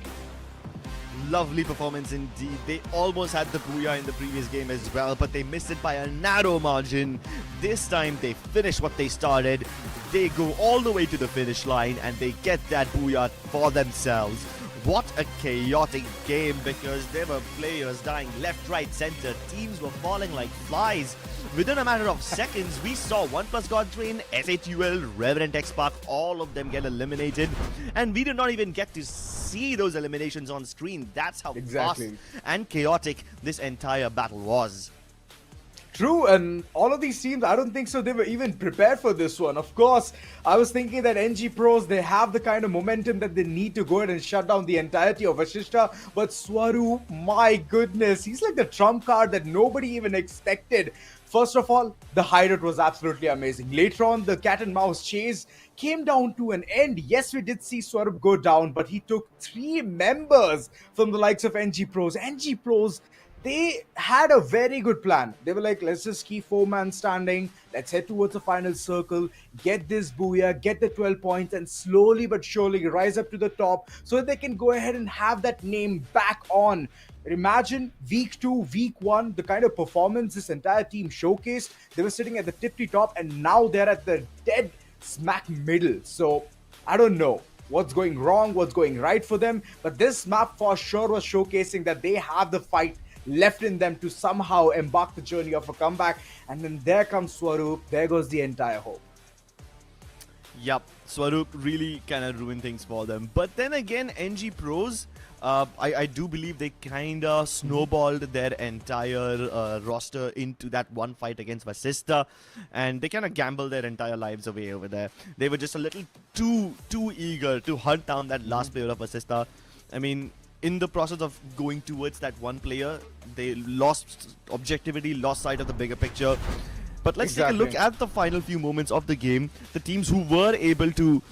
Lovely performance indeed. They almost had the Booyah in the previous game as well, but they missed it by a narrow margin. This time they finish what they started. They go all the way to the finish line and they get that Booyah for themselves. What a chaotic game, because there were players dying left, right, center. Teams were falling like flies. Within a matter of seconds, we saw 1+ God Train, SATUL, Reverend X-Park, all of them get eliminated. And we did not even get to see those eliminations on screen. That's how fast and chaotic this entire battle was. True, and all of these teams, I don't think so they were even prepared for this one. Of course, I was thinking that NG Pros, they have the kind of momentum that they need to go ahead and shut down the entirety of Vashishta. But Swaroop, my goodness, he's like the trump card that nobody even expected. First of all, the hideout was absolutely amazing. Later on, the cat and mouse chase came down to an end. Yes, we did see Swaroop go down, but he took 3 members from the likes of NG Pros. NG Pros, they had a very good plan. They were like, let's just keep 4-man standing. Let's head towards the final circle, get this Booyah, get the 12 points, and slowly but surely rise up to the top so that they can go ahead and have that name back on. Imagine week 2, week 1, the kind of performance this entire team showcased. They were sitting at the tippy top, and now they're at the dead smack middle. So I don't know what's going wrong, what's going right for them, but this map for sure was showcasing that they have the fight left in them to somehow embark the journey of a comeback. And then there comes Swaroop. There goes the entire hope. Yup, Swaroop really kind of ruined things for them. But then again, NG Pros, I do believe they kind of snowballed their entire roster into that one fight against Vasista, and they kind of gambled their entire lives away over there. They were just a little too eager to hunt down that last player of Vasista. I mean, in the process of going towards that one player, they lost objectivity, lost sight of the bigger picture. But let's take a look at the final few moments of the game. The teams who were able to,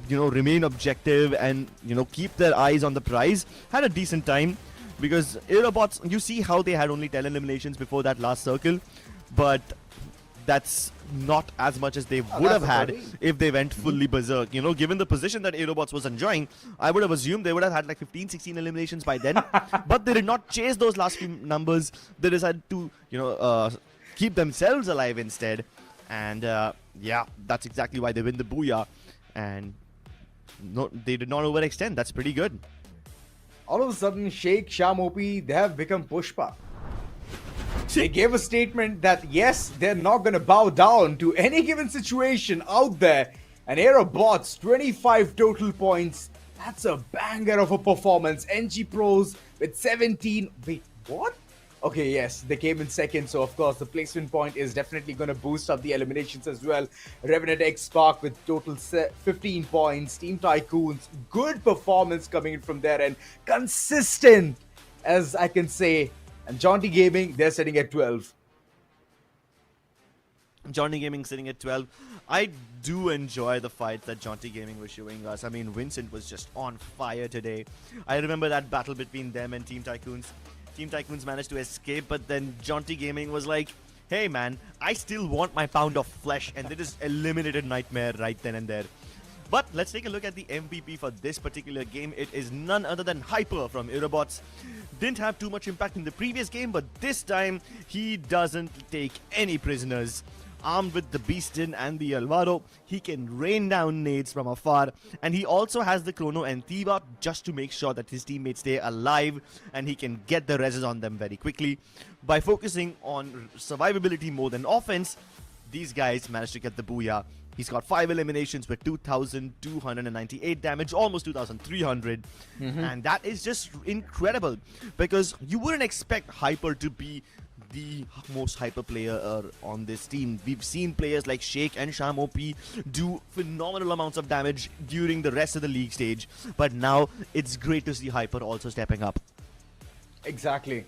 remain objective and, keep their eyes on the prize had a decent time, because Aerobots, you see how they had only 10 eliminations before that last circle, but that's not as much as they would have had if they went fully berserk. Given the position that Aerobots was enjoying, I would have assumed they would have had like 15-16 eliminations by then. But they did not chase those last few numbers. They decided to, keep themselves alive instead. And yeah, that's exactly why they win the Booyah. And no, they did not overextend. That's pretty good. All of a sudden, Sheikh, Sham OP, they have become Pushpa. They gave a statement that yes, they're not going to bow down to any given situation out there. And Aerobots, 25 total points. That's a banger of a performance. NG Pros with 17. Wait, what? Okay, yes, they came in second, so of course the placement point is definitely going to boost up the eliminations as well. Revenant X-Park with total 15 points. Team Tycoons, good performance coming in from their end. Consistent, as I can say. And Jaunty Gaming, they're sitting at 12. Jaunty Gaming sitting at 12. I do enjoy the fights that Jaunty Gaming was showing us. I mean, Vincent was just on fire today. I remember that battle between them and Team Tycoons. Team Tycoons managed to escape, but then Jaunty Gaming was like, hey man, I still want my pound of flesh, and they just eliminated Nightmare right then and there. But let's take a look at the MVP for this particular game. It is none other than Hyper from Aerobots. Didn't have too much impact in the previous game, but this time he doesn't take any prisoners. Armed with the Beastin and the Alvaro, he can rain down nades from afar, and he also has the Chrono and Thiba just to make sure that his teammates stay alive, and he can get the reses on them very quickly. By focusing on survivability more than offense, these guys managed to get the booyah. He's got 5 eliminations with 2,298 damage, almost 2,300. And that is just incredible because you wouldn't expect Hyper to be the most hyper player on this team. We've seen players like Sheikh and Sham OP do phenomenal amounts of damage during the rest of the league stage. But now it's great to see Hyper also stepping up. Exactly.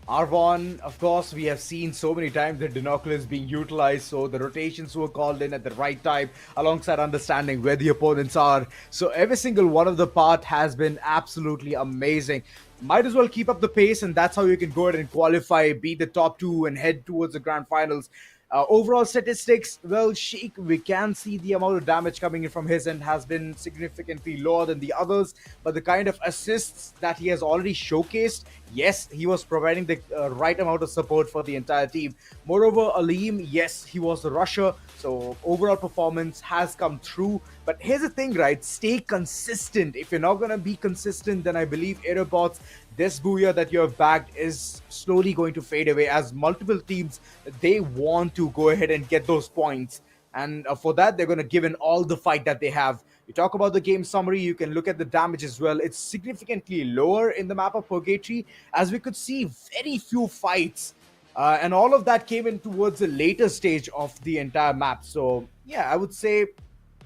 Arvon, of course, we have seen so many times the Dinoculus being utilized, so the rotations were called in at the right time alongside understanding where the opponents are. So every single one of the part has been absolutely amazing. Might as well keep up the pace, and that's how you can go ahead and qualify, beat the top 2 and head towards the grand finals. Overall statistics, well, Sheikh, we can see the amount of damage coming in from his end has been significantly lower than the others, but the kind of assists that he has already showcased, yes, he was providing the right amount of support for the entire team. Moreover, Aleem, yes, he was the rusher, so overall performance has come through. But here's the thing, right? Stay consistent. If you're not going to be consistent, then I believe Aerobots, this booyah that you have bagged is slowly going to fade away, as multiple teams, they want to go ahead and get those points. And for that, they're going to give in all the fight that they have. You talk about the game summary, you can look at the damage as well. It's significantly lower in the map of Purgatory, as we could see very few fights. And all of that came in towards the later stage of the entire map. So, yeah, I would say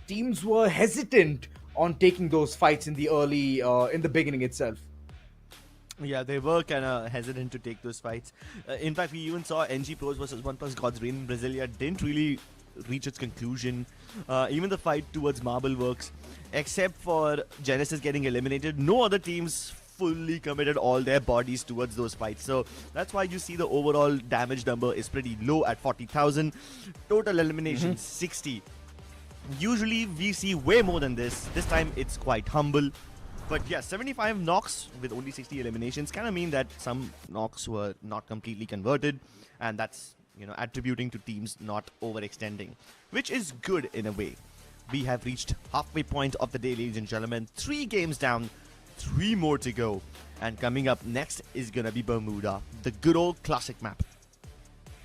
teams were hesitant on taking those fights in the early, in the beginning itself. Yeah, they were kind of hesitant to take those fights. In fact, we even saw NG Pros versus OnePlus God's Reign in Brasilia didn't really reach its conclusion. Even the fight towards Marble Works, except for Genesis getting eliminated, no other teams fully committed all their bodies towards those fights. So that's why you see the overall damage number is pretty low at 40,000. Total eliminations 60. Usually we see way more than this. This time it's quite humble. But yeah, 75 knocks with only 60 eliminations kind of mean that some knocks were not completely converted, and that's, you know, attributing to teams not overextending, which is good in a way. We have reached halfway point of the day, ladies and gentlemen. 3 games down, 3 more to go, and coming up next is gonna be Bermuda, the good old classic map.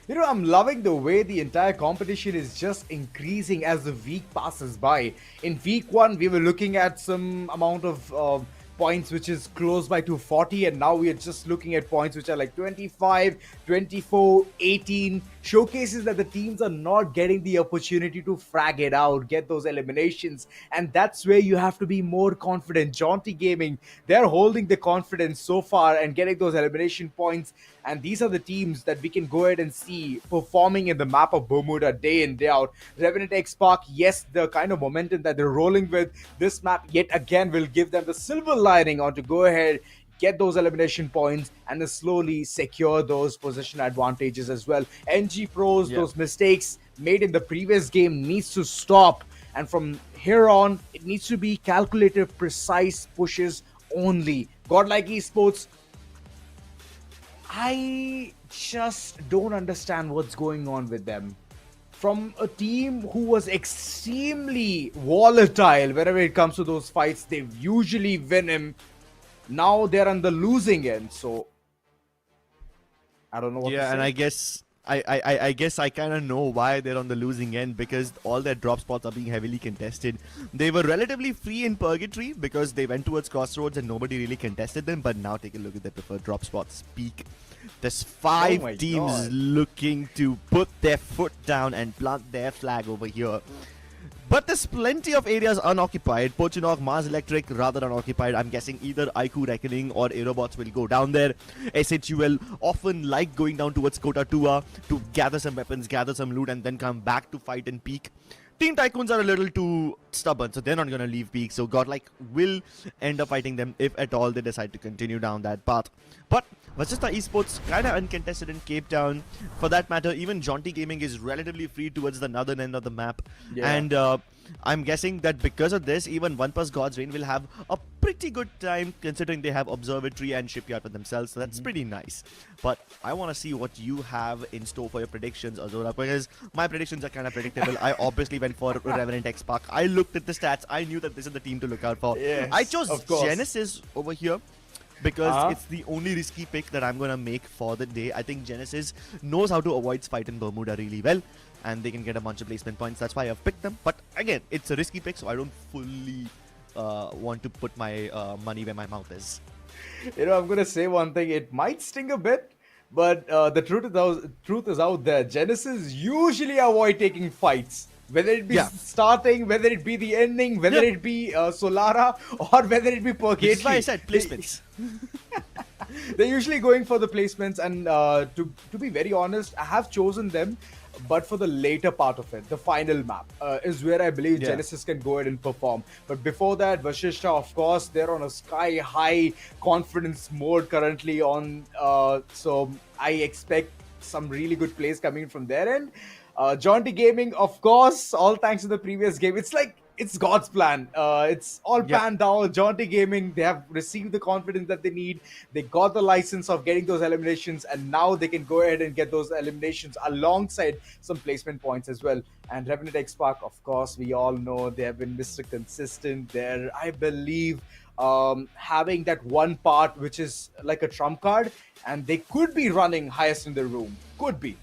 You know, I'm loving the way the entire competition is just increasing as the week passes by. In week 1, we were looking at some amount of points which is close by to 40, and now we are just looking at points which are like 25, 24, 18. Showcases that the teams are not getting the opportunity to frag it out, get those eliminations, and that's where you have to be more confident. Jaunty Gaming, they're holding the confidence so far and getting those elimination points, and these are the teams that we can go ahead and see performing in the map of Bermuda day in, day out. Revenant X Park, yes, the kind of momentum that they're rolling with, this map yet again will give them the silver lining on to go ahead, get those elimination points, and then slowly secure those position advantages as well. NG Pros, those mistakes made in the previous game needs to stop, and from here on, it needs to be calculated, precise pushes only. Godlike Esports, I just don't understand what's going on with them. From a team who was extremely volatile whenever it comes to those fights, they usually win him. Now they're on the losing end, so I don't know what to say. And I guess I kind of know why they're on the losing end, because all their drop spots are being heavily contested. They were relatively free in Purgatory because they went towards Crossroads and nobody really contested them, but now take a look at their preferred drop spots. Peak. There's 5 teams looking to put their foot down and plant their flag over here. But there's plenty of areas unoccupied. Pochinok, Mars Electric, rather unoccupied. I'm guessing either IQ Reckoning or Aerobots will go down there. SHUL often like going down towards Kota Tua to gather some weapons, gather some loot, and then come back to fight in Peak. Team Tycoons are a little too stubborn, so they're not going to leave Peak. So Godlike will end up fighting them if at all they decide to continue down that path. But Vajista Esports kind of uncontested in Cape Town. For that matter, even Jaunty Gaming is relatively free towards the northern end of the map. And I'm guessing that because of this, even OnePlus God's Reign will have a pretty good time, considering they have Observatory and Shipyard for themselves. So that's pretty nice. But I want to see what you have in store for your predictions, Azora, because my predictions are kind of predictable. I obviously went for Revenant X Park. I looked at the stats. I knew that this is the team to look out for. I chose Genesis over here, because it's the only risky pick that I'm going to make for the day. I think Genesis knows how to avoid fight in Bermuda really well. and they can get a bunch of placement points. That's why I've picked them. But again, it's a risky pick, so I don't fully want to put my money where my mouth is. You know, I'm gonna say one thing. It might sting a bit, but the truth is out there. Genesis usually avoid taking fights. Whether it be starting, whether it be the ending, whether it be Solara, or whether it be Purgatory. That's why I said placements. They're usually going for the placements, and to be very honest, I have chosen them, but for the later part of it, the final map is where I believe Genesis can go ahead and perform. But before that, Vashishta, of course, they're on a sky-high confidence mode currently on, so I expect some really good plays coming from their end. Jaunty Gaming, of course, all thanks to the previous game. It's like, it's God's plan. It's all panned out. Jaunty Gaming, they have received the confidence that they need. They got the license of getting those eliminations, and now they can go ahead and get those eliminations alongside some placement points as well. And Revenant X Spark, of course, we all know they have been Mr. Consistent there. I believe having that one part which is like a trump card, and they could be running highest in the room. Could be.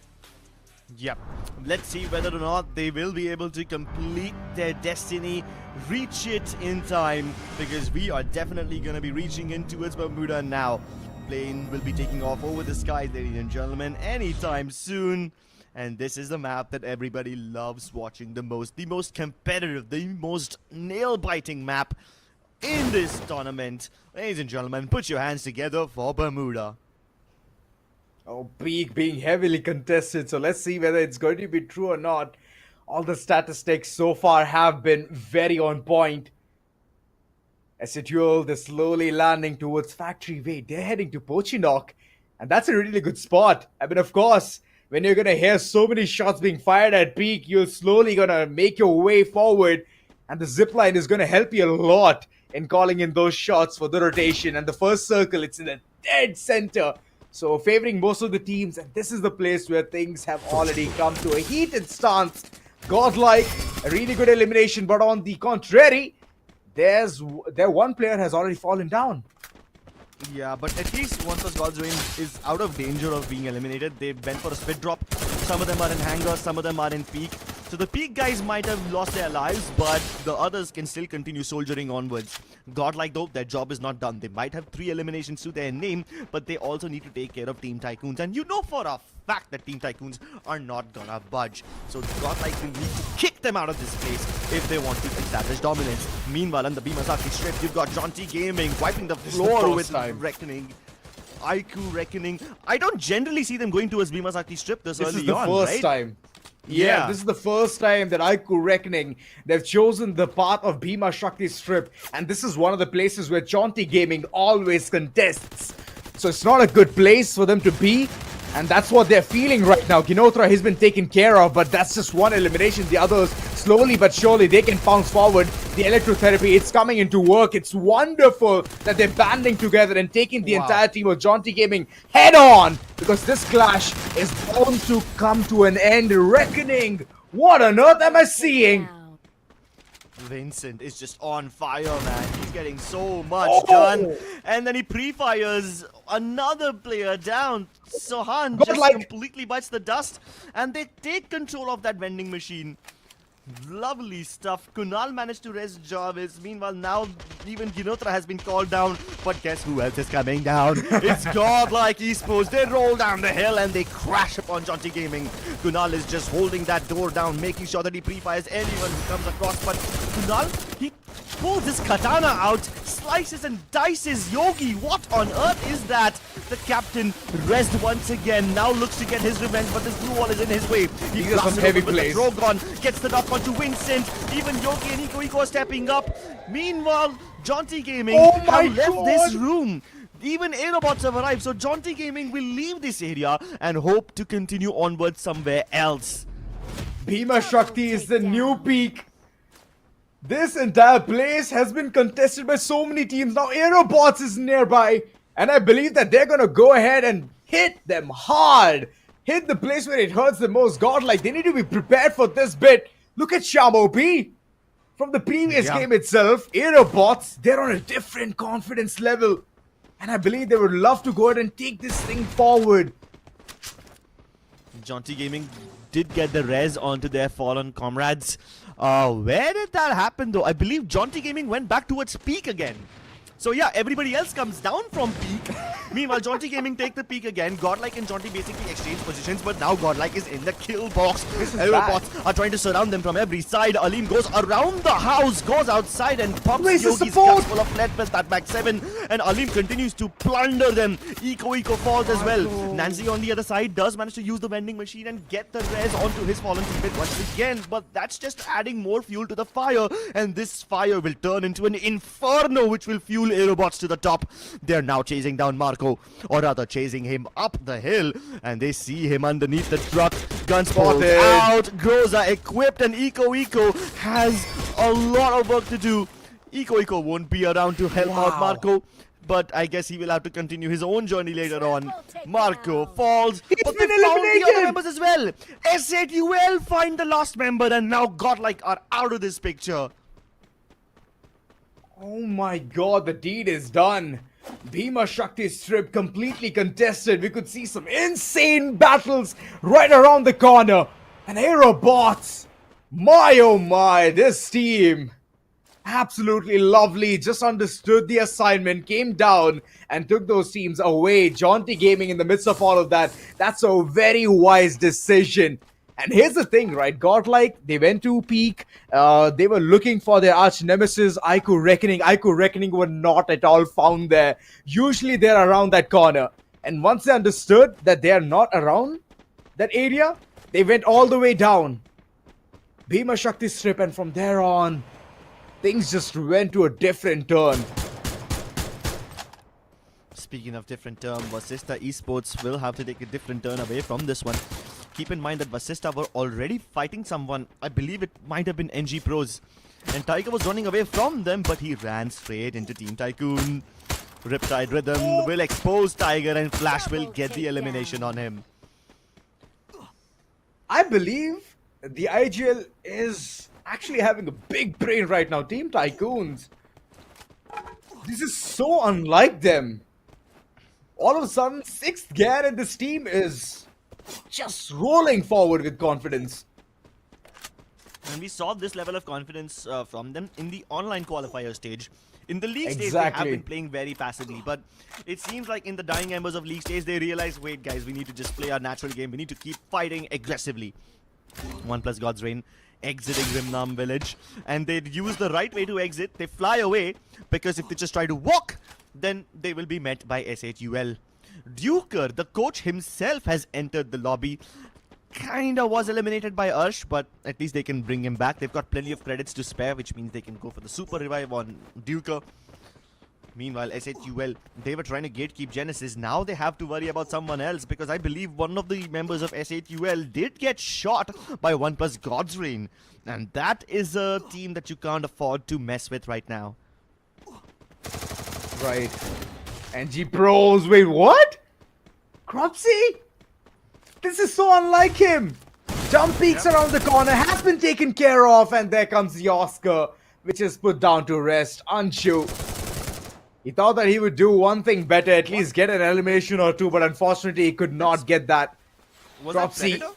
Yep. Let's see whether or not they will be able to complete their destiny, reach it in time, because we are definitely going to be reaching in towards Bermuda now. Plane will be taking off over the skies, ladies and gentlemen, anytime soon. And this is the map that everybody loves watching the most competitive, the most nail-biting map in this tournament. Ladies and gentlemen, put your hands together for Bermuda. Oh, Peak being heavily contested, so let's see whether it's going to be true or not. All the statistics so far have been very on point. Esituel, they're slowly landing towards Factory Way. They're heading to Pochinok, and that's a really good spot. I mean, of course, when you're going to hear so many shots being fired at Peak, you're slowly going to make your way forward, and the zipline is going to help you a lot in calling in those shots for the rotation. And the first circle, it's in the dead center. So favoring most of the teams, and this is the place where things have already come to a heated stance. Godlike, a really good elimination, but on the contrary, their one player has already fallen down. Yeah, but at least one plus God's Reign is out of danger of being eliminated. They went for a split drop. Some of them are in hangar, some of them are in peak. So the peak guys might have lost their lives, but the others can still continue soldiering onwards. Godlike though, their job is not done. They might have 3 eliminations to their name, but they also need to take care of Team Tycoons. And you know for a fact that Team Tycoons are not gonna budge. So Godlike will need to kick them out of this place if they want to establish dominance. Meanwhile, on the Bimasaki strip, you've got Jaunty Gaming wiping the floor with Reckoning. IQ Reckoning. I don't generally see them going towards Bimasaki strip this early on, This is the first time. Yeah, this is the first time that IQ Reckoning, they've chosen the path of Bhima Shakti Strip, and this is one of the places where Jaunty Gaming always contests. So it's not a good place for them to be, and that's what they're feeling right now. Kinotra has been taken care of, but that's just one elimination. The others, slowly but surely, they can bounce forward. The electrotherapy, it's coming into work. It's wonderful that they're banding together and taking the entire team of Jaunty Gaming head on, because this clash is bound to come to an end. Reckoning, what on earth am I seeing? Vincent is just on fire, man. He's getting so much done. And then he pre-fires another player down. Sohan just completely bites the dust. And they take control of that vending machine. Lovely stuff. Kunal managed to res Jarvis. Meanwhile, now even Ginotra has been called down. But guess who else is coming down? It's Godlike Esports. They roll down the hill and they crash upon Jaunty Gaming. Kunal is just holding that door down, making sure that he pre-fires anyone who comes across. But Kunal, he pulls his katana out, slices and dices Yogi. What on earth is that? The captain resed once again. Now looks to get his revenge, but this blue wall is in his way. He These are some heavy plays. Drogon gets the knock onto Vincent. Even Yogi and Iko are stepping up. Meanwhile, Jaunty Gaming have left this room. Even Aerobots have arrived, so Jaunty Gaming will leave this area and hope to continue onward somewhere else. Bhima Shakti is the new peak. This entire place has been contested by so many teams. Now Aerobots is nearby, and I believe that they're gonna go ahead and hit them hard. Hit the place where it hurts the most. Godlike, they need to be prepared for this bit. Look at Shamo P. From the previous game itself, Aerobots, they're on a different confidence level. And I believe they would love to go ahead and take this thing forward. Jaunty Gaming did get the res onto their fallen comrades. Where did that happen though? I believe Jaunty Gaming went back towards peak again. So yeah, everybody else comes down from peak. Meanwhile, Jaunty Gaming take the peak again. Godlike and Jaunty basically exchange positions, but now Godlike is in the kill box. Aerobots are trying to surround them from every side. Alim goes around the house, goes outside and pops Yogi's guts full of lead with that back 7. And Alim continues to plunder them. Eco falls as well. Nancy on the other side does manage to use the vending machine and get the res onto his fallen teammate once again. But that's just adding more fuel to the fire. And this fire will turn into an inferno which will fuel Aerobots to the top. They're now chasing down Marco, or rather chasing him up the hill, and they see him underneath the truck. Guns pulled out, Groza equipped, and Eco has a lot of work to do. Eco won't be around to help out Marco, but I guess he will have to continue his own journey later on. Marco falls, but they found the other members as well. S8UL find the last member, and now Godlike are out of this picture. Oh my god, the deed is done. Bhima Shakti strip completely contested. We could see some insane battles right around the corner. And Aerobots, my oh my, this team, absolutely lovely. Just understood the assignment, came down and took those teams away. Jaunty Gaming in the midst of all of that. That's a very wise decision. And here's the thing, right? Godlike, they went to peak. They were looking for their arch nemesis, Aiku Reckoning. Aiku Reckoning were not at all found there. Usually they're around that corner. And once they understood that they are not around that area, they went all the way down. Bhima Shakti strip, and from there on, things just went to a different turn. Speaking of different turn, Vasista Esports will have to take a different turn away from this one. Keep in mind that Vasista were already fighting someone. I believe it might have been NG Pros. And Tiger was running away from them, but he ran straight into Team Tycoon. Riptide Rhythm will expose Tiger, and Flash will get the elimination on him. I believe the IGL is actually having a big brain right now. Team Tycoons. This is so unlike them. All of a sudden, 6th gear and this team is just rolling forward with confidence. And we saw this level of confidence from them in the online qualifier stage. In the league stage, they have been playing very passively, but it seems like in the dying embers of league stage, they realize, wait guys, we need to just play our natural game. We need to keep fighting aggressively. 1+ God's Reign exiting Rimnam village, and they'd use the right way to exit. They fly away, because if they just try to walk, then they will be met by S8UL. Duker, the coach himself, has entered the lobby. Kinda was eliminated by Ursh, but at least they can bring him back. They've got plenty of credits to spare, which means they can go for the super revive on Duker. Meanwhile, S8UL, they were trying to gatekeep Genesis. Now they have to worry about someone else, because I believe one of the members of S8UL did get shot by 1+ God's Reign. And that is a team that you can't afford to mess with right now. Right. NG Pros, wait, what? Cropsy? This is so unlike him. Jump peeks around the corner, has been taken care of, and there comes the Oscar, which is put down to rest. Anshu. He thought that he would do one thing better, at least get an elimination or two, but unfortunately he could not get that. Was Cropsy. That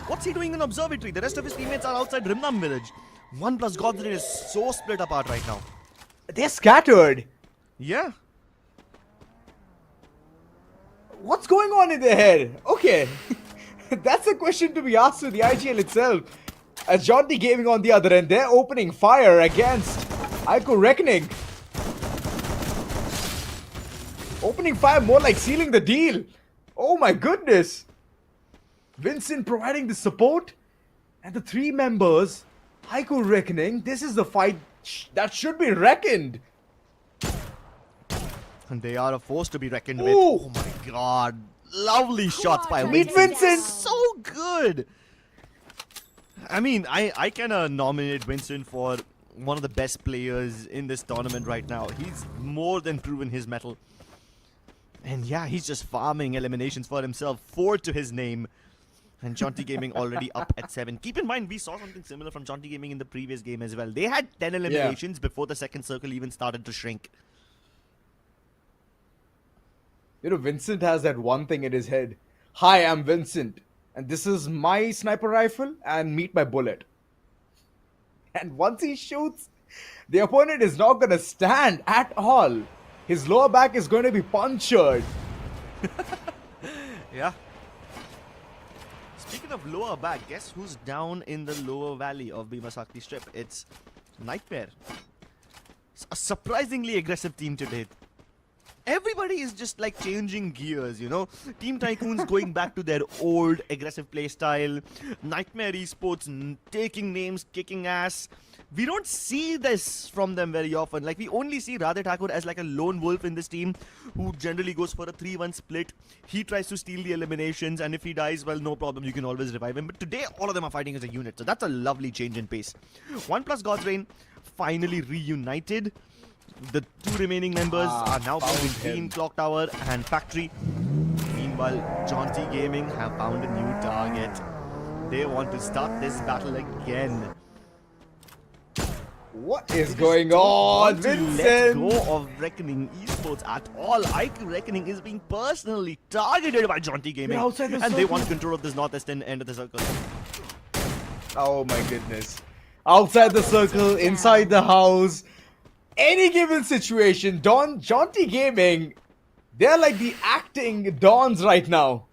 What's he doing in Observatory? The rest of his teammates are outside Rimnam village. 1+ God's Reign is so split apart right now. They're scattered. Yeah. What's going on in their head? Okay. That's a question to be asked to the IGL itself. As Jaunty Gaming on the other end, they're opening fire against Aiku Reckoning. Opening fire more like sealing the deal. Oh my goodness. Vincent providing the support. And the 3 members, Aiku Reckoning, this is the fight that should be reckoned. And they are a force to be reckoned with. Oh my god. Lovely shots by Vincent. So good. I mean, I can nominate Vincent for one of the best players in this tournament right now. He's more than proven his mettle. And yeah, he's just farming eliminations for himself. 4 to his name. And Jaunty Gaming already up at 7. Keep in mind, we saw something similar from Jaunty Gaming in the previous game as well. They had 10 eliminations before the second circle even started to shrink. You know, Vincent has that one thing in his head. Hi, I'm Vincent. and this is my sniper rifle, and meet my bullet. And once he shoots, the opponent is not going to stand at all. His lower back is going to be punctured. Yeah. Speaking of lower back, guess who's down in the lower valley of Bhima Sakti Strip? It's Nightmare. It's a surprisingly aggressive team today. Everybody is just like changing gears, you know. Team Tycoon's going back to their old aggressive play style. Nightmare Esports taking names, kicking ass. We don't see this from them very often. Like, we only see Radhe Thakur as like a lone wolf in this team who generally goes for a 3-1 split. He tries to steal the eliminations, and if he dies, well, no problem, you can always revive him. But today, all of them are fighting as a unit, so that's a lovely change in pace. OnePlus God's Reign finally reunited. The two remaining members are now found between Clock Tower and Factory. Meanwhile, Jaunty Gaming have found a new target. They want to start this battle again. What is going on, Vincent? Let go of Reckoning Esports at all. IQ Reckoning is being personally targeted by Jaunty Gaming, and they want control of this northeastern end of the circle. Oh my goodness. Outside the circle, inside the house, any given situation, Jaunty Gaming, they're like the acting dons right now.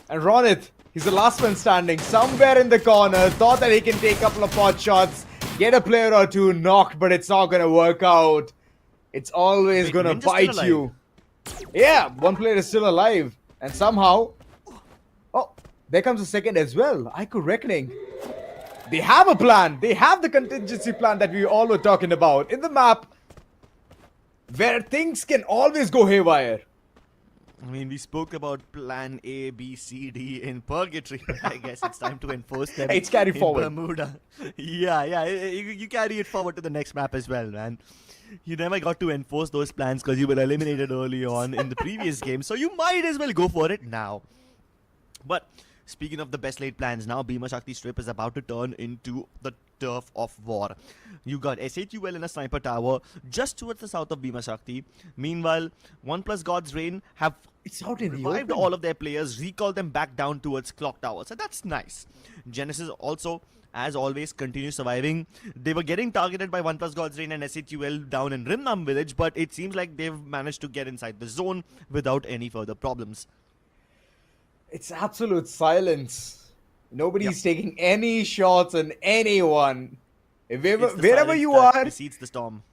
And Ronit, he's the last one standing somewhere in the corner, thought that he can take a couple of pot shots, get a player or two knocked, but it's not going to work out. It's always going to bite you. Yeah, one player is still alive. And somehow... Oh, there comes a second as well. IQ Reckoning. They have a plan. They have the contingency plan that we all were talking about in the map, where things can always go haywire. I mean, we spoke about plan A, B, C, D in Purgatory. I guess it's time to enforce them. It's carry forward. Bermuda. Yeah. You carry it forward to the next map as well, man. You never got to enforce those plans because you were eliminated early on in the previous game. So you might as well go for it now. But speaking of the best laid plans, now Bhima Sakti Strip is about to turn into the turf of war. You got SHUL in a sniper tower just towards the south of Bhima Sakti. Meanwhile, OnePlus God's Reign have revived all of their players, recalled them back down towards Clock Tower. So that's nice. Genesis also, as always, continue surviving. They were getting targeted by OnePlus God's Reign and SHUL down in Rimnam village, but it seems like they've managed to get inside the zone without any further problems. It's absolute silence. Nobody's taking any shots on anyone. Wherever you are, precedes the storm.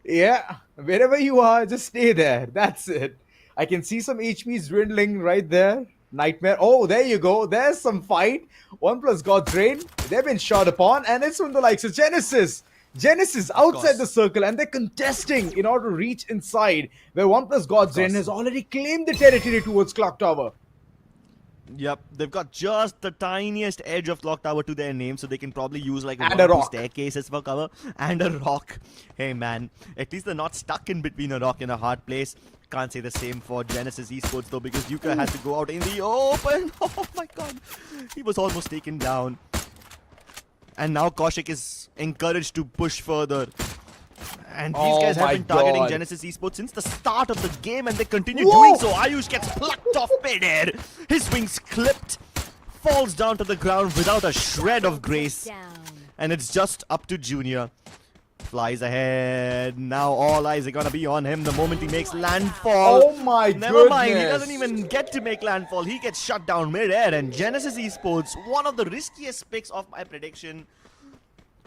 Yeah, wherever you are, just stay there. That's it. I can see some HPs dwindling right there. Nightmare. Oh, there you go. There's some fight. OnePlus God's Reign. They've been shot upon, and it's from the likes of Genesis. Genesis outside the circle, and they're contesting in order to reach inside, where OnePlus God's Reign has already claimed the territory towards Clock Tower. Yep, they've got just the tiniest edge of Clock Tower to their name, so they can probably use like And a rock. staircases for cover and a rock. Hey man, at least they're not stuck in between a rock and a hard place. Can't say the same for Genesis Esports though, because Yuka has to go out in the open. Oh my god, he was almost taken down. And now Kaushik is encouraged to push further. And these guys have been targeting Genesis Esports since the start of the game, and they continue doing so. Ayush gets plucked off midair. His wings clipped, falls down to the ground without a shred of grace. And it's just up to Junior. Flies ahead. Now all eyes are gonna be on him the moment he makes landfall. Oh my Never mind, he doesn't even get to make landfall. He gets shut down midair, and Genesis Esports, one of the riskiest picks of my prediction,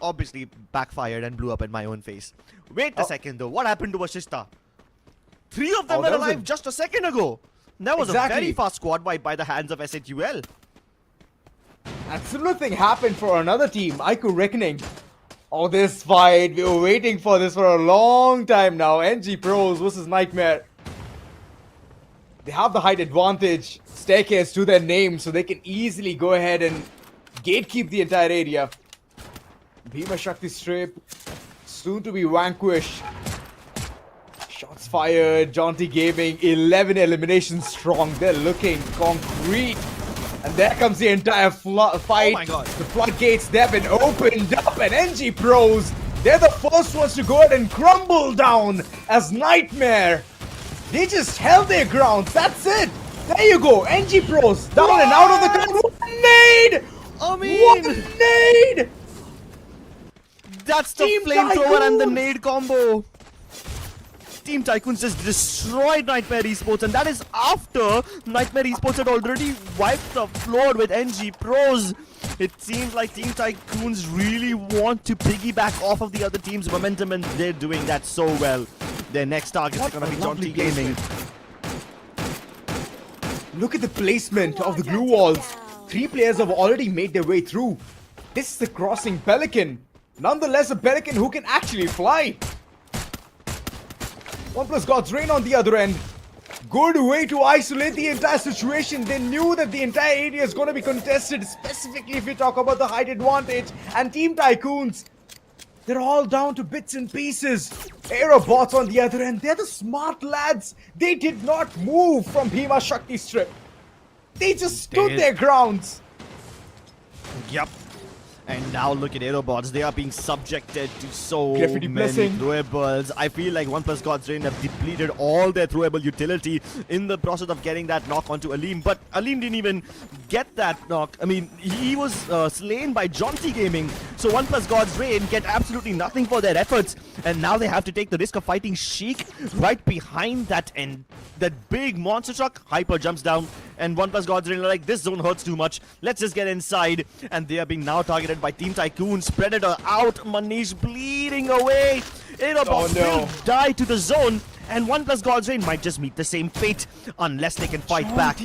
obviously backfired and blew up in my own face. Wait a second though, what happened to Vashishta? 3 of them were alive just a second ago. That was a very fast squad wipe by the hands of SHUL. And similar thing happened for another team, IQ Reckoning. Oh, this fight, we were waiting for this for a long time now. NG Pros versus Nightmare. They have the height advantage, staircase to their name, so they can easily go ahead and gatekeep the entire area. Bhima Sakti Strip, soon to be vanquished. Shots fired, Jaunty Gaming, 11 eliminations strong. They're looking concrete. And there comes the entire fight. Oh my god. The floodgates, they've been opened up. And NG Pros, they're the first ones to go ahead and crumble down as Nightmare. They just held their ground. That's it. There you go. NG Pros down and out of the gun. What a nade! What a nade! That's the Team flamethrower and the Tycoons! nade combo. Team Tycoons just destroyed Nightmare Esports, and that is after Nightmare Esports had already wiped the floor with NG Pros. It seems like Team Tycoons really want to piggyback off of the other team's momentum, and they're doing that so well. Their next targets are going to be Jonty Gaming. Look at the placement of the glue walls. 3 players have already made their way through. This is the crossing Pelican. Nonetheless, a Pelican who can actually fly. OnePlus God's Reign on the other end. Good way to isolate the entire situation. They knew that the entire area is going to be contested, specifically if we talk about the height advantage. And Team Tycoons, they're all down to bits and pieces. Aerobots on the other end, they're the smart lads. They did not move from Bhima Shakti Strip. They just stood their grounds. Yep. And now look at Aerobots. They are being subjected to so Graffiti many blessing. throwables. I feel like OnePlus God's Reign have depleted all their throwable utility in the process of getting that knock onto Aleem. But Aleem didn't even get that knock. I mean, he was slain by Jonty Gaming. So OnePlus God's Reign get absolutely nothing for their efforts. And now they have to take the risk of fighting Sheik right behind that end. That big monster truck, Hyper jumps down, and OnePlus God's Reign are like, this zone hurts too much. Let's just get inside. And they are being now targeted by Team Tycoons. Predator out, Manish bleeding away. Aerobots will die to the zone, and OnePlus God's Reign might just meet the same fate unless they can fight back.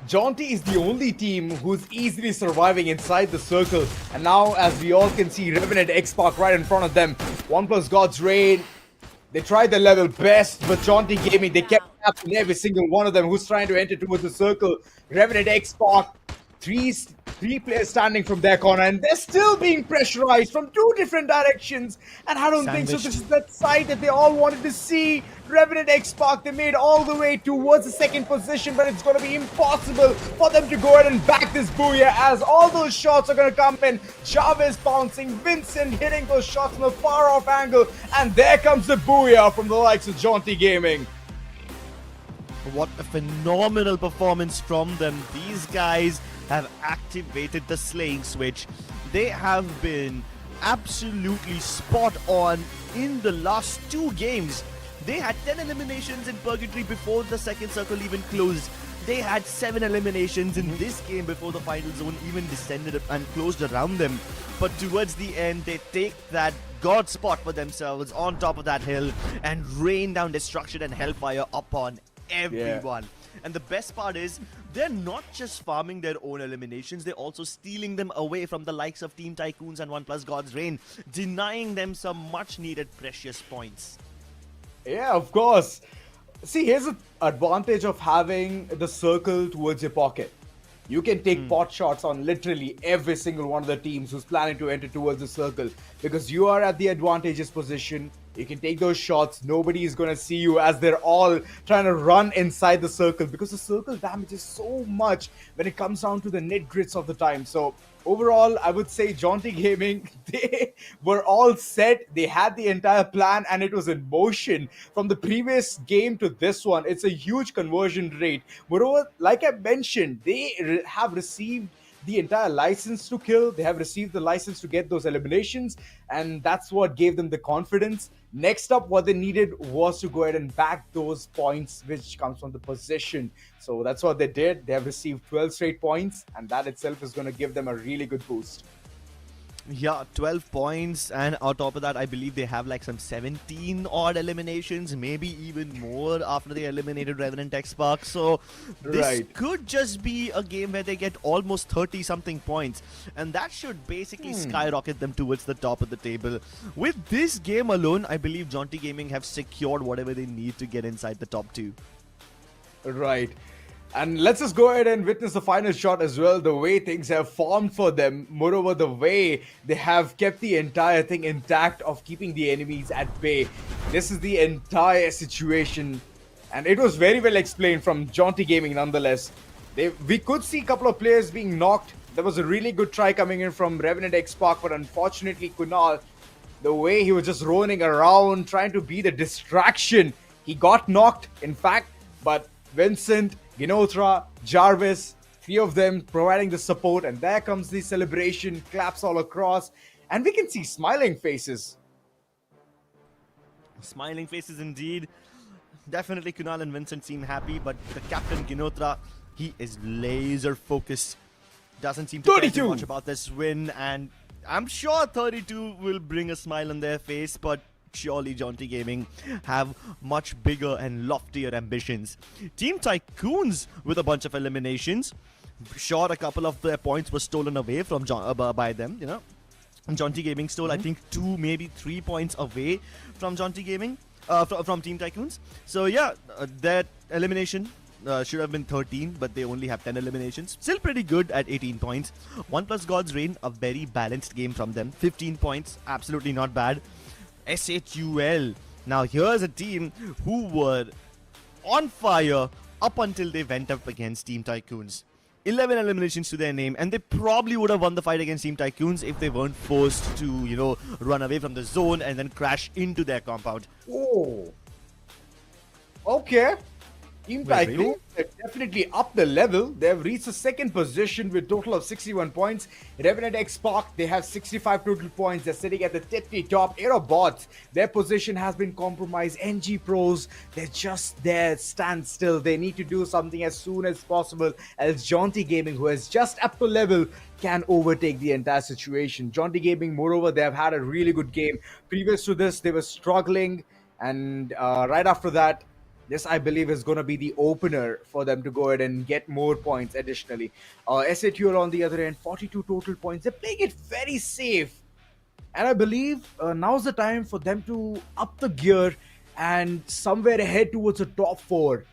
Jonty is the only team who's easily surviving inside the circle. And now, as we all can see, Revenant X-Park right in front of them. OnePlus God's Reign, they tried their level best, but Jonty Gaming, they kept tapping every single one of them who's trying to enter towards the circle. Revenant X-Park, three players standing from their corner, and they're still being pressurized from 2 different directions. And I don't think so. This is that side that they all wanted to see. Revenant X-Park, they made all the way towards the 2nd position, but it's going to be impossible for them to go ahead and back this booyah, as all those shots are going to come in. Chavez bouncing, Vincent hitting those shots from a far off angle, and there comes the booyah from the likes of Jonty Gaming. What a phenomenal performance from them. These guys have activated the slaying switch. They have been absolutely spot on in the last 2 games. They had 10 eliminations in Purgatory before the 2nd circle even closed. They had 7 eliminations in this game before the final zone even descended and closed around them. But towards the end, they take that god spot for themselves on top of that hill and rain down destruction and hellfire upon everyone. And the best part is, they're not just farming their own eliminations, they're also stealing them away from the likes of Team Tycoons and OnePlus God's Reign, denying them some much needed precious points. Yeah, of course. See, here's the advantage of having the circle towards your pocket. You can take pot shots on literally every single one of the teams who's planning to enter towards the circle, because you are at the advantageous position. You can take those shots. Nobody is going to see you as they're all trying to run inside the circle, because the circle damages so much when it comes down to the nit-grits of the time. So overall, I would say Jonty Gaming, they were all set. They had the entire plan and it was in motion. From the previous game to this one, it's a huge conversion rate. Moreover, like I mentioned, they have received the entire license to kill. They have received the license to get those eliminations, and that's what gave them the confidence. Next up, what they needed was to go ahead and back those points which comes from the possession. So that's what they did. They have received 12 straight points, and that itself is going to give them a really good boost. Yeah, 12 points, and on top of that, I believe they have like some 17 odd eliminations, maybe even more after they eliminated Revenant X-Park. So this could just be a game where they get almost 30 something points, and that should basically skyrocket them towards the top of the table. With this game alone, I believe Jonty Gaming have secured whatever they need to get inside the top 2. Right. And let's just go ahead and witness the final shot as well. The way things have formed for them. Moreover, the way they have kept the entire thing intact of keeping the enemies at bay. This is the entire situation. And it was very well explained from Jonty Gaming nonetheless. We could see a couple of players being knocked. There was a really good try coming in from Revenant X-Park, but unfortunately Kunal, the way he was just rolling around, trying to be the distraction, he got knocked, in fact, but Vincent, Ginotra, Jarvis, three of them providing the support, and there comes the celebration, claps all across, and we can see smiling faces. Smiling faces indeed. Definitely Kunal and Vincent seem happy, but the captain Ginotra, he is laser focused. Doesn't seem to care too much about this win, and I'm sure 32 will bring a smile on their face, but surely Jaunty Gaming have much bigger and loftier ambitions. Team Tycoons with a bunch of eliminations. Sure, a couple of their points were stolen away from by them, you know. Jaunty Gaming stole, I think, 2, maybe 3 points away from Jaunty Gaming, from Team Tycoons. So yeah, that elimination should have been 13, but they only have 10 eliminations. Still pretty good at 18 points. OnePlus God's Reign, a very balanced game from them. 15 points, absolutely not bad. SHUL, now here's a team who were on fire up until they went up against Team Tycoons. 11 eliminations to their name, and they probably would have won the fight against Team Tycoons if they weren't forced to, you know, run away from the zone and then crash into their compound. Oh. Okay. Team Tycoon have definitely upped the level. They have reached the second position with total of 61 points. Revenant X Spark, they have 65 total points. They're sitting at the tippy top. Aerobots, their position has been compromised. NG Pros, they're just there, stand still. They need to do something as soon as possible, as Jaunty Gaming, who has just upped the level, can overtake the entire situation. Jaunty Gaming, moreover, they have had a really good game. Previous to this, they were struggling, and right after that, this, I believe, is going to be the opener for them to go ahead and get more points additionally. SATUL on the other end, 42 total points. They're playing it very safe. And I believe now's the time for them to up the gear and somewhere ahead towards the top 4.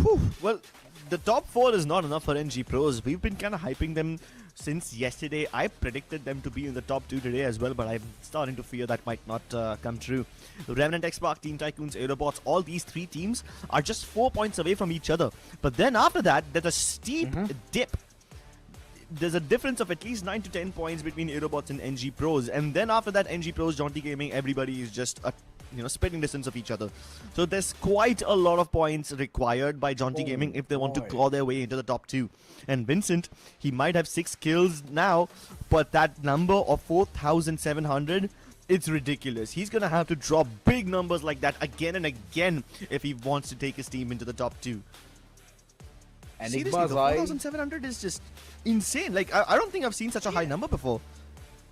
Whew. Well, the top 4 is not enough for NG Pros. We've been kind of hyping them since yesterday. I predicted them to be in the top 2 today as well, but I'm starting to fear that might not come true. Revenant X Spark, Team Tycoons, Aerobots, all these 3 teams are just 4 points away from each other. But then after that, there's a steep dip. There's a difference of at least 9 to 10 points between Aerobots and NG Pros. And then after that, NG Pros, Jaunty Gaming, everybody is just a spitting distance of each other. So there's quite a lot of points required by Jaunty Gaming if they want to claw their way into the top 2. And Vincent, he might have 6 kills now, but that number of 4,700, it's ridiculous. He's going to have to drop big numbers like that again and again if he wants to take his team into the top 2. And seriously, the 4,700 is just insane. Like, I don't think I've seen such a high number before.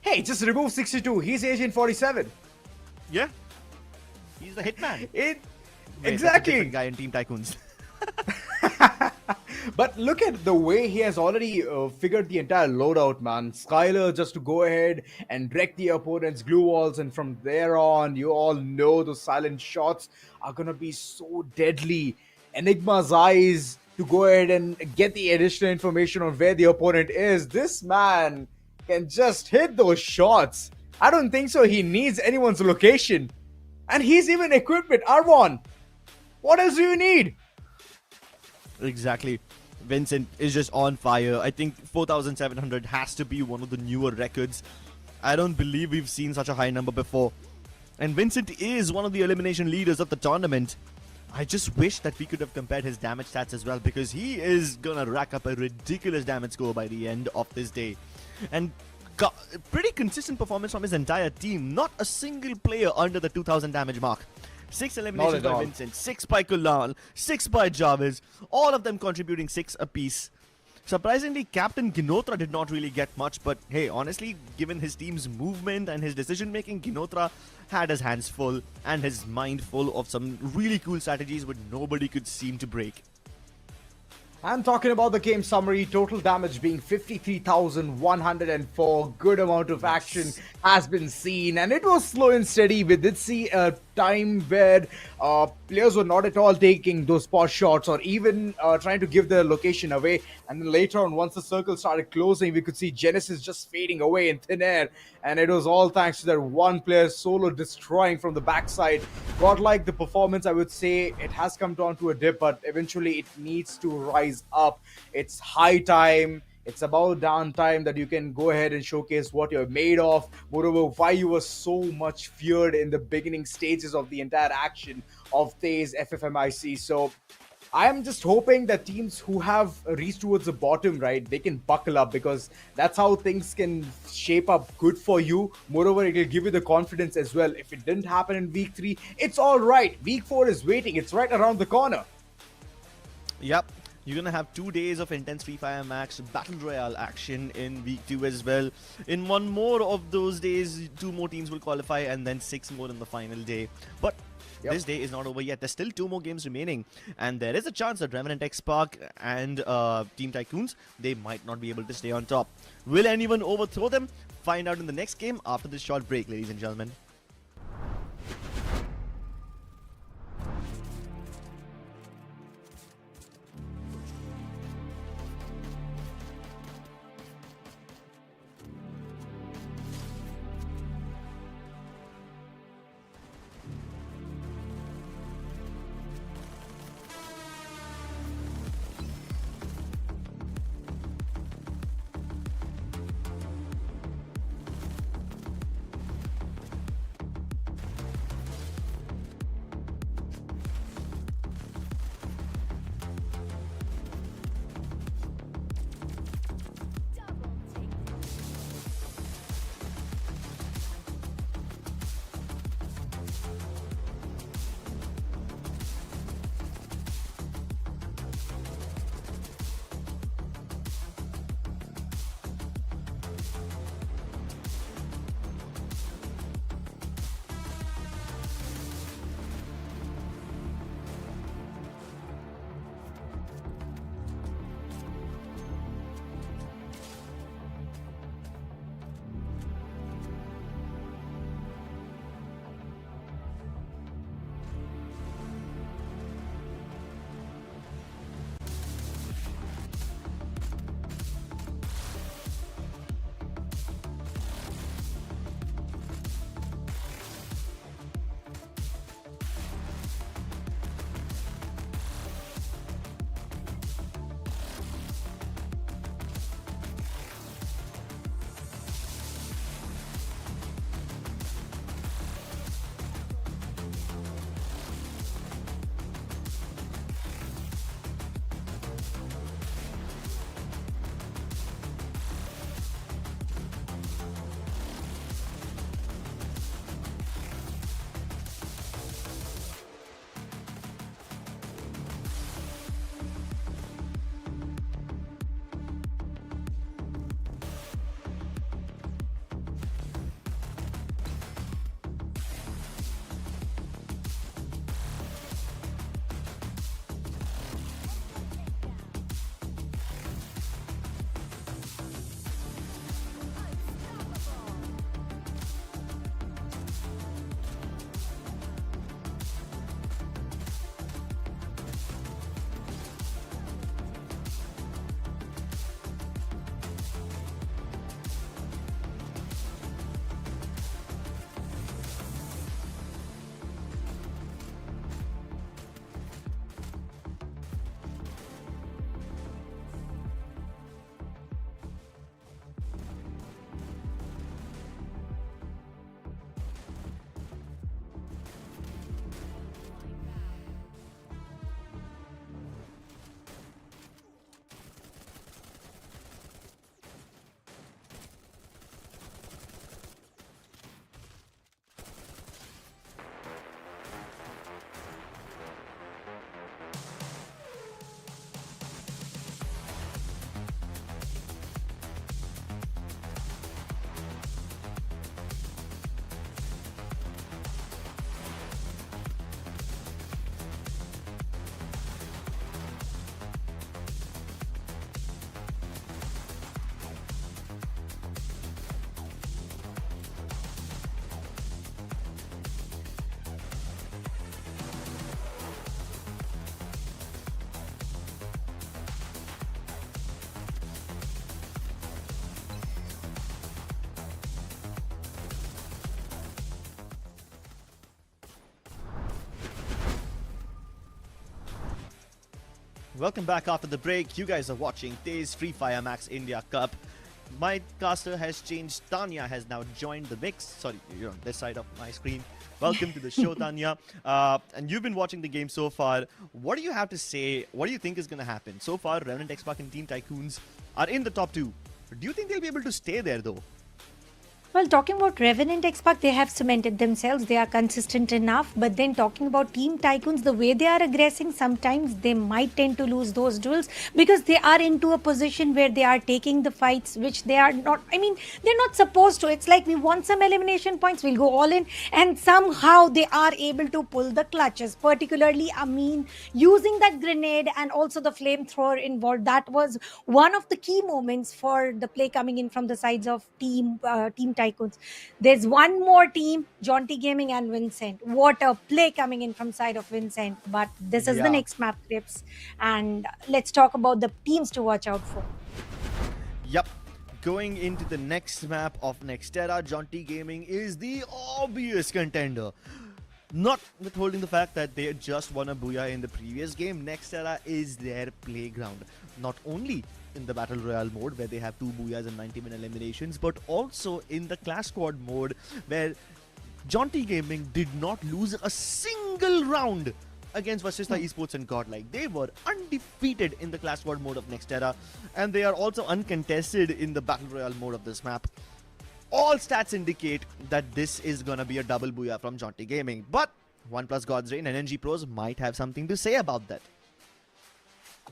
Hey, just remove 62. He's Asian 47. Yeah. He's the hitman. Exactly. Different guy in Team Tycoons. But look at the way he has already figured the entire loadout, man. Skylar just to go ahead and wreck the opponent's glue walls, and from there on, you all know those silent shots are gonna be so deadly. Enigma's eyes to go ahead and get the additional information on where the opponent is. This man can just hit those shots. I don't think so he needs anyone's location. And he's even equipped with Arvon. What else do you need? Exactly. Vincent is just on fire. I think 4,700 has to be one of the newer records. I don't believe we've seen such a high number before. And Vincent is one of the elimination leaders of the tournament. I just wish that we could have compared his damage stats as well, because he is gonna rack up a ridiculous damage score by the end of this day. And got pretty consistent performance from his entire team. Not a single player under the 2,000 damage mark. 6 eliminations by Vincent, 6 by Kunal, 6 by Jarvis, all of them contributing 6 apiece. Surprisingly, Captain Ginotra did not really get much, but hey, honestly, given his team's movement and his decision making, Ginotra had his hands full and his mind full of some really cool strategies which nobody could seem to break. I'm talking about the game summary. Total damage being 53,104. Good amount of action has been seen, and it was slow and steady. We did see a time where players were not at all taking those spot shots or even trying to give their location away. And then later on, once the circle started closing, we could see Genesis just fading away in thin air. And it was all thanks to that one player solo destroying from the backside. Godlike the performance, I would say it has come down to a dip, but eventually it needs to rise up. It's high time. It's about damn time that you can go ahead and showcase what you're made of. Moreover, why you were so much feared in the beginning stages of the entire action of TEZ FFMIC. So I am just hoping that teams who have reached towards the bottom, right, they can buckle up, because that's how things can shape up good for you. Moreover, it will give you the confidence as well. If it didn't happen in week 3, it's all right. Week 4 is waiting. It's right around the corner. Yep. You're going to have 2 days of intense Free Fire Max Battle Royale action in week 2 as well. In one more of those days, 2 more teams will qualify and then 6 more in the final day. But this day is not over yet. There's still 2 more games remaining. And there is a chance that Revenant X Spark and Team Tycoons, they might not be able to stay on top. Will anyone overthrow them? Find out in the next game after this short break, ladies and gentlemen. Welcome back after the break. You guys are watching TEZ FFMIC India Cup. My caster has changed. Tanya has now joined the mix. Sorry, you're on this side of my screen. Welcome to the show, Tanya. And you've been watching the game so far. What do you have to say? What do you think is going to happen? So far, Revenant X-Pac and Team Tycoons are in the top 2. Do you think they'll be able to stay there, though? Well, talking about Revenant X-Pac, they have cemented themselves. They are consistent enough. But then talking about Team Tycoons, the way they are aggressing, sometimes they might tend to lose those duels because they are into a position where they are taking the fights, which they are not, they're not supposed to. It's like we want some elimination points, we'll go all in. And somehow they are able to pull the clutches, particularly Amin using that grenade and also the flamethrower involved. That was one of the key moments for the play coming in from the sides of Team Tycoons. There's one more team, Jaunty Gaming and Vincent. What a play coming in from side of Vincent. But this is the next map, Crips. And let's talk about the teams to watch out for. Yep. Going into the next map of Nextera, Jaunty Gaming is the obvious contender. Not withholding the fact that they just won a booyah in the previous game, Nextera is their playground. Not only in the Battle Royale mode where they have 2 booyahs and 90-minute eliminations, but also in the Clash Squad mode where Jaunty Gaming did not lose a single round against Vasista Esports and Godlike. They were undefeated in the Clash Squad mode of Nextera, and they are also uncontested in the Battle Royale mode of this map. All stats indicate that this is gonna be a double booyah from Jaunty Gaming, but OnePlus God's Reign and NG Pros might have something to say about that.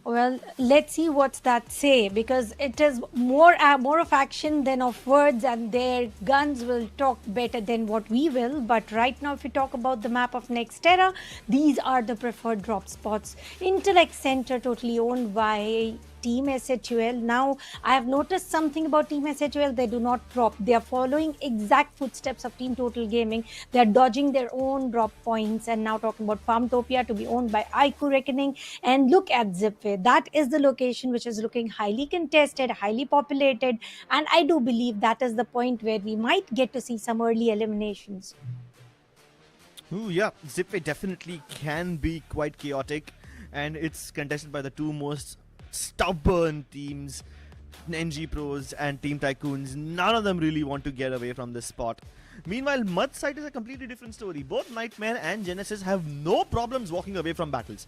Well, let's see what's that say, because it is more of action than of words, and their guns will talk better than what we will. But right now, if we talk about the map of Nextera, these are the preferred drop spots. Intellect Center, totally owned by Team SHUL. Now, I have noticed something about Team SHUL. They do not drop. They are following exact footsteps of Team Total Gaming. They are dodging their own drop points. And now talking about Farmtopia to be owned by IQ Reckoning. And look at Zipway. That is the location which is looking highly contested, highly populated. And I do believe that is the point where we might get to see some early eliminations. Ooh, yeah. Zipway definitely can be quite chaotic. And it's contested by the 2 most stubborn teams, NG Pros and Team Tycoons. None of them really want to get away from this spot. Meanwhile, Mud Site is a completely different story. Both Nightmare and Genesis have no problems walking away from battles.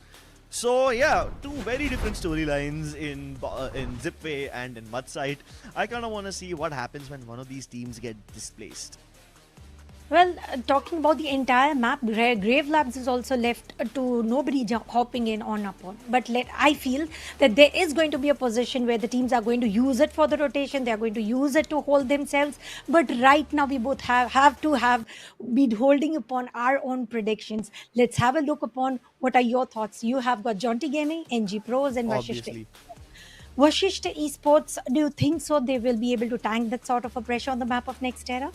So yeah, 2 very different storylines in Zipway and in Mud Site. I kind of want to see what happens when one of these teams get displaced. Well, talking about the entire map, Grave Labs is also left to nobody hopping in on upon. But I feel that there is going to be a position where the teams are going to use it for the rotation. They are going to use it to hold themselves. But right now, we both have to be holding upon our own predictions. Let's have a look upon what are your thoughts. You have got Jaunty Gaming, NG Pros, and Vasishta. Vasishta Esports, do you think so they will be able to tank that sort of a pressure on the map of Nextera?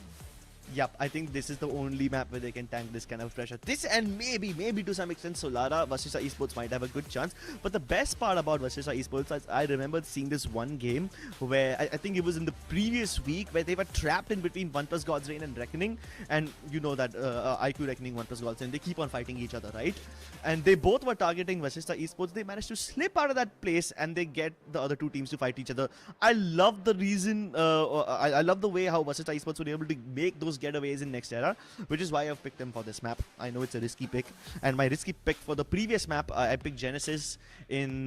Yep, I think this is the only map where they can tank this kind of pressure. This and maybe to some extent Solara, Vasista Esports might have a good chance. But the best part about Vasista Esports is I remember seeing this one game where I think it was in the previous week where they were trapped in between OnePlus God's Reign and Reckoning. And you know that IQ Reckoning, OnePlus God's Reign, they keep on fighting each other, right? And they both were targeting Vasista Esports. They managed to slip out of that place and they get the other 2 teams to fight each other. I love the reason, I love the way how Vasista Esports were able to make those getaways in Nextera, which is why I've picked them for this map. I know it's a risky pick, and my risky pick for the previous map, I picked Genesis in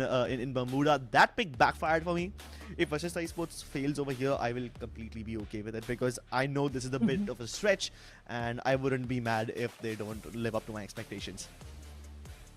Bermuda. That pick backfired for me. If Vasista Esports fails over here, I will completely be okay with it because I know this is a bit of a stretch, and I wouldn't be mad if they don't live up to my expectations.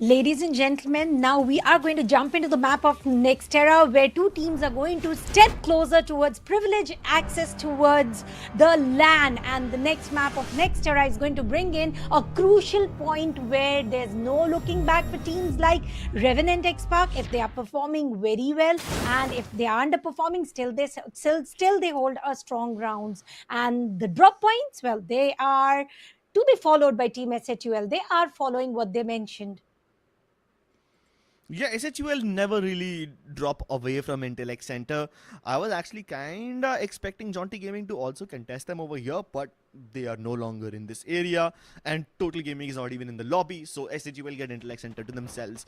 Ladies and gentlemen, now we are going to jump into the map of Nextera, where 2 teams are going to step closer towards privilege access towards the LAN. And the next map of Nextera is going to bring in a crucial point where there's no looking back for teams like Revenant X-Pac. If they are performing very well, and if they are underperforming, still they hold a strong grounds. And the drop points, well, they are to be followed by Team SHUL. They are following what they mentioned. Yeah, SHUL never really drop away from Intellect Center. I was actually kinda expecting Jaunty Gaming to also contest them over here, but they are no longer in this area, and Total Gaming is not even in the lobby, so SHUL get Intellect Center to themselves.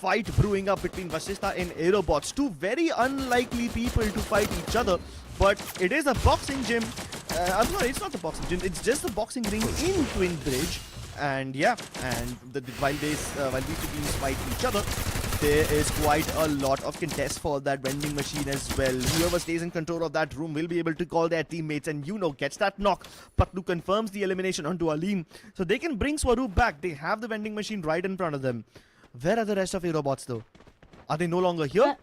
fight brewing up between Vasistha and Aerobots. Two very unlikely people to fight each other, but it is a boxing gym. I'm sorry, it's not the boxing gym. It's just the boxing ring in Twin Bridge. And yeah, and while these two teams fight each other, there is quite a lot of contest for that vending machine as well. Whoever stays in control of that room will be able to call their teammates and gets that knock. Patlu confirms the elimination onto Alim. So they can bring Swaroop back. They have the vending machine right in front of them. Where are the rest of Aerobots though? Are they no longer here?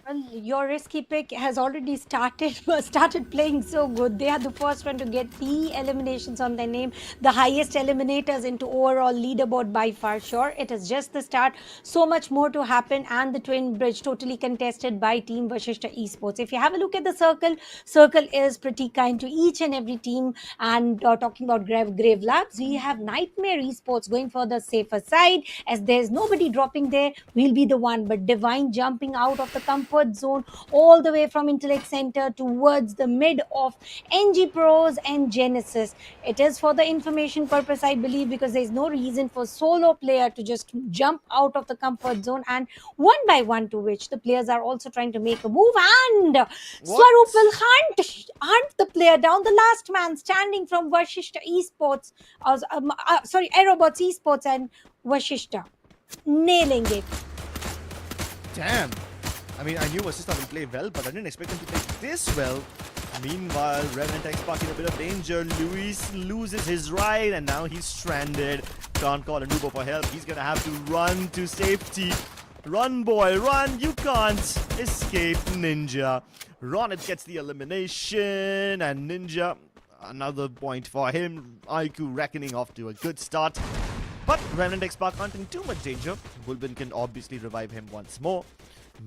Well, your risky pick has already started playing so good. They are the first one to get 3 eliminations on their name, the highest eliminators into overall leaderboard by far. Sure, it is just the start. So much more to happen, and the Twin Bridge totally contested by Team Vasishta Esports. If you have a look at the circle is pretty kind to each and every team. And talking about Grave Labs, we have Nightmare Esports going for the safer side, as there's nobody dropping there. We'll be the one, but Divine jumping out of the comfort zone all the way from Intellect Center towards the mid of NG Pros and Genesis. It is for the information purpose, I believe, because there's no reason for solo player to just jump out of the comfort zone, and one by one, to which the players are also trying to make a move, and Swaroop will hunt the player down, the last man standing from Vasishta Esports, Aerobots Esports and Vasishta, nailing it. Damn. I mean, I knew Vasistha will play well, but I didn't expect him to play this well. Meanwhile, Revenant X-Pac in a bit of danger. Luis loses his ride, and now he's stranded. Can't call Anubo for help. He's gonna have to run to safety. Run, boy, run! You can't escape Ninja. Ronit gets the elimination, and Ninja, another point for him. IQ Reckoning off to a good start. But Revenant X-Pac aren't in too much danger. Wulbin can obviously revive him once more.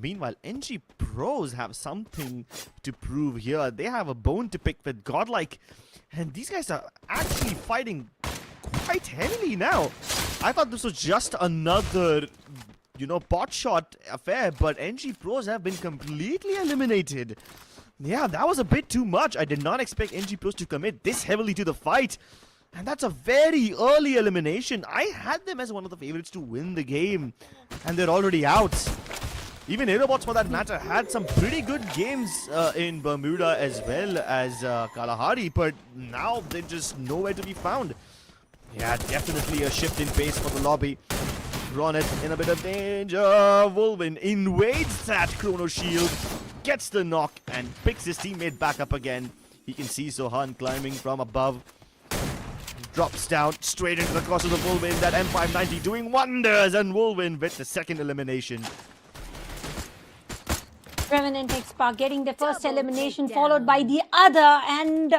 Meanwhile, NG Pros have something to prove here. They have a bone to pick with Godlike. And these guys are actually fighting quite heavily now. I thought this was just another, bot shot affair. But NG Pros have been completely eliminated. Yeah, that was a bit too much. I did not expect NG Pros to commit this heavily to the fight. And that's a very early elimination. I had them as one of the favorites to win the game. And they're already out. Even Aerobots, for that matter, had some pretty good games in Bermuda as well as Kalahari, but now they're just nowhere to be found. Yeah, definitely a shift in pace for the lobby. Ronit in a bit of danger. Wolvin invades that Chrono Shield, gets the knock, and picks his teammate back up again. He can see Sohan climbing from above. Drops down straight into the crosses of Wolvin. That M590 doing wonders, and Wolvin with the second elimination. Revenant X-Pac getting the first elimination, followed by the other, and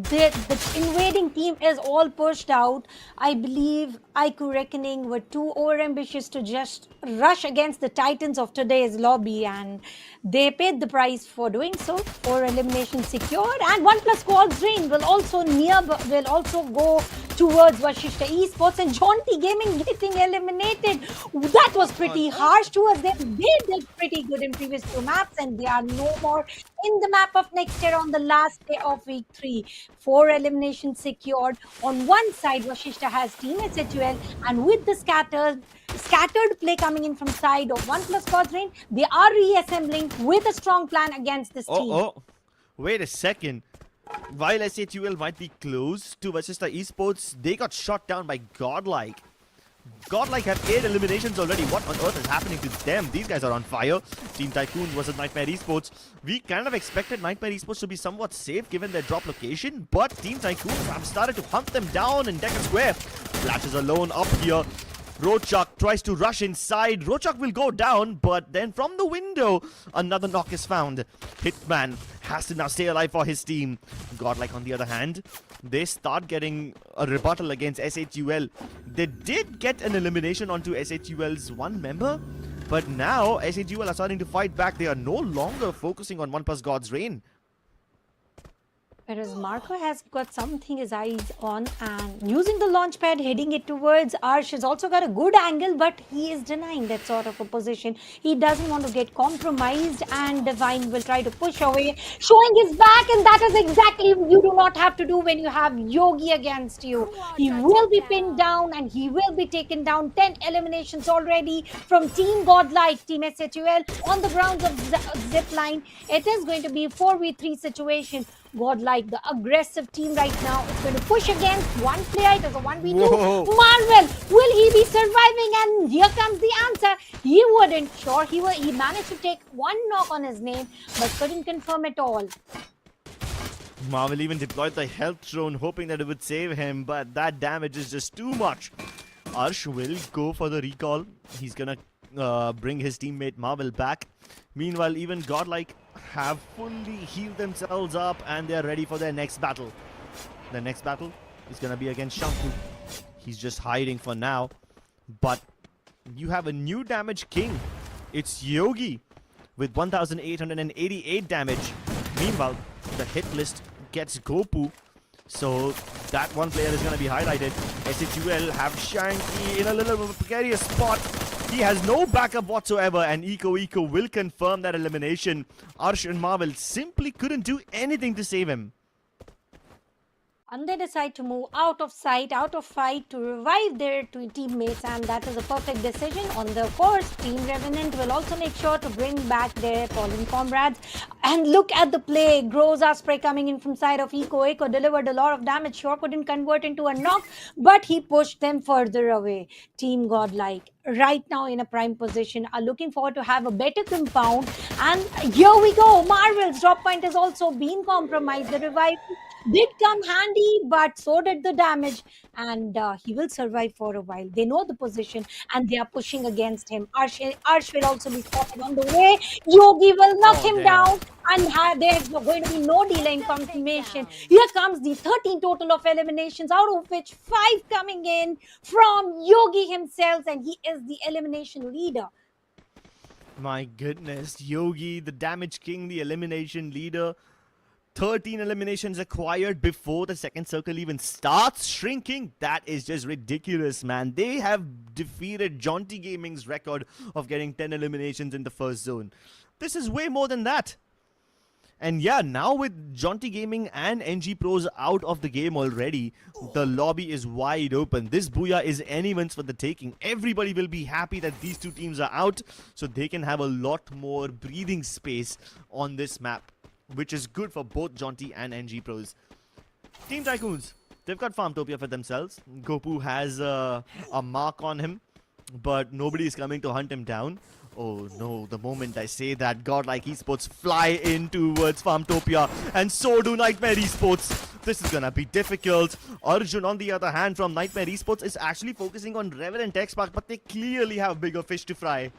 the invading team is all pushed out. I believe IQ Reckoning were too overambitious to just rush against the titans of today's lobby, and they paid the price for doing so. 4 eliminations secured, and 1+ Squad's Rain will also go towards Vasishta Esports, and Jaunty Gaming getting eliminated. That was pretty harsh towards them. They did pretty good in previous 2 maps, and they are no more in the map of next year on the last day of week 3. 4 eliminations secured. On one side, Vasishta has Team SHUL, and with the scattered play coming in from side of 1+ Squad's Rain, they are reassembling with a strong plan against this team. Wait a second. While SHUL might be close to Vasishta Esports, they got shot down by Godlike. Godlike have 8 eliminations already. What on earth is happening to them? These guys are on fire. Team Tycoon versus Nightmare Esports. We kind of expected Nightmare Esports to be somewhat safe given their drop location, but Team Tycoon have started to hunt them down in Decker Square. Flash is alone up here. Rochak tries to rush inside. Rochak will go down, but then from the window, another knock is found. Hitman has to now stay alive for his team. Godlike, on the other hand, they start getting a rebuttal against SHUL. They did get an elimination onto SHUL's one member, but now SHUL are starting to fight back. They are no longer focusing on 1+ God's Reign. Whereas Marco has got something his eyes on and using the launch pad, heading it towards Arsh has also got a good angle, but he is denying that sort of a position. He doesn't want to get compromised, and Divine will try to push away, showing his back, and that is exactly you do not have to do when you have Yogi against you. He will be pinned down and he will be taken down. 10 eliminations already from Team Godlike, Team SHUL on the grounds of Zipline. It is going to be a 4v3 situation. Godlike, the aggressive team right now, is going to push against one player. It is a 1v2. Whoa. Marvel, will he be surviving? And here comes the answer. He wouldn't. Sure, he managed to take one knock on his name, but couldn't confirm it all. Marvel even deployed the health drone, hoping that it would save him, but that damage is just too much. Arsh will go for the recall. He's gonna bring his teammate Marvel back. Meanwhile, even Godlike have fully healed themselves up and they're ready for their next battle. The next battle is gonna be against Shanku. He's just hiding for now. But you have a new damage king. It's Yogi with 1,888 damage. Meanwhile, the hit list gets Gopu. So that one player is going to be highlighted. SHUL have Shanky in a little precarious spot. He has no backup whatsoever, and Eco will confirm that elimination. Arsh and Marvel simply couldn't do anything to save him. And they decide to move out of sight, out of fight to revive their two teammates, and that is a perfect decision. On the course, Team Revenant will also make sure to bring back their fallen comrades. And look at the play. Groza spray coming in from side of Eco. Eco delivered a lot of damage. Sure couldn't convert into a knock, but he pushed them further away. Team Godlike right now in a prime position are looking forward to have a better compound. And here we go. Marvel's drop point has also been compromised. The revive did come handy, but so did the damage, and he will survive for a while. They know the position and they are pushing against him. Arsh will also be spotted on the way. Yogi will knock him down, and there's going to be no delay in confirmation. Here comes the 13 total of eliminations, out of which 5 coming in from Yogi himself, and he is the elimination leader. My goodness, Yogi, the damage king, the elimination leader. 13 eliminations acquired before the second circle even starts shrinking. That is just ridiculous, man. They have defeated Jaunty Gaming's record of getting 10 eliminations in the first zone. This is way more than that. And yeah, now with Jaunty Gaming and NG Pros out of the game already, the lobby is wide open. This booyah is anyone's for the taking. Everybody will be happy that these two teams are out, so they can have a lot more breathing space on this map, which is good for both Jaunty and NG Pros. Team Tycoons, they've got Farmtopia for themselves. Gopu has a mark on him, but nobody is coming to hunt him down. Oh no, the moment I say that, Godlike Esports fly in towards Farmtopia, and so do Nightmare Esports. This is gonna be difficult. Arjun, on the other hand, from Nightmare Esports, is actually focusing on Revenant X-Pac, but they clearly have bigger fish to fry.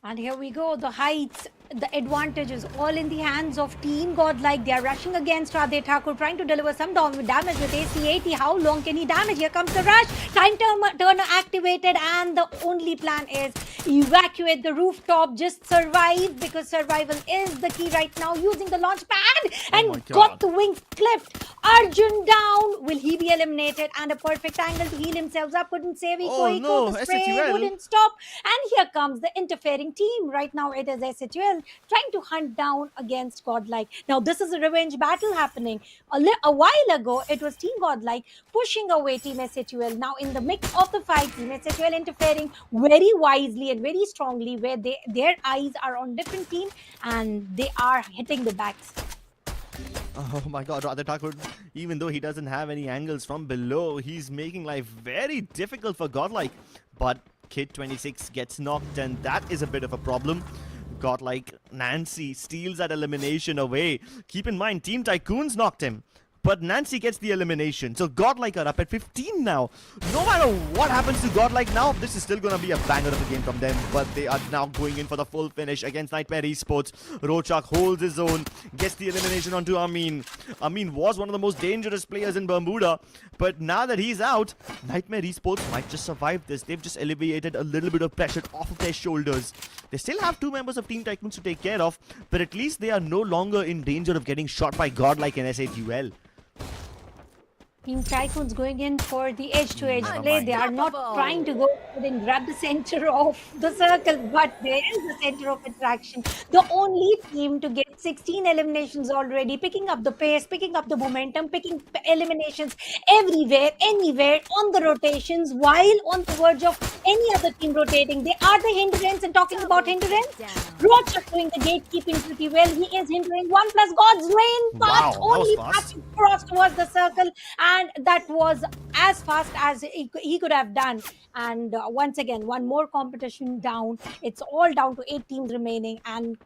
And here we go, the heights, the advantage is all in the hands of Team Godlike. They are rushing against Radhe Thakur, trying to deliver some damage with AC-80. How long can he damage? Here comes the rush. Time turner activated, and the only plan is evacuate the rooftop, just survive, because survival is the key right now. Using the launch pad and got the wings clipped. Arjun down. Will he be eliminated? And a perfect angle to heal himself up. Couldn't save Eco. Oh, no, The spray SHUL. wouldn't stop. And here comes the interfering team. Right now it is SHUL trying to hunt down against Godlike. Now this is a revenge battle happening. A while ago it was Team Godlike pushing away Team SHUL. Now in the mix of the fight, Team SHUL interfering very wisely and very strongly, where their eyes are on different team and they are hitting the backs. Oh my god, Radhe Thakur, even though he doesn't have any angles from below, he's making life very difficult for Godlike. But Kid 26 gets knocked, and that is a bit of a problem. Godlike Nancy steals that elimination away. Keep in mind, Team Tycoons knocked him, but Nancy gets the elimination. So Godlike are up at 15 now. No matter what happens to Godlike now, this is still going to be a banger of a game from them. But they are now going in for the full finish against Nightmare Esports. Rochak holds his own, gets the elimination onto Amin. I mean, was one of the most dangerous players in Bermuda. But now that he's out, Nightmare Esports might just survive this. They've just alleviated a little bit of pressure off of their shoulders. They still have 2 members of Team Tycoons to take care of, but at least they are no longer in danger of getting shot by godlike an SAGL. Team Tycoons going in for the edge-to-edge play. They are not trying to go and grab the center of the circle, but there is the center of attraction. The only team to get 16 eliminations already, picking up the pace, picking up the momentum, picking eliminations everywhere, anywhere, on the rotations, while on the verge of any other team rotating. They are the hindrance, and talking about hindrance, Rocha doing the gatekeeping pretty well. He is hindering 1+ God's Rain, but only Patrick crossed towards the circle, and that was as fast as he could have done. And once again, one more competition down. It's all down to 8 teams remaining and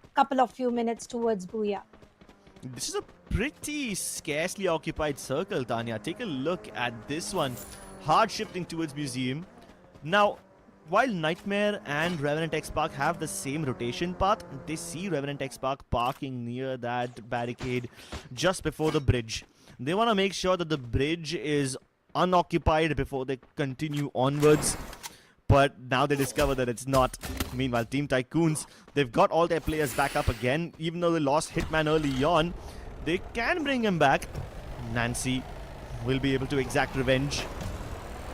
few minutes towards Booyah. This is a pretty scarcely occupied circle, Tanya. Take a look at this one. Hard shifting towards Museum. Now, while Nightmare and Revenant X Park have the same rotation path, they see Revenant X Park parking near that barricade just before the bridge. They want to make sure that the bridge is unoccupied before they continue onwards. But now they discover that it's not. Meanwhile, Team Tycoons, they've got all their players back up again. Even though they lost Hitman early on, they can bring him back. Nancy will be able to exact revenge.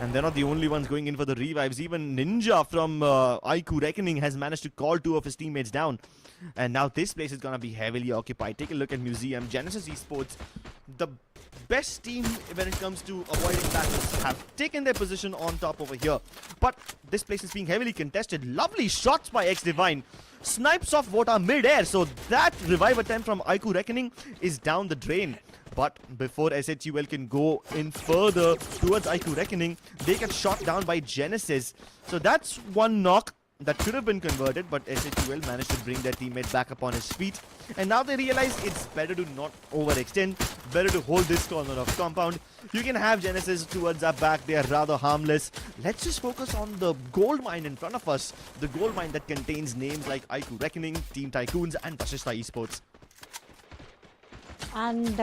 And they're not the only ones going in for the revives. Even Ninja from Aiku Reckoning has managed to call 2 of his teammates down. And now this place is going to be heavily occupied. Take a look at Museum. Genesis Esports, the best team when it comes to avoiding battles, have taken their position on top over here. But this place is being heavily contested. Lovely shots by X-Divine. Snipes off what are mid-air. So that revive attempt from Aiku Reckoning is down the drain. But before SHUL can go in further towards Aiku Reckoning, they get shot down by Genesis. So that's one knock that could have been converted, but SHUL managed to bring their teammate back up on his feet. And now they realize it's better to not overextend, better to hold this corner of compound. You can have Genesis towards our back, they are rather harmless. Let's just focus on the gold mine in front of us. The gold mine that contains names like Aiku Reckoning, Team Tycoons and Vasishtha Esports. And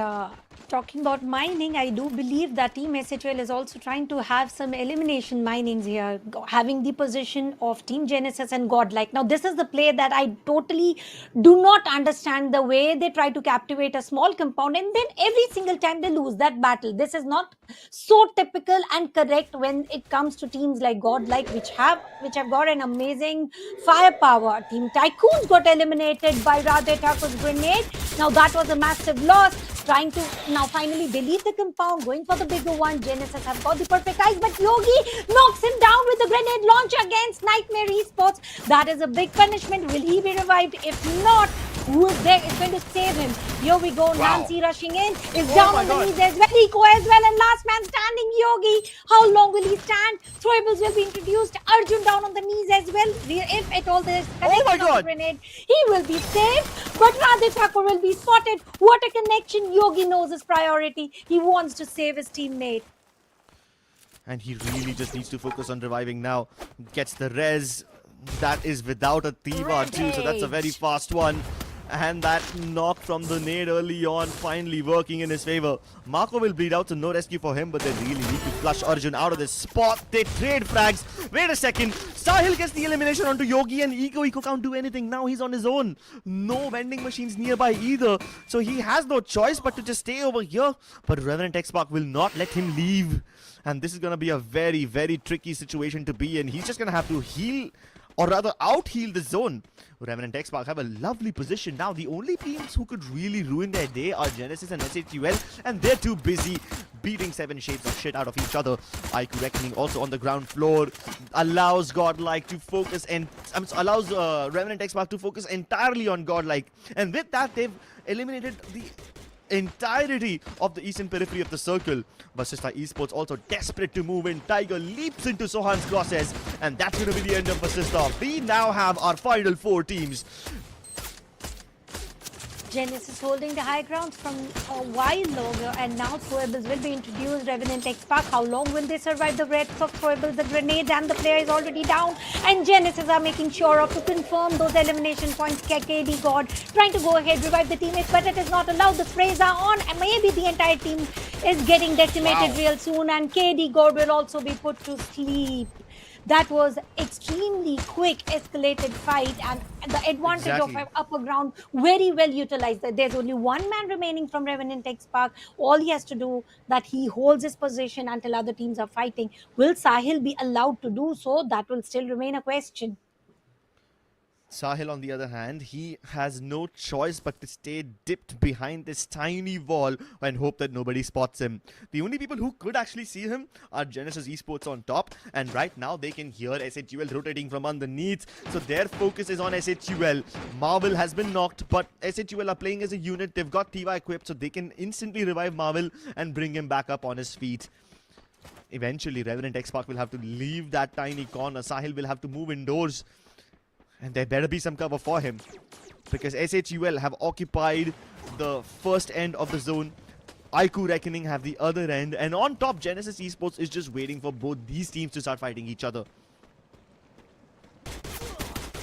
talking about mining, I do believe that Team SHL is also trying to have some elimination minings here, having the position of Team Genesis and Godlike. Now, this is the play that I totally do not understand, the way they try to captivate a small compound and then every single time they lose that battle. This is not so typical and correct when it comes to teams like Godlike, which have got an amazing firepower. Team Tycoons got eliminated by Radhe Thakur's grenade. Now, that was a massive loss. Trying to now finally delete the compound, going for the bigger one. Genesis have got the perfect eyes, but Yogi knocks him down with the grenade launch against Nightmare Esports. That is a big punishment. Will he be revived? If not, who is there is going to save him? Here we go. Wow. Nancy rushing in, is down on the knees. There's Verico as well, and last man standing, Yogi. How long will he stand? Throwables will be introduced. Arjun down on the knees as well. If at all there is connection of the grenade, he will be saved. But Radhe Thakur will be spotted. What a connection. Yogi knows his priority. He wants to save his teammate. And he really just needs to focus on reviving now. Gets the res. That is without a Thiva too, so that's a very fast one. And that knock from the nade early on finally working in his favor. Marco will bleed out, so no rescue for him, but they really need to flush Arjun out of this spot. They trade frags. Wait a second. Sahil gets the elimination onto Yogi, and Eco can't do anything. Now he's on his own. No vending machines nearby either. So he has no choice but to just stay over here. But Revenant X-Park will not let him leave. And this is going to be a very, very tricky situation to be in. He's just going to have to heal, or rather out-heal the zone. Revenant X-Park have a lovely position. Now, the only teams who could really ruin their day are Genesis and SHUL, and they're too busy beating 7 shades of shit out of each other. Aiku Reckoning also on the ground floor allows Godlike to focus and allows Revenant X-Park to focus entirely on Godlike. And with that, they've eliminated the entirety of the eastern periphery of the circle. Vasishtha Esports also desperate to move in. Tiger leaps into Sohan's crosshairs, and that's going to be the end of Vasishtha. We now have our final 4 teams. Genesis holding the high ground from a while longer, and now throwables will be introduced. Revenant X Pac, how long will they survive the breaths of throwables, the grenades, and the player is already down, and Genesis are making sure of to confirm those elimination points. KD God trying to go ahead, revive the teammates, but it is not allowed. The sprays are on, and maybe the entire team is getting decimated real soon, and KD God will also be put to sleep. That was extremely quick escalated fight, and the advantage of upper ground very well utilized. There's only one man remaining from Revenant X Pac. All he has to do that he holds his position until other teams are fighting. Will Sahil be allowed to do so? That will still remain a question. Sahil, on the other hand, he has no choice but to stay dipped behind this tiny wall and hope that nobody spots him. The only people who could actually see him are Genesis Esports on top, and right now they can hear SHUL rotating from underneath, so their focus is on SHUL. Marvel has been knocked, but SHUL are playing as a unit. They've got Tiva equipped, so they can instantly revive Marvel and bring him back up on his feet. Eventually, Revenant X Pac will have to leave that tiny corner. Sahil will have to move indoors. And there better be some cover for him, because SHUL have occupied the first end of the zone. IQ Reckoning have the other end, and on top, Genesis Esports is just waiting for both these teams to start fighting each other.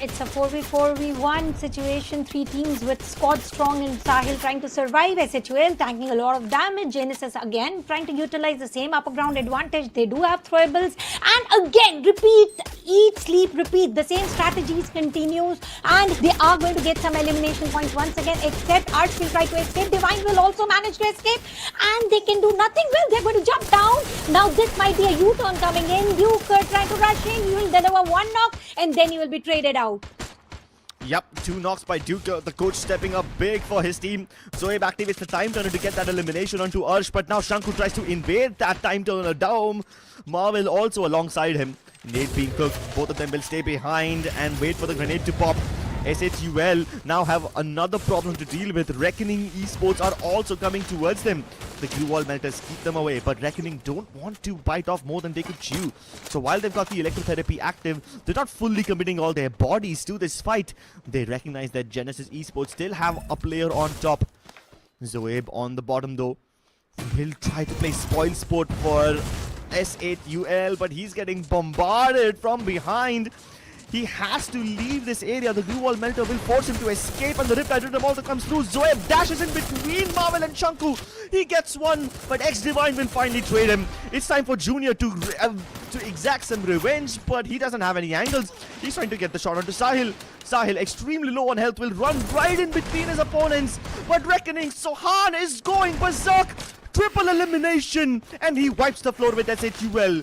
It's a 4v4v1 situation. 3 teams with squad strong and Sahil trying to survive. SHUL tanking a lot of damage. Genesis again trying to utilize the same upper ground advantage. They do have throwables. And again, repeat, eat, sleep, repeat. The same strategies continues. And they are going to get some elimination points once again. Except Arch will try to escape. Divine will also manage to escape. And they can do nothing. Well, they're going to jump down. Now this might be a U-turn coming in. Duke trying to rush in. You will deliver 1 knock. And then you will be traded out. Yep, 2 knocks by Duke, the coach stepping up big for his team. Zoeb activates the time turner to get that elimination onto Arsh, but now Shanku tries to invade that time turner dome. Marvel also alongside him. Nade being cooked, both of them will stay behind and wait for the grenade to pop. SHUL now have another problem to deal with. Reckoning Esports are also coming towards them. The glue wall melters keep them away, but Reckoning don't want to bite off more than they could chew. So while they've got the electrotherapy active, they're not fully committing all their bodies to this fight. They recognize that Genesis Esports still have a player on top. Zoeb on the bottom though will try to play spoil sport for SHUL, but he's getting bombarded from behind. He has to leave this area. The glue wall melter will force him to escape, and the Riptide Rhythm also comes through. Zoeb dashes in between Marvel and Shanku. He gets one, but X-Divine will finally trade him. It's time for Junior to exact some revenge, but he doesn't have any angles. He's trying to get the shot onto Sahil. Sahil, extremely low on health, will run right in between his opponents. But Reckoning, Sohan is going berserk. Triple elimination, and he wipes the floor with SHUL.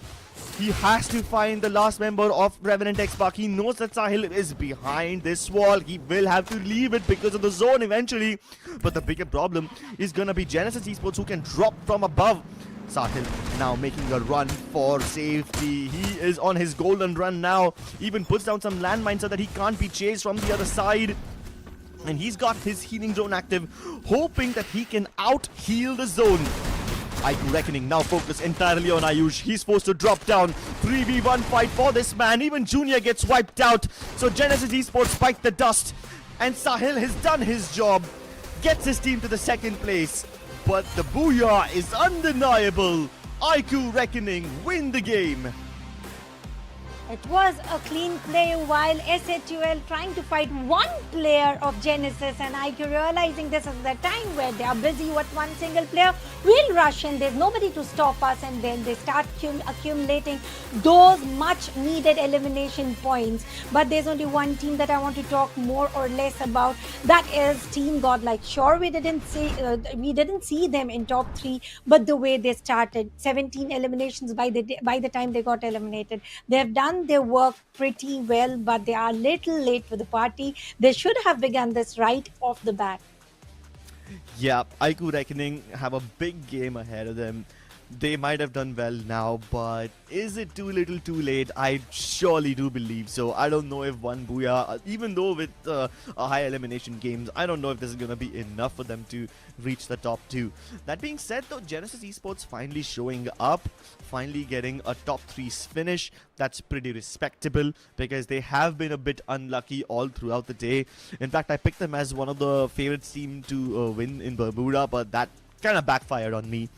He has to find the last member of Revenant X Pac. He knows that Sahil is behind this wall. He will have to leave it because of the zone eventually. But the bigger problem is going to be Genesis Esports, who can drop from above. Sahil now making a run for safety. He is on his golden run now. Even puts down some landmines so that he can't be chased from the other side. And he's got his healing zone active, hoping that he can out-heal the zone. IQ Reckoning now focused entirely on Ayush. He's forced to drop down. 3v1 fight for this man. Even Junior gets wiped out. So Genesis Esports bite the dust. And Sahil has done his job. Gets his team to the 2nd place. But the booyah is undeniable. IQ Reckoning win the game. It was a clean play while SHUL trying to fight one player of Genesis, and IQ realizing this is the time where they are busy with one single player. We'll rush in, there's nobody to stop us, and then they start accumulating those much needed elimination points. But there's only one team that I want to talk more or less about. That is Team Godlike. Sure, we didn't see them in top 3, but the way they started, 17 eliminations by the time they got eliminated. They've done their work pretty well, but they are a little late for the party. They should have begun this right off the bat. Yeah, IQ Reckoning have a big game ahead of them. they might have done well now, but is it too little too late? I surely do believe so. I don't know if one Booyah, even though with a high elimination games, I don't know if this is going to be enough for them to reach the top 2. That being said though, Genesis Esports finally showing up, finally getting a top 3 finish. That's pretty respectable because they have been a bit unlucky all throughout the day. In fact, I picked them as one of the favorites team to win in Bermuda, but that kind of backfired on me.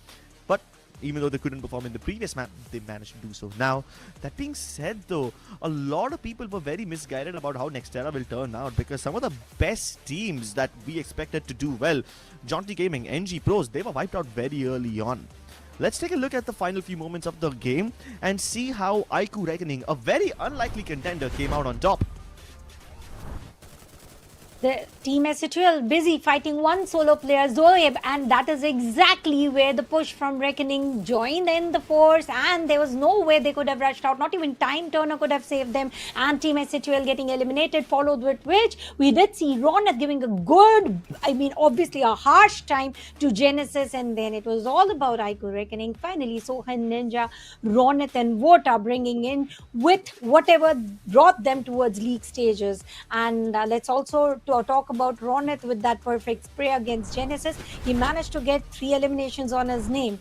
But even though they couldn't perform in the previous map, they managed to do so now. That being said though, a lot of people were very misguided about how Nextera will turn out because some of the best teams that we expected to do well, Jaunty Gaming, NG Pros, they were wiped out very early on. Let's take a look at the final few moments of the game and see how IQ Reckoning, a very unlikely contender, came out on top. The team SHL busy fighting one solo player, Zoeb, and that is exactly where the push from Reckoning joined in the force, and there was no way they could have rushed out. Not even Time Turner could have saved them, and team SHL getting eliminated, followed with which we did see Ronat giving a good, obviously a harsh time to Genesis, and then it was all about IQ Reckoning. Finally, Sohan, Ninja, Ronat and Vota bringing in with whatever brought them towards league stages. And let's also talk about Ronit with that perfect spray against Genesis. He managed to get 3 eliminations on his name.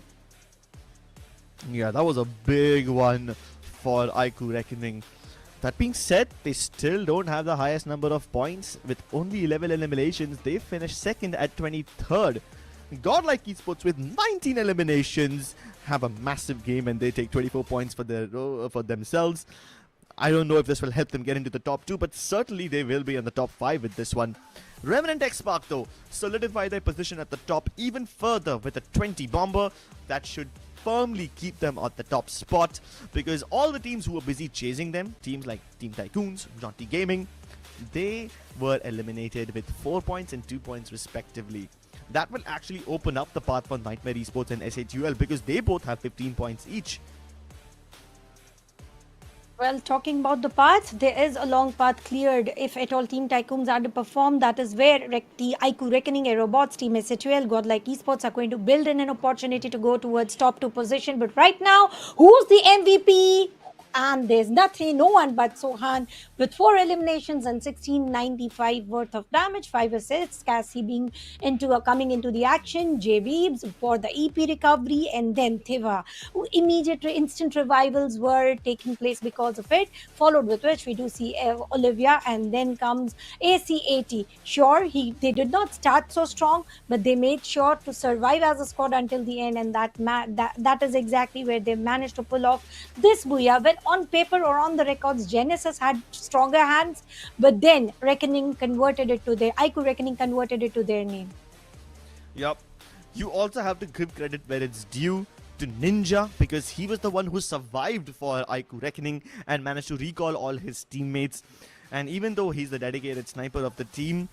Yeah, that was a big one for IQ Reckoning. That being said, they still don't have the highest number of points. With only 11 eliminations, they finished second at 23rd. Godlike Esports with 19 eliminations have a massive game and they take 24 points for themselves. I don't know if this will help them get into the top 2, but certainly they will be in the top 5 with this one. Revenant X-Spark though solidify their position at the top even further with a 20 bomber. That should firmly keep them at the top spot because all the teams who were busy chasing them, teams like Team Tycoons, Jaunty Gaming, they were eliminated with 4 points and 2 points respectively. That will actually open up the path for Nightmare Esports and SHUL because they both have 15 points each. Well, talking about the path, there is a long path cleared. If at all Team Tycoons underperform, that is where the IQ Reckoning, Aerobots, Team SHL, Godlike Esports are going to build in an opportunity to go towards top 2 position. But right now, who's the MVP? And there's no one but Sohan with 4 eliminations and 1695 worth of damage, 5 assists. Cassie being coming into the action, J Beebs for the EP recovery, and then Thiva. Immediate instant revivals were taking place because of it, followed with which we do see Olivia, and then comes AC80. Sure, they did not start so strong, but they made sure to survive as a squad until the end, and that is exactly where they managed to pull off this booyah. Well, on paper or on the records, Genesis had stronger hands, but then IQ Reckoning converted it to their name. Yup. You also have to give credit where it's due to Ninja because he was the one who survived for IQ Reckoning and managed to recall all his teammates. And even though he's the dedicated sniper of the team,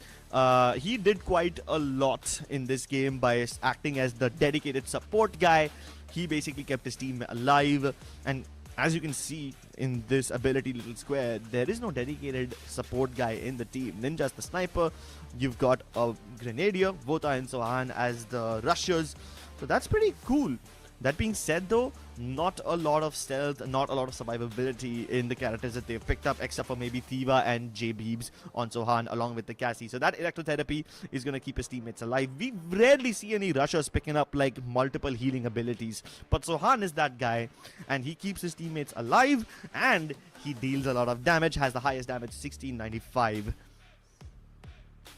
he did quite a lot in this game by acting as the dedicated support guy. He basically kept his team alive, and as you can see in this ability little square, there is no dedicated support guy in the team. Ninja's the sniper, you've got a Grenadier, Vota and Sohan as the rushers, so that's pretty cool. That being said though, not a lot of stealth, not a lot of survivability in the characters that they've picked up, except for maybe Thiva and J Beebs on Sohan along with the Cassie. So that electrotherapy is going to keep his teammates alive. We rarely see any rushers picking up like multiple healing abilities, but Sohan is that guy and he keeps his teammates alive and he deals a lot of damage, has the highest damage, 1695.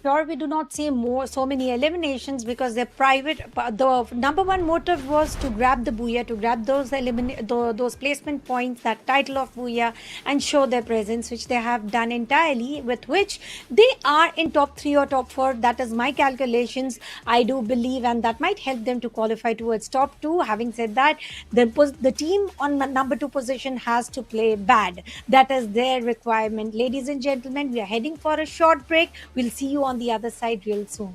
Sure, we do not see so many eliminations because they're private. The number one motive was to grab the booyah, to grab those placement points, that title of booyah, and show their presence, which they have done entirely, with which they are in top 3 or top 4. That is my calculations, I do believe, and that might help them to qualify towards top 2. Having said that, the team on number 2 position has to play bad. That is their requirement. Ladies and gentlemen, we are heading for a short break. We'll see you on the other side real soon.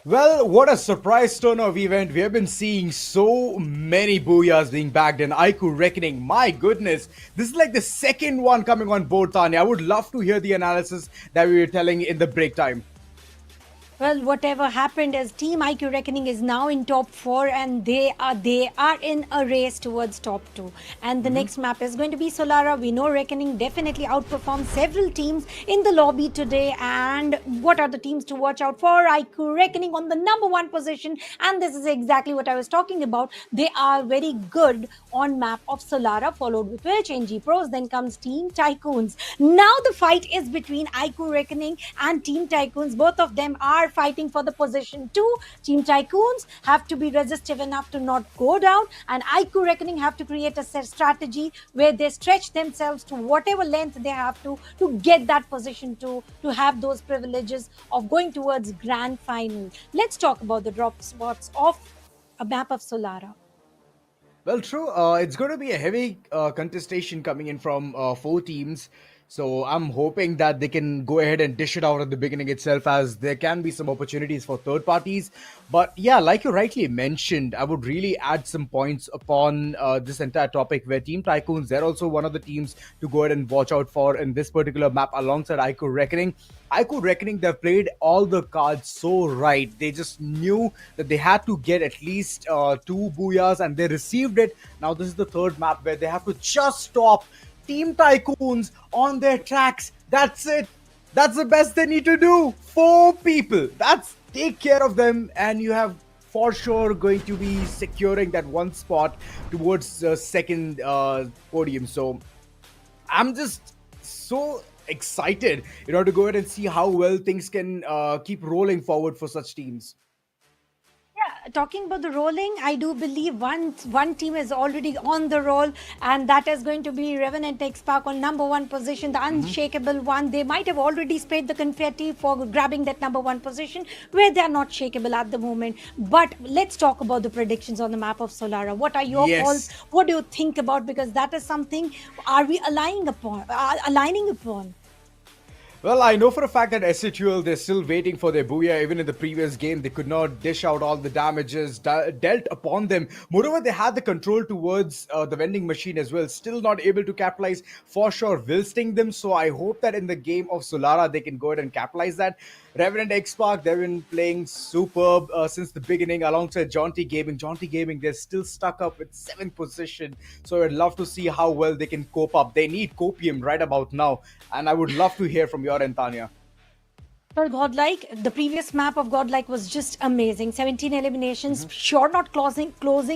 Well, what a surprise turn of event. We have been seeing so many booyahs being bagged in IQ Reckoning. My goodness. This is like the second one coming on board, Tanya. I would love to hear the analysis that we were telling in the break time. Well, whatever happened is Team IQ Reckoning is now in top 4 and they are in a race towards top 2. And the next map is going to be Solara. We know Reckoning definitely outperformed several teams in the lobby today. And what are the teams to watch out for? IQ Reckoning on the number 1 position. And this is exactly what I was talking about. They are very good on map of Solara, followed with which NG Pros. Then comes Team Tycoons. Now the fight is between IQ Reckoning and Team Tycoons. Both of them are fighting for the position 2. Team Tycoons have to be resistive enough to not go down, and IQ Reckoning have to create a strategy where they stretch themselves to whatever length they have to get that position 2, to have those privileges of going towards grand final. Let's talk about the drop spots of a map of Solara. Well, true. It's going to be a heavy contestation coming in from 4 teams. So I'm hoping that they can go ahead and dish it out at the beginning itself, as there can be some opportunities for third parties. But yeah, like you rightly mentioned, I would really add some points upon this entire topic, where Team Tycoons, they're also one of the teams to go ahead and watch out for in this particular map alongside IQ Reckoning. IQ Reckoning, they've played all the cards so right. They just knew that they had to get at least 2 booyahs, and they received it. Now this is the third map where they have to just stop Team Tycoons on their tracks. That's it. That's the best they need to do. 4 people. That's take care of them, and you have for sure going to be securing that 1 spot towards the second podium. So I'm just so excited, to go ahead and see how well things can keep rolling forward for such teams. Yeah, talking about the rolling, I do believe one team is already on the roll, and that is going to be Revenant X Park on number 1 position, the unshakable one. They might have already sprayed the confetti for grabbing that number 1 position, where they are not shakeable at the moment. But let's talk about the predictions on the map of Solara. What are your calls? What do you think about? Because that is something are we aligning upon? Well, I know for a fact that SHUL, they're still waiting for their booyah. Even in the previous game, they could not dish out all the damages dealt upon them. Moreover, they had the control towards the vending machine as well. Still not able to capitalize for sure, will sting them. So I hope that in the game of Solara, they can go ahead and capitalize that. Revenant X Park, they've been playing superb since the beginning alongside Jaunty Gaming. Jaunty Gaming, they're still stuck up with 7th position. So I'd love to see how well they can cope up. They need copium right about now. And I would love to hear from your end, Tanya. Well, Godlike, the previous map of Godlike was just amazing. 17 eliminations, sure not closing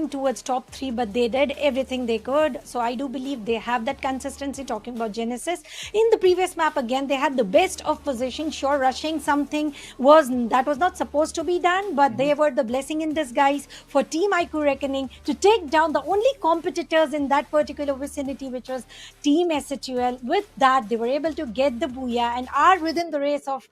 towards top 3, but they did everything they could. So I do believe they have that consistency. Talking about Genesis, in the previous map again, they had the best of position. Sure, rushing something was not supposed to be done, but they were the blessing in disguise for Team IQ Reckoning to take down the only competitors in that particular vicinity, which was Team SHUL. With that, they were able to get the booyah and are within the race of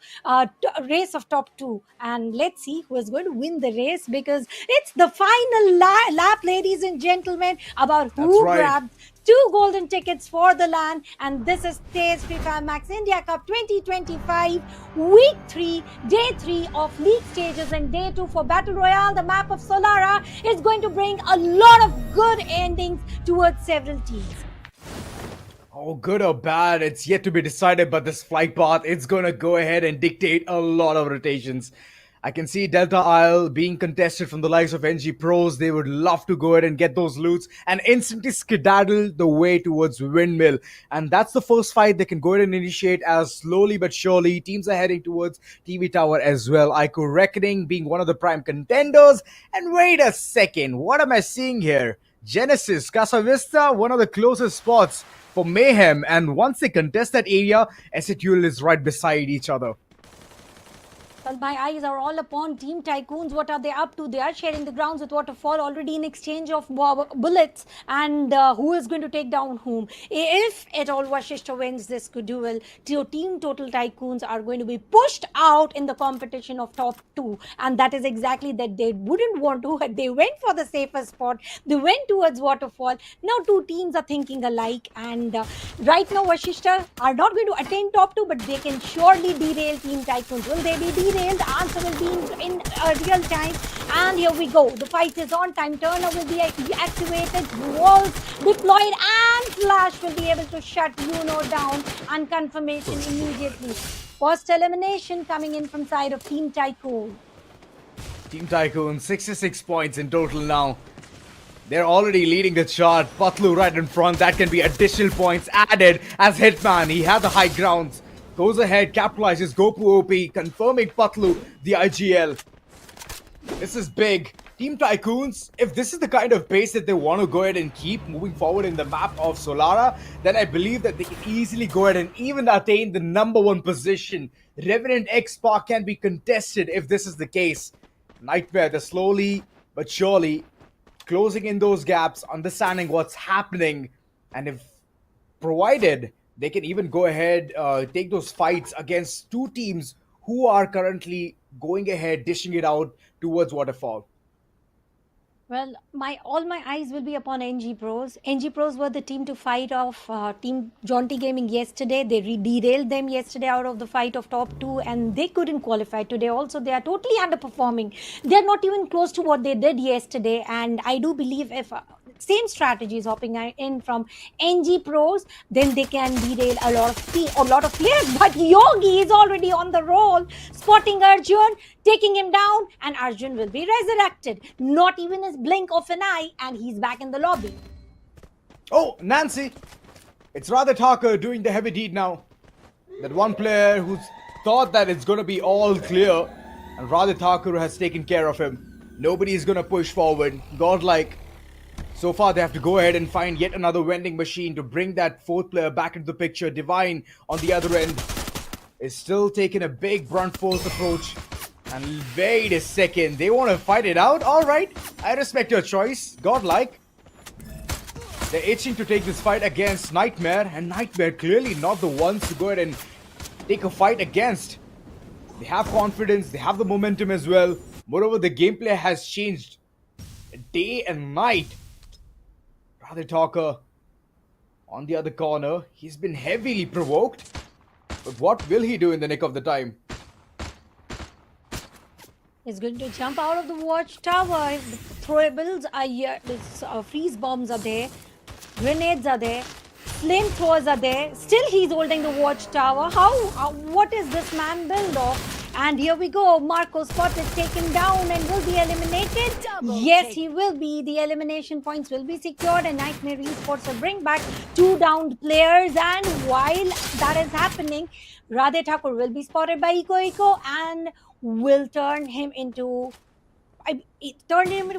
top 2, and let's see who is going to win the race, because it's the final lap, ladies and gentlemen, about who grabbed 2 golden tickets for the LAN. And this is TEZ FFMIC India Cup 2025 week 3, day 3 of league stages, and day 2 for Battle Royale. The map of Solara is going to bring a lot of good endings towards several teams. Oh, good or bad, it's yet to be decided, but this flight path, it's gonna go ahead and dictate a lot of rotations. I can see Delta Isle being contested from the likes of NG Pros. They would love to go ahead and get those loots and instantly skedaddle the way towards Windmill. And that's the first fight they can go ahead and initiate, as slowly but surely teams are heading towards TV Tower as well. IQ Reckoning being one of the prime contenders. And wait a second, what am I seeing here? Genesis, Casa Vista, one of the closest spots for Mayhem, and once they contest that area, SHUL is right beside each other. Well, my eyes are all upon Team Tycoons. What are they up to? They are sharing the grounds with Waterfall already in exchange of bullets, and who is going to take down whom? If at all Vashishta wins this duel, Team Total Tycoons are going to be pushed out in the competition of top 2, and that is exactly that they wouldn't want to. They went for the safer spot. They went towards Waterfall. Now 2 teams are thinking alike, and right now Vashishta are not going to attain top 2, but they can surely derail Team Tycoons. Will they be derailed? The answer will be in real time. And here we go. The fight is on. Time turner will be activated. Walls deployed, and Flash will be able to shut down, and confirmation immediately. First elimination coming in from side of Team Tycoon. Team Tycoon, 66 points in total now. They're already leading the chart. Patlu right in front. That can be additional points added as Hitman. He had the high grounds. Goes ahead, capitalizes Goku OP, confirming Patlu the IGL. This is big. Team Tycoons, if this is the kind of pace that they want to go ahead and keep moving forward in the map of Solara, then I believe that they can easily go ahead and even attain the #1 position. Revenant X Spark can be contested if this is the case. Nightmare, they're slowly but surely closing in those gaps, understanding what's happening, and if provided, they can even go ahead, take those fights against two teams who are currently going ahead, dishing it out towards Waterfall. Well, all my eyes will be upon NG Pros. NG Pros were the team to fight off Team Jaunty Gaming yesterday. They derailed them yesterday out of the fight of top 2, and they couldn't qualify today. Also, they are totally underperforming. They're not even close to what they did yesterday, and I do believe if same strategies hopping in from NG Pros, then they can derail a lot of players. But Yogi is already on the roll, spotting Arjun, taking him down, and Arjun will be resurrected. Not even a blink of an eye, and he's back in the lobby. Oh, Nancy! It's Radha Thakur doing the heavy deed now. That one player who's thought that it's gonna be all clear, and Radha Thakur has taken care of him. Nobody is gonna push forward. Godlike. So far, they have to go ahead and find yet another vending machine to bring that fourth player back into the picture. Divine, on the other end, is still taking a big brunt force approach. And wait a second, they want to fight it out? Alright, I respect your choice. Godlike. They're itching to take this fight against Nightmare, and Nightmare clearly not the ones to go ahead and take a fight against. They have confidence, they have the momentum as well. Moreover, the gameplay has changed day and night. Radha Thakur on the other corner, he's been heavily provoked. But what will he do in the nick of the time? He's going to jump out of the watchtower. The throwables are here. Freeze bombs are there. Grenades are there. Flamethrowers are there. Still he's holding the watchtower. What is this man build of? And here we go. Marco Spot is taken down and will be eliminated. Yes, he will be. The elimination points will be secured, and Nightmare Esports will bring back 2 downed players. And while that is happening, Radha Thakur will be spotted by Eco and will turn him into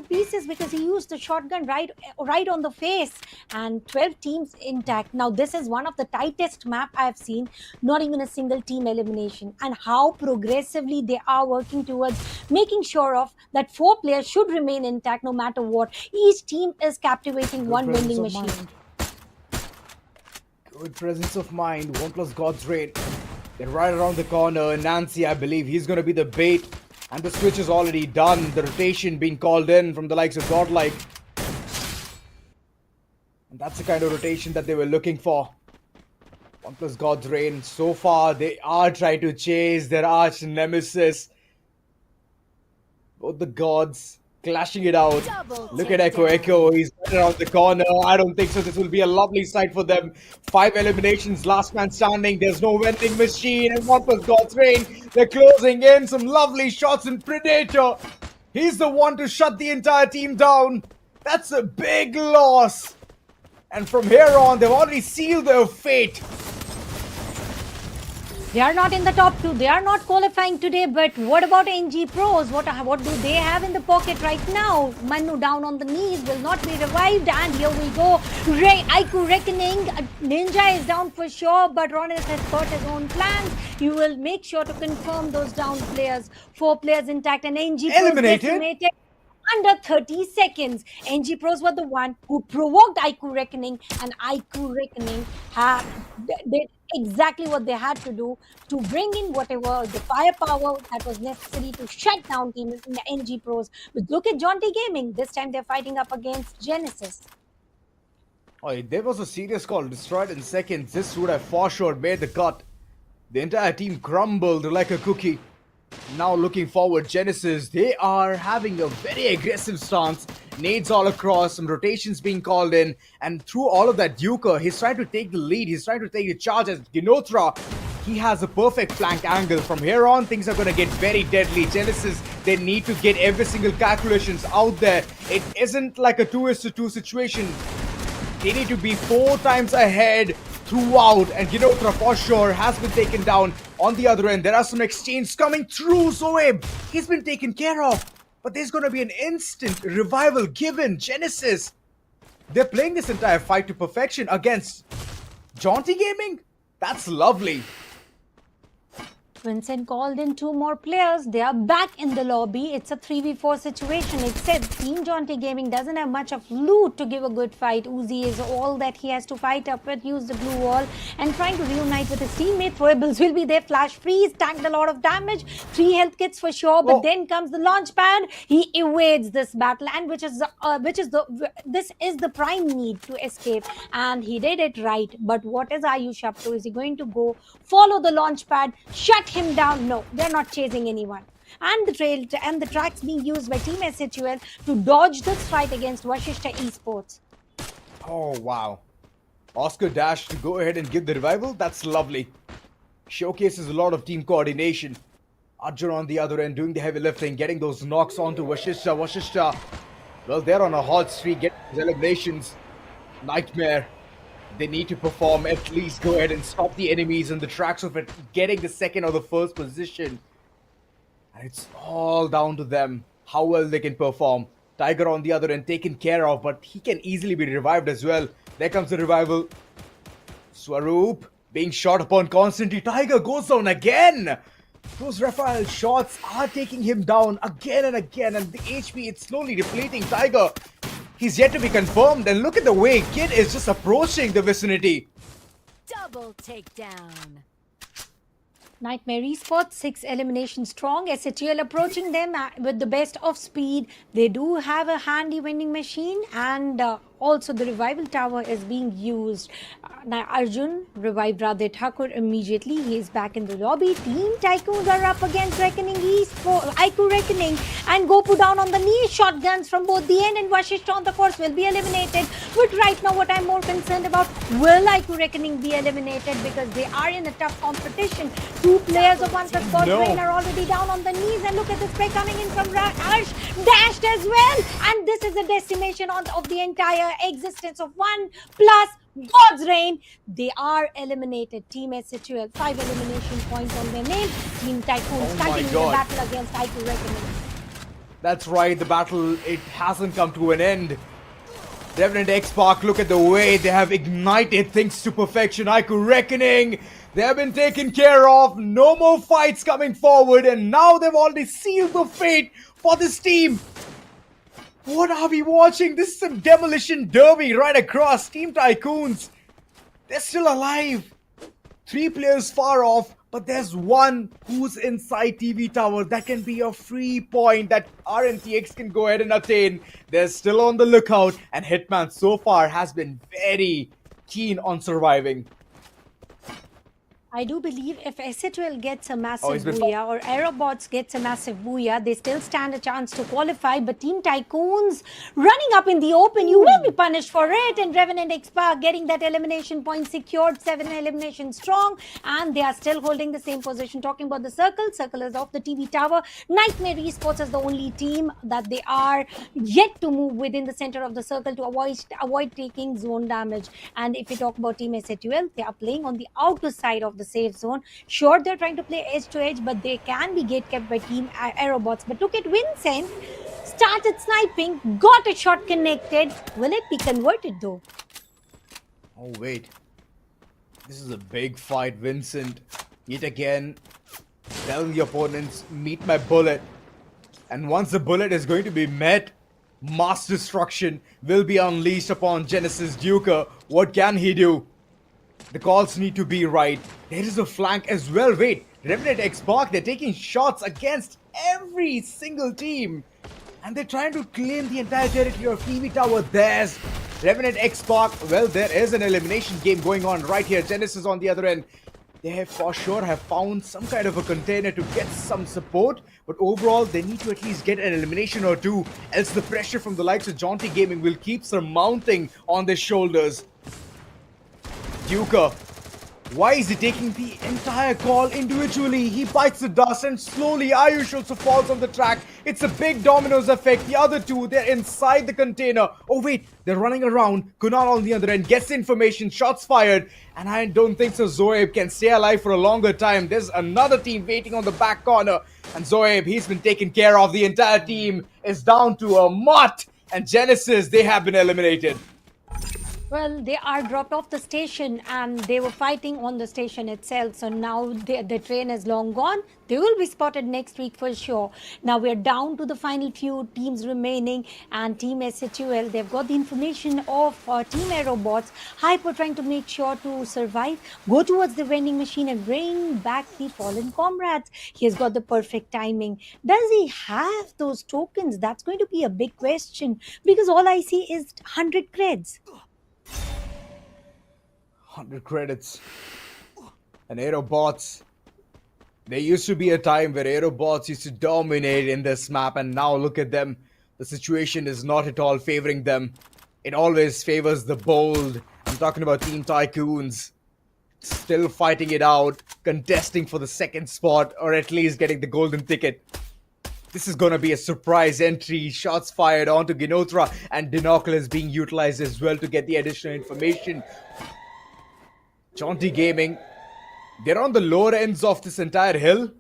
pieces because he used the shotgun right on the face, and 12 teams intact. Now this is one of the tightest map I've seen, not even a single team elimination, and how progressively they are working towards making sure of that 4 players should remain intact no matter what. Each team is captivating one vending machine. Good presence of mind. 1+ God's Rain. They're right around the corner. Nancy, I believe he's going to be the bait. And the switch is already done. The rotation being called in from the likes of Godlike. And that's the kind of rotation that they were looking for. 1+ God's Rain. So far, they are trying to chase their arch nemesis. Both the gods clashing it out. Look at Echo. He's right around the corner. I don't think so. This will be a lovely sight for them. 5 eliminations, last man standing. There's no vending machine. And 1+ God's Rain. They're closing in. Some lovely shots, and Predator. He's the one to shut the entire team down. That's a big loss. And from here on, they've already sealed their fate. They are not in the top 2. They are not qualifying today. But what about NG Pros? What do they have in the pocket right now? Manu down on the knees, will not be revived. And here we go. Aiku Reckoning. Ninja is down for sure. But Ronis has got his own plans. You will make sure to confirm those down players. 4 players intact. And NG Pros decimated under 30 seconds. NG Pros were the one who provoked Aiku Reckoning. And Aiku Reckoning did exactly what they had to do to bring in whatever the firepower that was necessary to shut down team in the NG Pros. But look at Jaunty Gaming. This time they're fighting up against Genesis. Oh, there was a serious call. Destroyed in seconds. This would have for sure made the cut. The entire team crumbled like a cookie. Now looking forward, Genesis, they are having a very aggressive stance. Nades all across, some rotations being called in, and through all of that, Duker, he's trying to take the lead, he's trying to take the charge as Ginotra. He has a perfect flank angle. From here on, things are going to get very deadly. Genesis, they need to get every single calculations out there. It isn't like a 2-2 situation. They need to be 4 times ahead throughout, and Ginotra for sure has been taken down. On the other end, there are some exchanges coming through. Zoeb, he's been taken care of, but there's going to be an instant revival given. Genesis, they're playing this entire fight to perfection against Jaunty Gaming. That's lovely. Vincent called in 2 more players. They are back in the lobby. It's a 3v4 situation, except Team Jaunty Gaming doesn't have much of loot to give a good fight. Uzi is all that he has to fight up with. Use the blue wall and trying to reunite with his teammate. Throwables will be there. Flash freeze, tanked a lot of damage. 3 health kits for sure, but then comes the launch pad. He evades this battle, and this is the prime need to escape, and he did it right. But what is Ayush up to? Is he going to go follow the launch pad, shut him down? No, they're not chasing anyone. And the tracks being used by Team SHUL to dodge this fight against Vashishta Esports. Oh, wow. Oscar Dash to go ahead and give the revival. That's lovely. Showcases a lot of team coordination. Arjun on the other end doing the heavy lifting, getting those knocks onto Vashishta. Vashishta, well, they're on a hot streak, getting those eliminations. Nightmare. They need to perform, at least go ahead and stop the enemies in the tracks of it, getting the second or the first position. And it's all down to them, how well they can perform. Tiger on the other end taken care of, but he can easily be revived as well. There comes the revival. Swaroop being shot upon constantly. Tiger goes down again. Those Raphael shots are taking him down again and again, and the HP, it's slowly depleting. Tiger, he's yet to be confirmed, and look at the way Kid is just approaching the vicinity. Double takedown. Nightmare Esports, 6 eliminations strong. SHL approaching them with the best of speed. They do have a handy vending machine, and also the revival tower is being used. Now Arjun revived Radhe Thakur immediately. He is back in the lobby. Team Tycoons are up against Reckoning Esports, IQ Reckoning, and Gopu down on the knee. Shotguns from both the end, and Vashishta on the course will be eliminated. But right now, what I'm more concerned about, will IQ Reckoning be eliminated? Because they are in a tough competition. 2 players of 1+ Drain are already down on the knees, and look at the spray coming in from Arsh, dashed as well, and this is a decimation of the entire existence of 1+ God's Reign. They are eliminated. Team SHUL, 5 elimination points on their name. Team Tycoons continuing the battle against IQ Reckoning. That's right, the battle, it hasn't come to an end. Revenant X-Park, look at the way they have ignited things to perfection. IQ Reckoning, they have been taken care of. No more fights coming forward, and now they've already sealed the fate for this team. What are we watching? This is some demolition derby right across. Team Tycoons, they're still alive. 3 players far off, but there's one who's inside TV Tower. That can be a free point that RNTX can go ahead and attain. They're still on the lookout, and Hitman so far has been very keen on surviving. I do believe if SHL gets a massive booyah or Aerobots gets a massive booyah, they still stand a chance to qualify. But Team Tycoons running up in the open, you will be punished for it. And Revenant Expa getting that elimination point secured, 7 eliminations strong, and they are still holding the same position. Talking about the circle, circle is off the TV tower. Nightmare Esports is the only team that they are yet to move within the center of the circle to avoid taking zone damage. And if you talk about Team SHL, they are playing on the outer side of the safe zone. Sure, they're trying to play edge to edge, but they can be gate kept by Team Aerobots. But look at Vincent, started sniping, got a shot connected. Will it be converted though? Oh wait, this is a big fight. Vincent yet again telling the opponents, meet my bullet. And once the bullet is going to be met, mass destruction will be unleashed upon Genesis Duker. What can he do? The calls need to be right. There is a flank as well. Wait, Revenant X-Park, they're taking shots against every single team. And they're trying to claim the entire territory of TV Tower. There's Revenant X-Park. Well, there is an elimination game going on right here. Genesis on the other end. they for sure have found some kind of a container to get some support, but overall they need to at least get an elimination or two, else the pressure from the likes of Jaunty Gaming will keep surmounting on their shoulders. Duker, why is he taking the entire call individually? He bites the dust and slowly Ayush also falls on the track. It's a big dominoes effect. The other two, they're inside the container. Oh wait, they're running around. Kunal on the other end gets the information, shots fired. And I don't think so Zoeb can stay alive for a longer time. There's another team waiting on the back corner. And Zoeb, he's been taken care of. The entire team is down to a mutt. And Genesis, they have been eliminated. Well, they are dropped off the station and they were fighting on the station itself. So now the train is long gone. They will be spotted next week for sure. Now we're down to the final few teams remaining, and Team SHUL, they've got the information of Team Aerobots. Hyper trying to make sure to survive, go towards the vending machine and bring back the fallen comrades. He has got the perfect timing. Does he have those tokens? That's going to be a big question, because all I see is 100 creds. 100 credits. And Aerobots. There used to be a time where Aerobots used to dominate in this map, and now look at them. The situation is not at all favoring them. It always favors the bold. I'm talking about Team Tycoons. Still fighting it out, contesting for the second spot, or at least getting the golden ticket. This is going to be a surprise entry. Shots fired onto Ginotra, and Dinocle is being utilized as well to get the additional information. Jaunty Gaming, they're on the lower ends of this entire hill,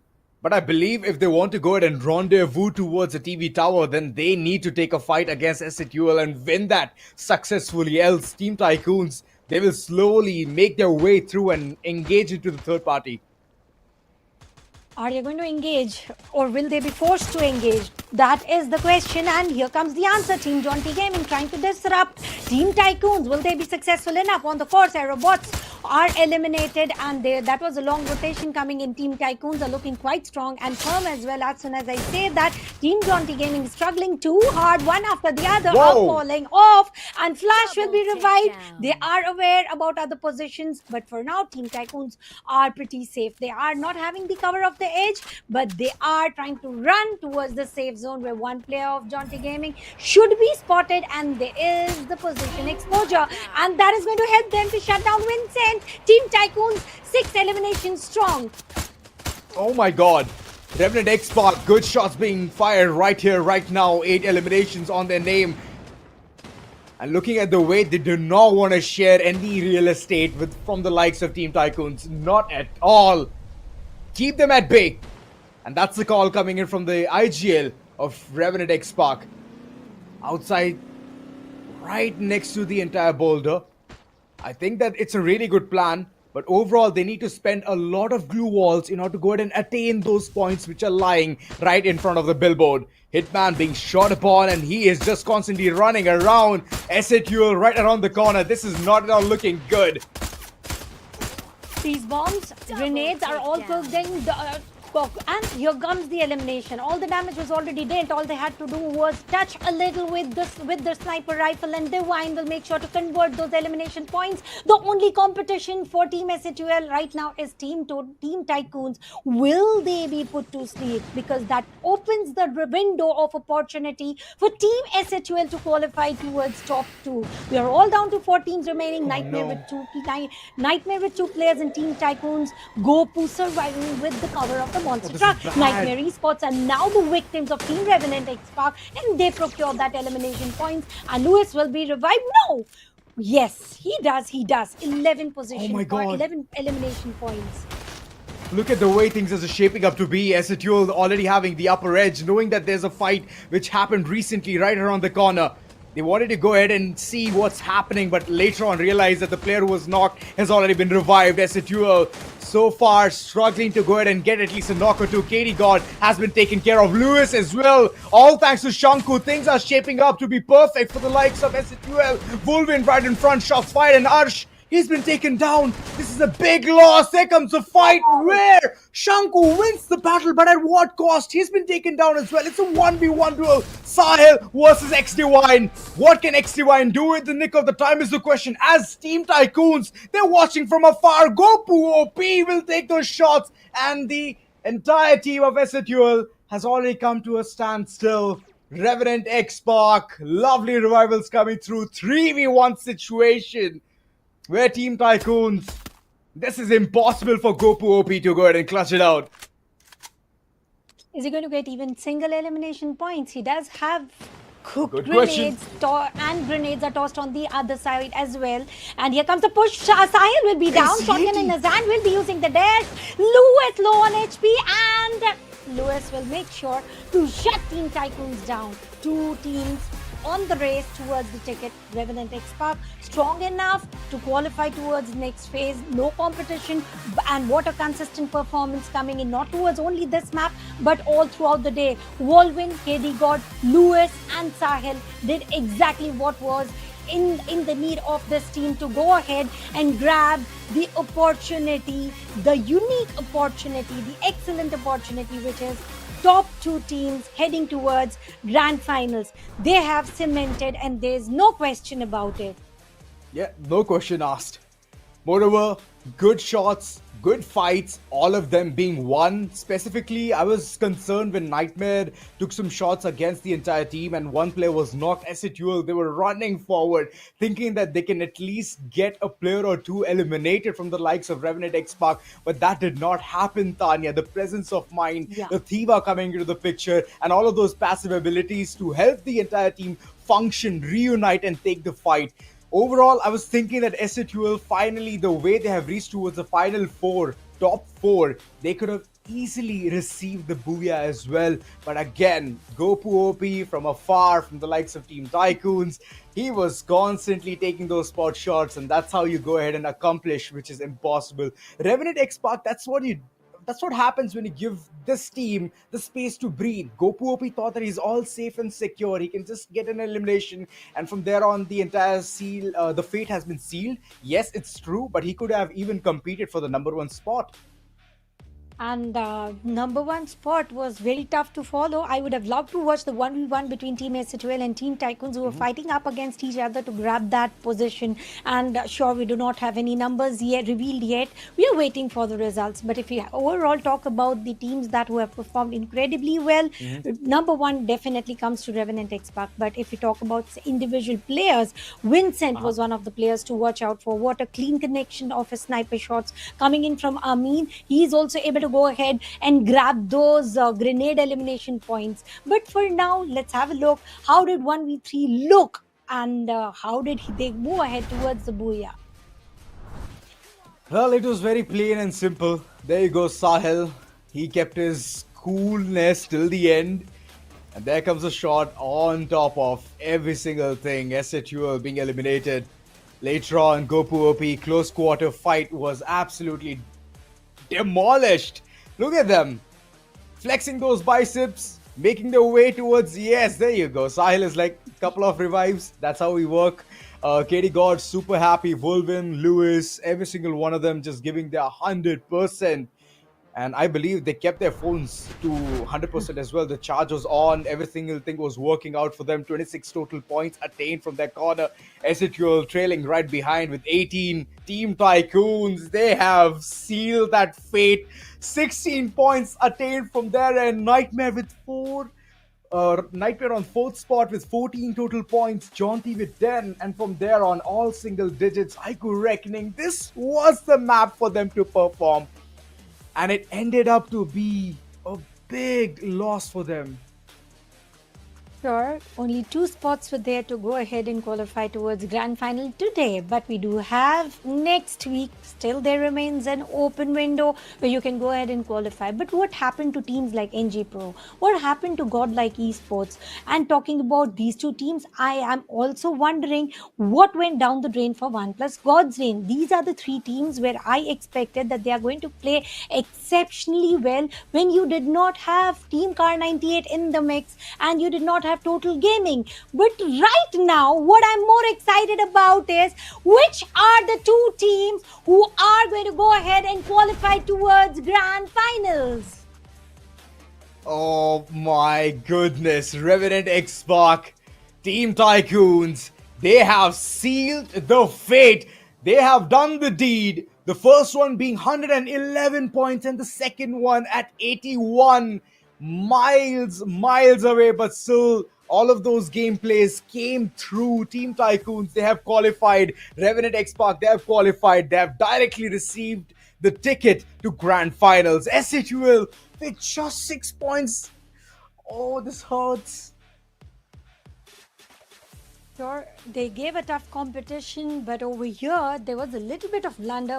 but I believe if they want to go ahead and rendezvous towards a TV tower, then they need to take a fight against SHUL and win that successfully. Else, Team Tycoons, they will slowly make their way through and engage into the third party. Are they going to engage, or will they be forced to engage? That is the question, and here comes the answer. Team Jaunty Gaming trying to disrupt Team Tycoons. Will they be successful enough? On the course, Aerobots are eliminated, and that was a long rotation coming in. Team Tycoons are looking quite strong and firm as well. As soon as I say that, Team Jaunty Gaming is struggling too hard, one after the other, are falling off, and Flash will be revived. They are aware about other positions, but for now, Team Tycoons are pretty safe. They are not having the cover of the edge, but they are trying to run towards the safe zone where one player of Jaunty Gaming should be spotted, and there is the position exposure, and that is going to help them to shut down Vincent. Team Tycoons 6 eliminations strong. Oh my god. Revenant X-Spark, good shots being fired right here, right now. 8 eliminations on their name. And looking at the way, they do not want to share any real estate from the likes of Team Tycoons. Not at all. Keep them at bay. And that's the call coming in from the IGL of Revenant X-Spark. Outside, right next to the entire boulder. I think that it's a really good plan, but overall they need to spend a lot of glue walls in order to go ahead and attain those points which are lying right in front of the billboard. Hitman being shot upon, and he is just constantly running around. SHUL right around the corner. This is not at all looking good. These bombs, grenades are all poked in. And here comes the elimination. All the damage was already dealt. All they had to do was touch a little with the sniper rifle, and Divine will make sure to convert those elimination points. The only competition for Team SHUL right now is Team Tycoons. Will they be put to sleep? Because that opens the window of opportunity for Team SHUL to qualify towards top 2. We are all down to 4 teams remaining. Nightmare with 2 players, and Team Tycoons Gopu surviving with the cover of the monster truck. Nightmare Esports are now the victims of Team Revenant X-Spark, and they procure that elimination points, and Lewis will be revived. No! Yes, he does. 11 position, 11 elimination points. Look at the way things are shaping up to be. SHUL already having the upper edge, knowing that there's a fight which happened recently right around the corner. They wanted to go ahead and see what's happening, but later on realized that the player who was knocked has already been revived. SHUL so far struggling to go ahead and get at least a knock or two. Katie God has been taken care of. Lewis as well. All thanks to Shanku. Things are shaping up to be perfect for the likes of SHUL. Wolvin right in front. Shots fired, and Arsh, He's been taken down. This is a big loss. There comes a fight where Shanku wins the battle, but at what cost? He's been taken down as well. It's a 1v1 duel. Sahil versus XDivine. What can XDivine do in the nick of the time is the question. As Team Tycoons, they're watching from afar. Gopu OP will take those shots, and the entire team of SATUL has already come to a standstill. Revenant X-Park, lovely revivals coming through. 3v1 situation where Team Tycoons, this is impossible for Gopu OP to go ahead and clutch it out. Is he going to get even single elimination points? He does have cooked Good grenades, and grenades are tossed on the other side as well. And here comes the push. Sahil will be down. Shotgun and Nazan will be using the dash. Lewis low on HP, and Lewis will make sure to shut Team Tycoons down. Two teams on the race towards the ticket. Revenant X-Park strong enough to qualify towards next phase. No competition, and what a consistent performance coming in, not towards only this map but all throughout the day. Wolvin, KD God, Lewis and Sahil did exactly what was in the need of this team to go ahead and grab the opportunity, the unique opportunity, the excellent opportunity, which is top two teams heading towards grand finals. They have cemented, and there's no question about it. Yeah, no question asked. Moreover, good shots, good fights, all of them being won. Specifically, I was concerned when Nightmare took some shots against the entire team and one player was knocked. SATUL, they were running forward, thinking that they can at least get a player or two eliminated from the likes of Revenant X-Park, but that did not happen, Tanya. The presence of mind, the Thiva coming into the picture, and all of those passive abilities to help the entire team function, reunite, and take the fight. Overall, I was thinking that SATUL finally, the way they have reached towards the final four, top four, they could have easily received the Booyah as well. But again, Gopu OP from afar, from the likes of Team Tycoons, he was constantly taking those spot shots, and that's how you go ahead and accomplish, which is impossible. Revenant X-Park, that's what happens when you give this team the space to breathe. Gopu OP thought that he's all safe and secure. He can just get an elimination, and from there on, the entire the fate has been sealed. Yes, it's true, but he could have even competed for the number one spot. And number one spot was very tough to follow. I would have loved to watch the 1v1 between Team SATUL and Team Tycoons, who were fighting up against each other to grab that position. And sure, we do not have any numbers yet revealed yet. We are waiting for the results. But if we overall talk about the teams that who have performed incredibly well, number one definitely comes to Revenant X-Park. But if we talk about individual players, Vincent was one of the players to watch out for. What a clean connection of his sniper shots coming in from Amin. He is also able to go ahead and grab those grenade elimination points. But for now, let's have a look. How did 1v3 look, and how did they move ahead towards the Booyah? Well, it was very plain and simple. There you go, Sahil. He kept his coolness till the end. And there comes a shot on top of every single thing. SATUL being eliminated. Later on, Gopu OP, close quarter fight was absolutely demolished. Look at them flexing those biceps, making their way towards, yes, there you go. Sahil is like a couple of revives. That's how we work. KD God super happy. Wolvin, Lewis, every single one of them just giving their 100%. And I believe they kept their phones to 100% as well. The charge was on. Every single thing was working out for them. 26 total points attained from their corner. SATUL trailing right behind with 18. Team Tycoons, they have sealed that fate. 16 points attained from there. And Nightmare with 4. Nightmare on 4th spot with 14 total points. Jaunty with 10. And from there on, all single digits. Haiku Reckoning. This was the map for them to perform. And it ended up to be a big loss for them. Sure, only 2 spots were there to go ahead and qualify towards grand final today. But we do have next week. Still there remains an open window where you can go ahead and qualify. But what happened to teams like NG Pro? What happened to Godlike Esports? And talking about these two teams, I am also wondering what went down the drain for OnePlus God's Reign. These are the 3 teams where I expected that they are going to play exceptionally well when you did not have Team Car 98 in the mix and you did not have have Total Gaming. But right now, what I'm more excited about is which are the two teams who are going to go ahead and qualify towards grand finals. Oh my goodness, Revenant X-Pac, Team Tycoons, they have sealed the fate. They have done the deed. The first one being 111 points and the second one at 81. Miles away, but still all of those gameplays came through. Team Tycoons, they have qualified. Revenant X-Pac, they have qualified. They have directly received the ticket to grand finals. SHUL with just 6 points. Oh, this hurts. Sure, they gave a tough competition, but over here there was a little bit of blunder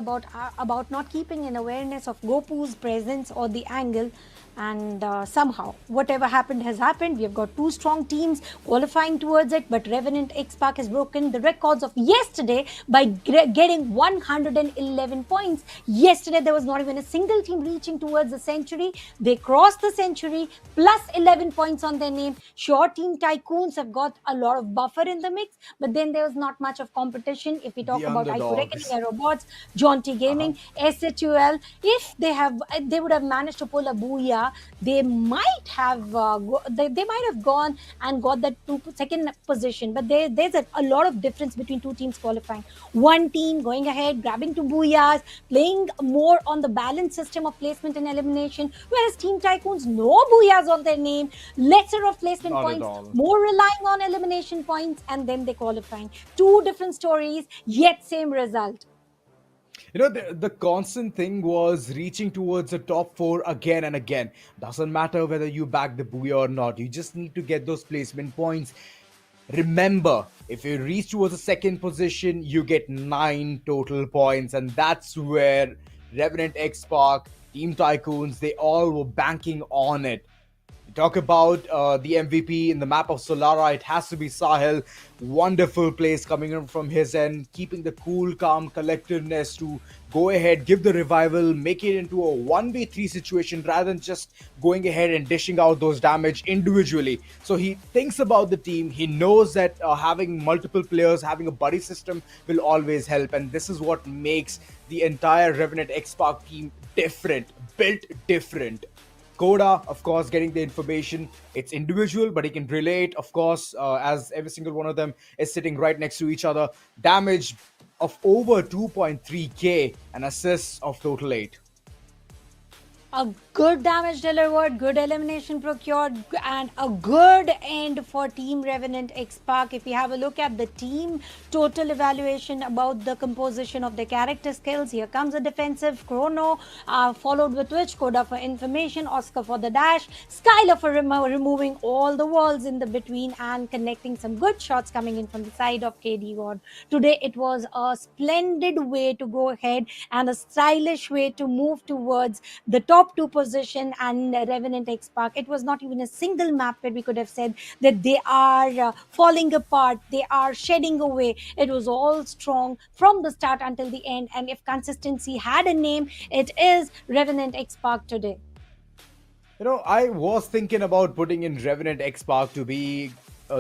about not keeping an awareness of Gopu's presence or the angle. And somehow, whatever happened has happened. We have got two strong teams qualifying towards it, but Revenant X-Pac has broken the records of yesterday by getting 111 points. Yesterday, there was not even a single team reaching towards the century. They crossed the century, plus 11 points on their name. Sure, Team Tycoons have got a lot of buffer in the mix, but then there was not much of competition. If we talk about IQ Reckoning, Aerobots, Jaunty Gaming, SHUL, if they would have managed to pull a booyah, they might have gone and got that second position. But there's a lot of difference between two teams qualifying. One team going ahead, grabbing two booyahs, playing more on the balance system of placement and elimination, whereas Team Tycoons, no booyahs on their name, lesser of placement points, more relying on elimination points, and then they qualifying. Two different stories, yet same result. You know, the constant thing was reaching towards the top 4 again and again. Doesn't matter whether you back the booyah or not. You just need to get those placement points. Remember, if you reach towards the second position, you get 9 total points. And that's where Revenant X-Pac, Team Tycoons, they all were banking on it. Talk about the MVP in the map of Solara, it has to be Sahil. Wonderful plays coming in from his end, keeping the cool, calm collectiveness to go ahead, give the revival, make it into a 1v3 situation rather than just going ahead and dishing out those damage individually. So he thinks about the team. He knows that having multiple players, having a buddy system will always help. And this is what makes the entire Revenant X-Pac team different, built different. Koda, of course, getting the information. It's individual, but he can relate, of course, as every single one of them is sitting right next to each other. Damage of over 2.3k and assists of total 8. A good damage delivered, good elimination procured, and a good end for Team Revenant X-Pac. If we have a look at the team total evaluation about the composition of the character skills, here comes a defensive Chrono, followed with which Koda for information, Oscar for the dash, Skylar for removing all the walls in the between and connecting some good shots coming in from the side of KD God. Today it was a splendid way to go ahead and a stylish way to move towards the top 2 position and Revenant X-Pac. It was not even a single map where we could have said that they are falling apart, they are shedding away. It was all strong from the start until the end, and if consistency had a name, it is Revenant X-Pac today. You know, I was thinking about putting in Revenant X-Pac to be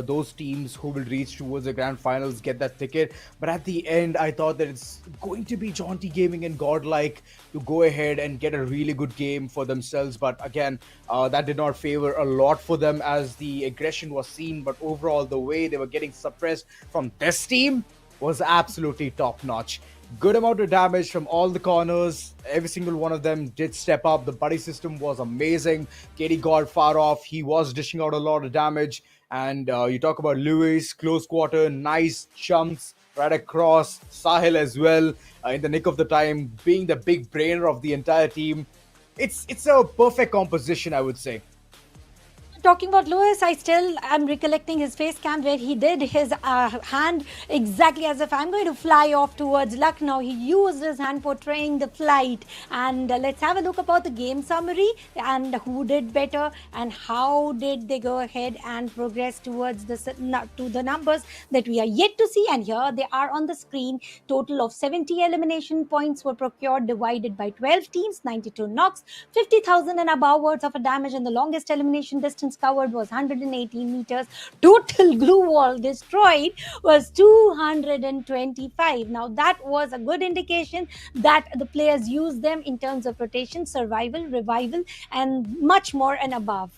those teams who will reach towards the grand finals, get that ticket. But at the end, I thought that it's going to be Jaunty Gaming and Godlike to go ahead and get a really good game for themselves. But again, that did not favor a lot for them as the aggression was seen. But overall, the way they were getting suppressed from this team was absolutely top-notch. Good amount of damage from all the corners. Every single one of them did step up. The buddy system was amazing. KD God far off. He was dishing out a lot of damage. And you talk about Lewis, close quarter, nice jumps right across. Sahil as well, in the nick of the time, being the big brainer of the entire team. It's a perfect composition, I would say. Talking about Lewis, I still am recollecting his face cam where he did his hand exactly as if I'm going to fly off towards Lucknow. He used his hand portraying the flight. And let's have a look about the game summary and who did better and how did they go ahead and progress towards the numbers that we are yet to see. And here they are on the screen. Total of 70 elimination points were procured, divided by 12 teams, 92 knocks, 50,000 and above words of a damage, and the longest elimination distance distance covered was 118 meters. Total glue wall destroyed was 225. Now that was a good indication that the players used them in terms of rotation, survival, revival, and much more and above.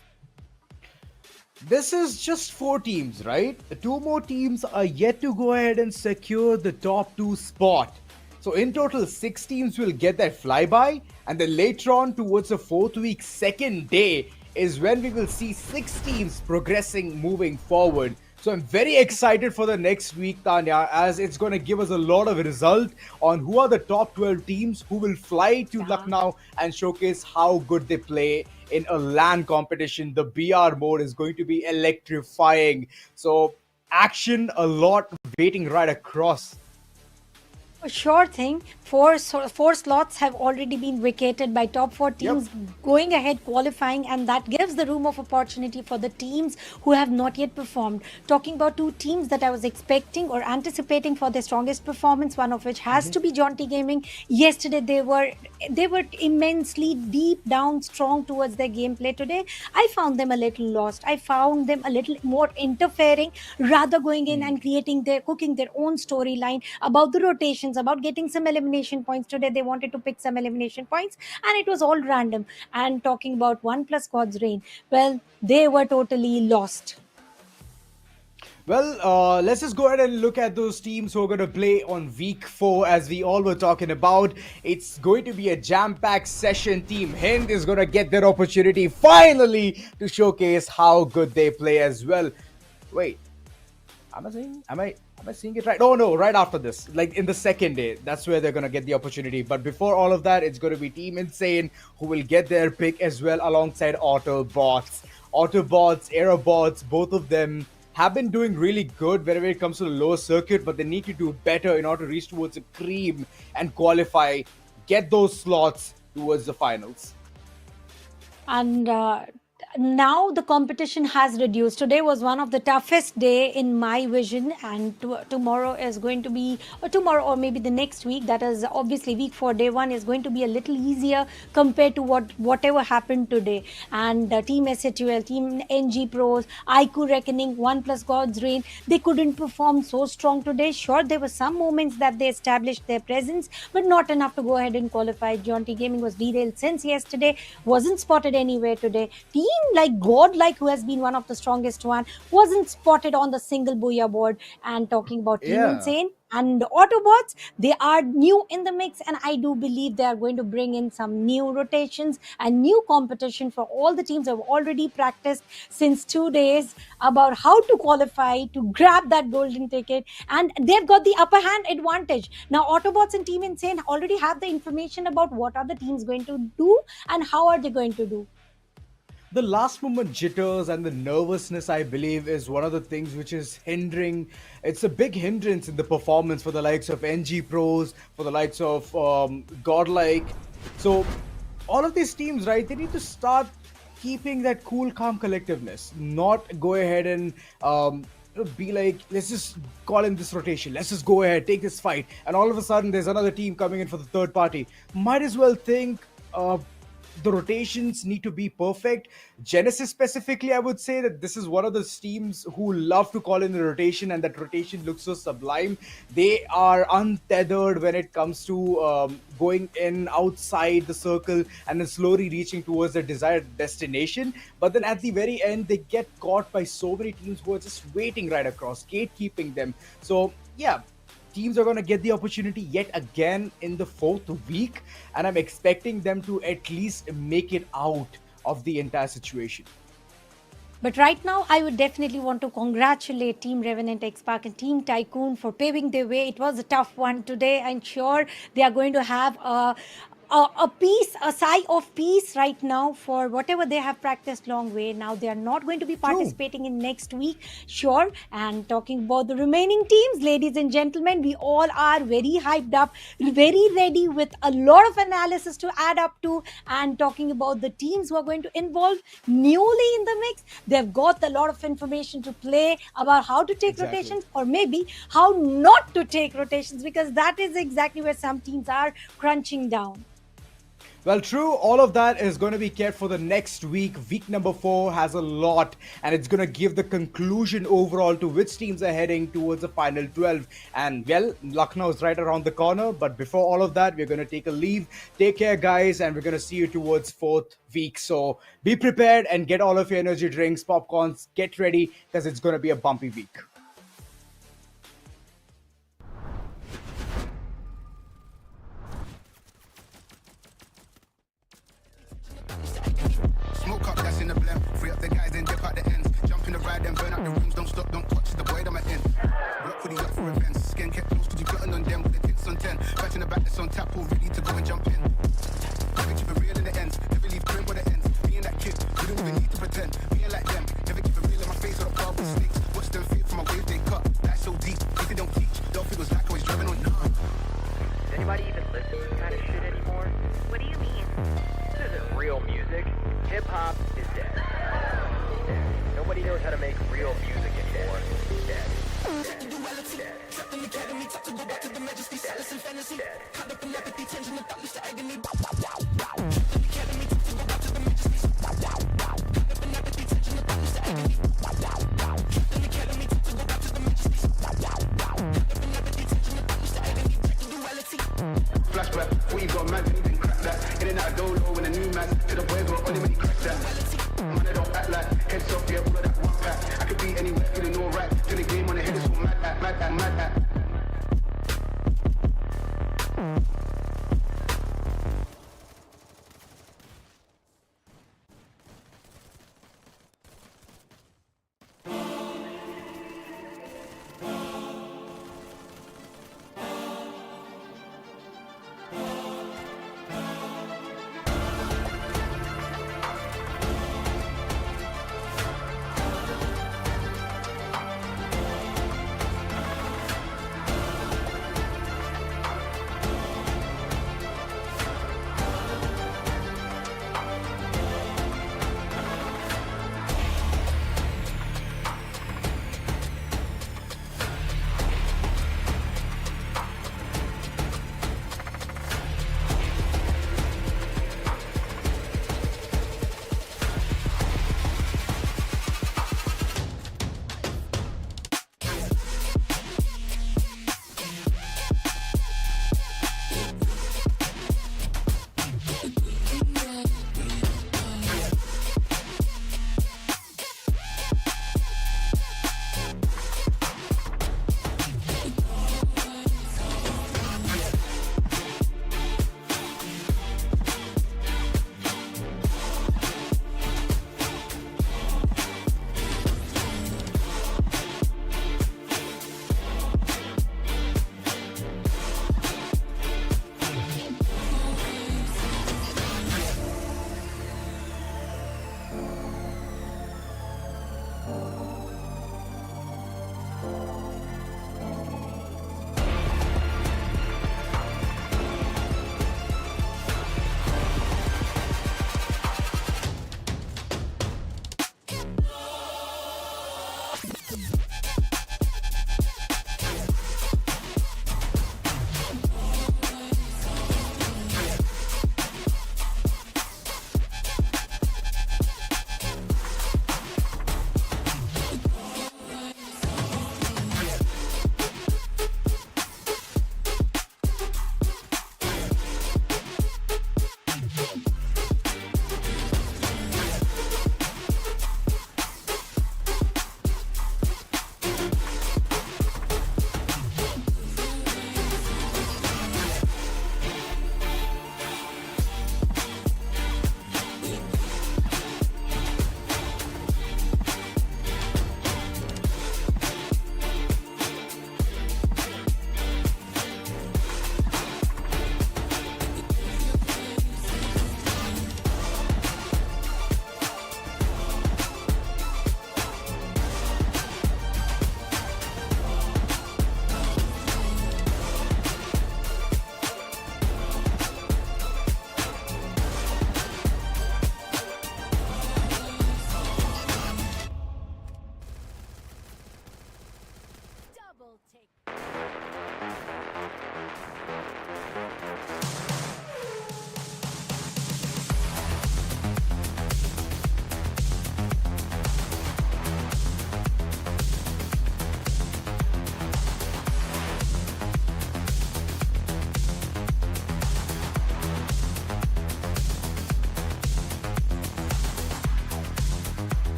This is just 4 teams, right? 2 more teams are yet to go ahead and secure the top 2 spot. So in total, 6 teams will get that flyby, and then later on towards the 4th week, second day, is when we will see 6 teams progressing, moving forward. So I'm very excited for the next week, Tanya, as it's going to give us a lot of result on who are the top 12 teams who will fly to Lucknow and showcase how good they play in a LAN competition. The BR mode is going to be electrifying. So action a lot waiting right across. Sure thing. Four slots have already been vacated by top 4 teams going ahead qualifying, and that gives the room of opportunity for the teams who have not yet performed. Talking about 2 teams that I was expecting or anticipating for their strongest performance, one of which has to be Jaunty Gaming. Yesterday they were immensely deep down strong towards their gameplay. Today I found them a little lost. I found them a little more interfering, rather going in and cooking their own storyline about the rotations, about getting some elimination points. Today they wanted to pick some elimination points and it was all random. And talking about 1+ God's Reign, well, they were totally lost. Well, let's just go ahead and look at those teams who are going to play on week 4, as we all were talking about. It's going to be a jam-packed session. Team Hind is going to get their opportunity finally to showcase how good they play as well. Wait, am I seeing it right? Oh no, right after this, like in the second day, that's where they're gonna get the opportunity. But before all of that, it's gonna be Team Insane who will get their pick as well, alongside Autobots. Aerobots, both of them have been doing really good whenever it comes to the lower circuit, but they need to do better in order to reach towards the cream and qualify, get those slots towards the finals. And now the competition has reduced. Today was one of the toughest day in my vision, and tomorrow is going to be, or tomorrow or maybe the next week, that is obviously week 4, day 1 is going to be a little easier compared to whatever happened today. And Team SHUL, Team NG Pros, IQ Reckoning, 1+ God's Reign, they couldn't perform so strong today. Sure, there were some moments that they established their presence, but not enough to go ahead and qualify. Jaunty Gaming was derailed since yesterday, wasn't spotted anywhere today. Team like Godlike, who has been one of the strongest one, wasn't spotted on the single Booyah board. And talking about Team Insane and Autobots, they are new in the mix, and I do believe they are going to bring in some new rotations and new competition for all the teams who have already practiced since 2 days about how to qualify to grab that golden ticket, and they've got the upper hand advantage. Now Autobots and Team Insane already have the information about what are the teams going to do and how are they going to do. The last moment jitters and the nervousness, I believe, is one of the things which is hindering. It's a big hindrance in the performance for the likes of NG Pros, for the likes of Godlike. So all of these teams, right, they need to start keeping that cool, calm collectiveness, not go ahead and be like, let's just call in this rotation, let's just go ahead, take this fight, and all of a sudden there's another team coming in for the third party. Might as well think the rotations need to be perfect. Genesis specifically, I would say that this is one of the teams who love to call in the rotation, and that rotation looks so sublime. They are untethered when it comes to going in outside the circle and then slowly reaching towards their desired destination. But then at the very end, they get caught by so many teams who are just waiting right across, gatekeeping them. So yeah, teams are going to get the opportunity yet again in the 4th week, and I'm expecting them to at least make it out of the entire situation. But right now, I would definitely want to congratulate Team Revenant X-Park and Team Tycoon for paving their way. It was a tough one today. I'm sure they are going to have a sigh of peace right now for whatever they have practiced long way. Now they are not going to be participating in next week, sure. And talking about the remaining teams, ladies and gentlemen, we all are very hyped up, very ready with a lot of analysis to add up to. And talking about the teams who are going to involve newly in the mix, they've got a lot of information to play about how to take rotations, or maybe how not to take rotations, because that is exactly where some teams are crunching down. Well, true, all of that is going to be kept for the next week. Week number 4 has a lot, and it's going to give the conclusion overall to which teams are heading towards the final 12. And, well, Lucknow is right around the corner, but before all of that, we're going to take a leave. Take care, guys, and we're going to see you towards 4th week. So be prepared and get all of your energy drinks, popcorns, get ready, because it's going to be a bumpy week. Smoke up, that's in the blem. Free up the guys, then dip out the ends. Jump in the ride, then burn out the rooms. Don't stop, don't touch the boy, I'm at end. Block hoodie up for events. Skin kept close to you, plotting on them with the tits on 10. Back in the back, that's on tap, all ready to go and jump in. Never keep it real in the ends. Never leave grim with the ends. Being that kid, we don't even need to pretend. Being like them, never keep it real in my face or the bar with snakes. Watch them fit from my wave, they cut. That's so deep, if they don't teach. Don't feel like always driving on. Does anybody even listen to this kind of shit anymore? What do you mean? This isn't real music. Hip-hop is dead. Dead. Nobody knows how to make real music anymore. Dead. Flashback, what you got, man? Anything crack that. In and out of dolo when a new man to the boys were only when he cracked that. Man, I don't act like heads off, yeah, all of that one pack. I could be anywhere, feeling alright. To the game on the head is so mad at.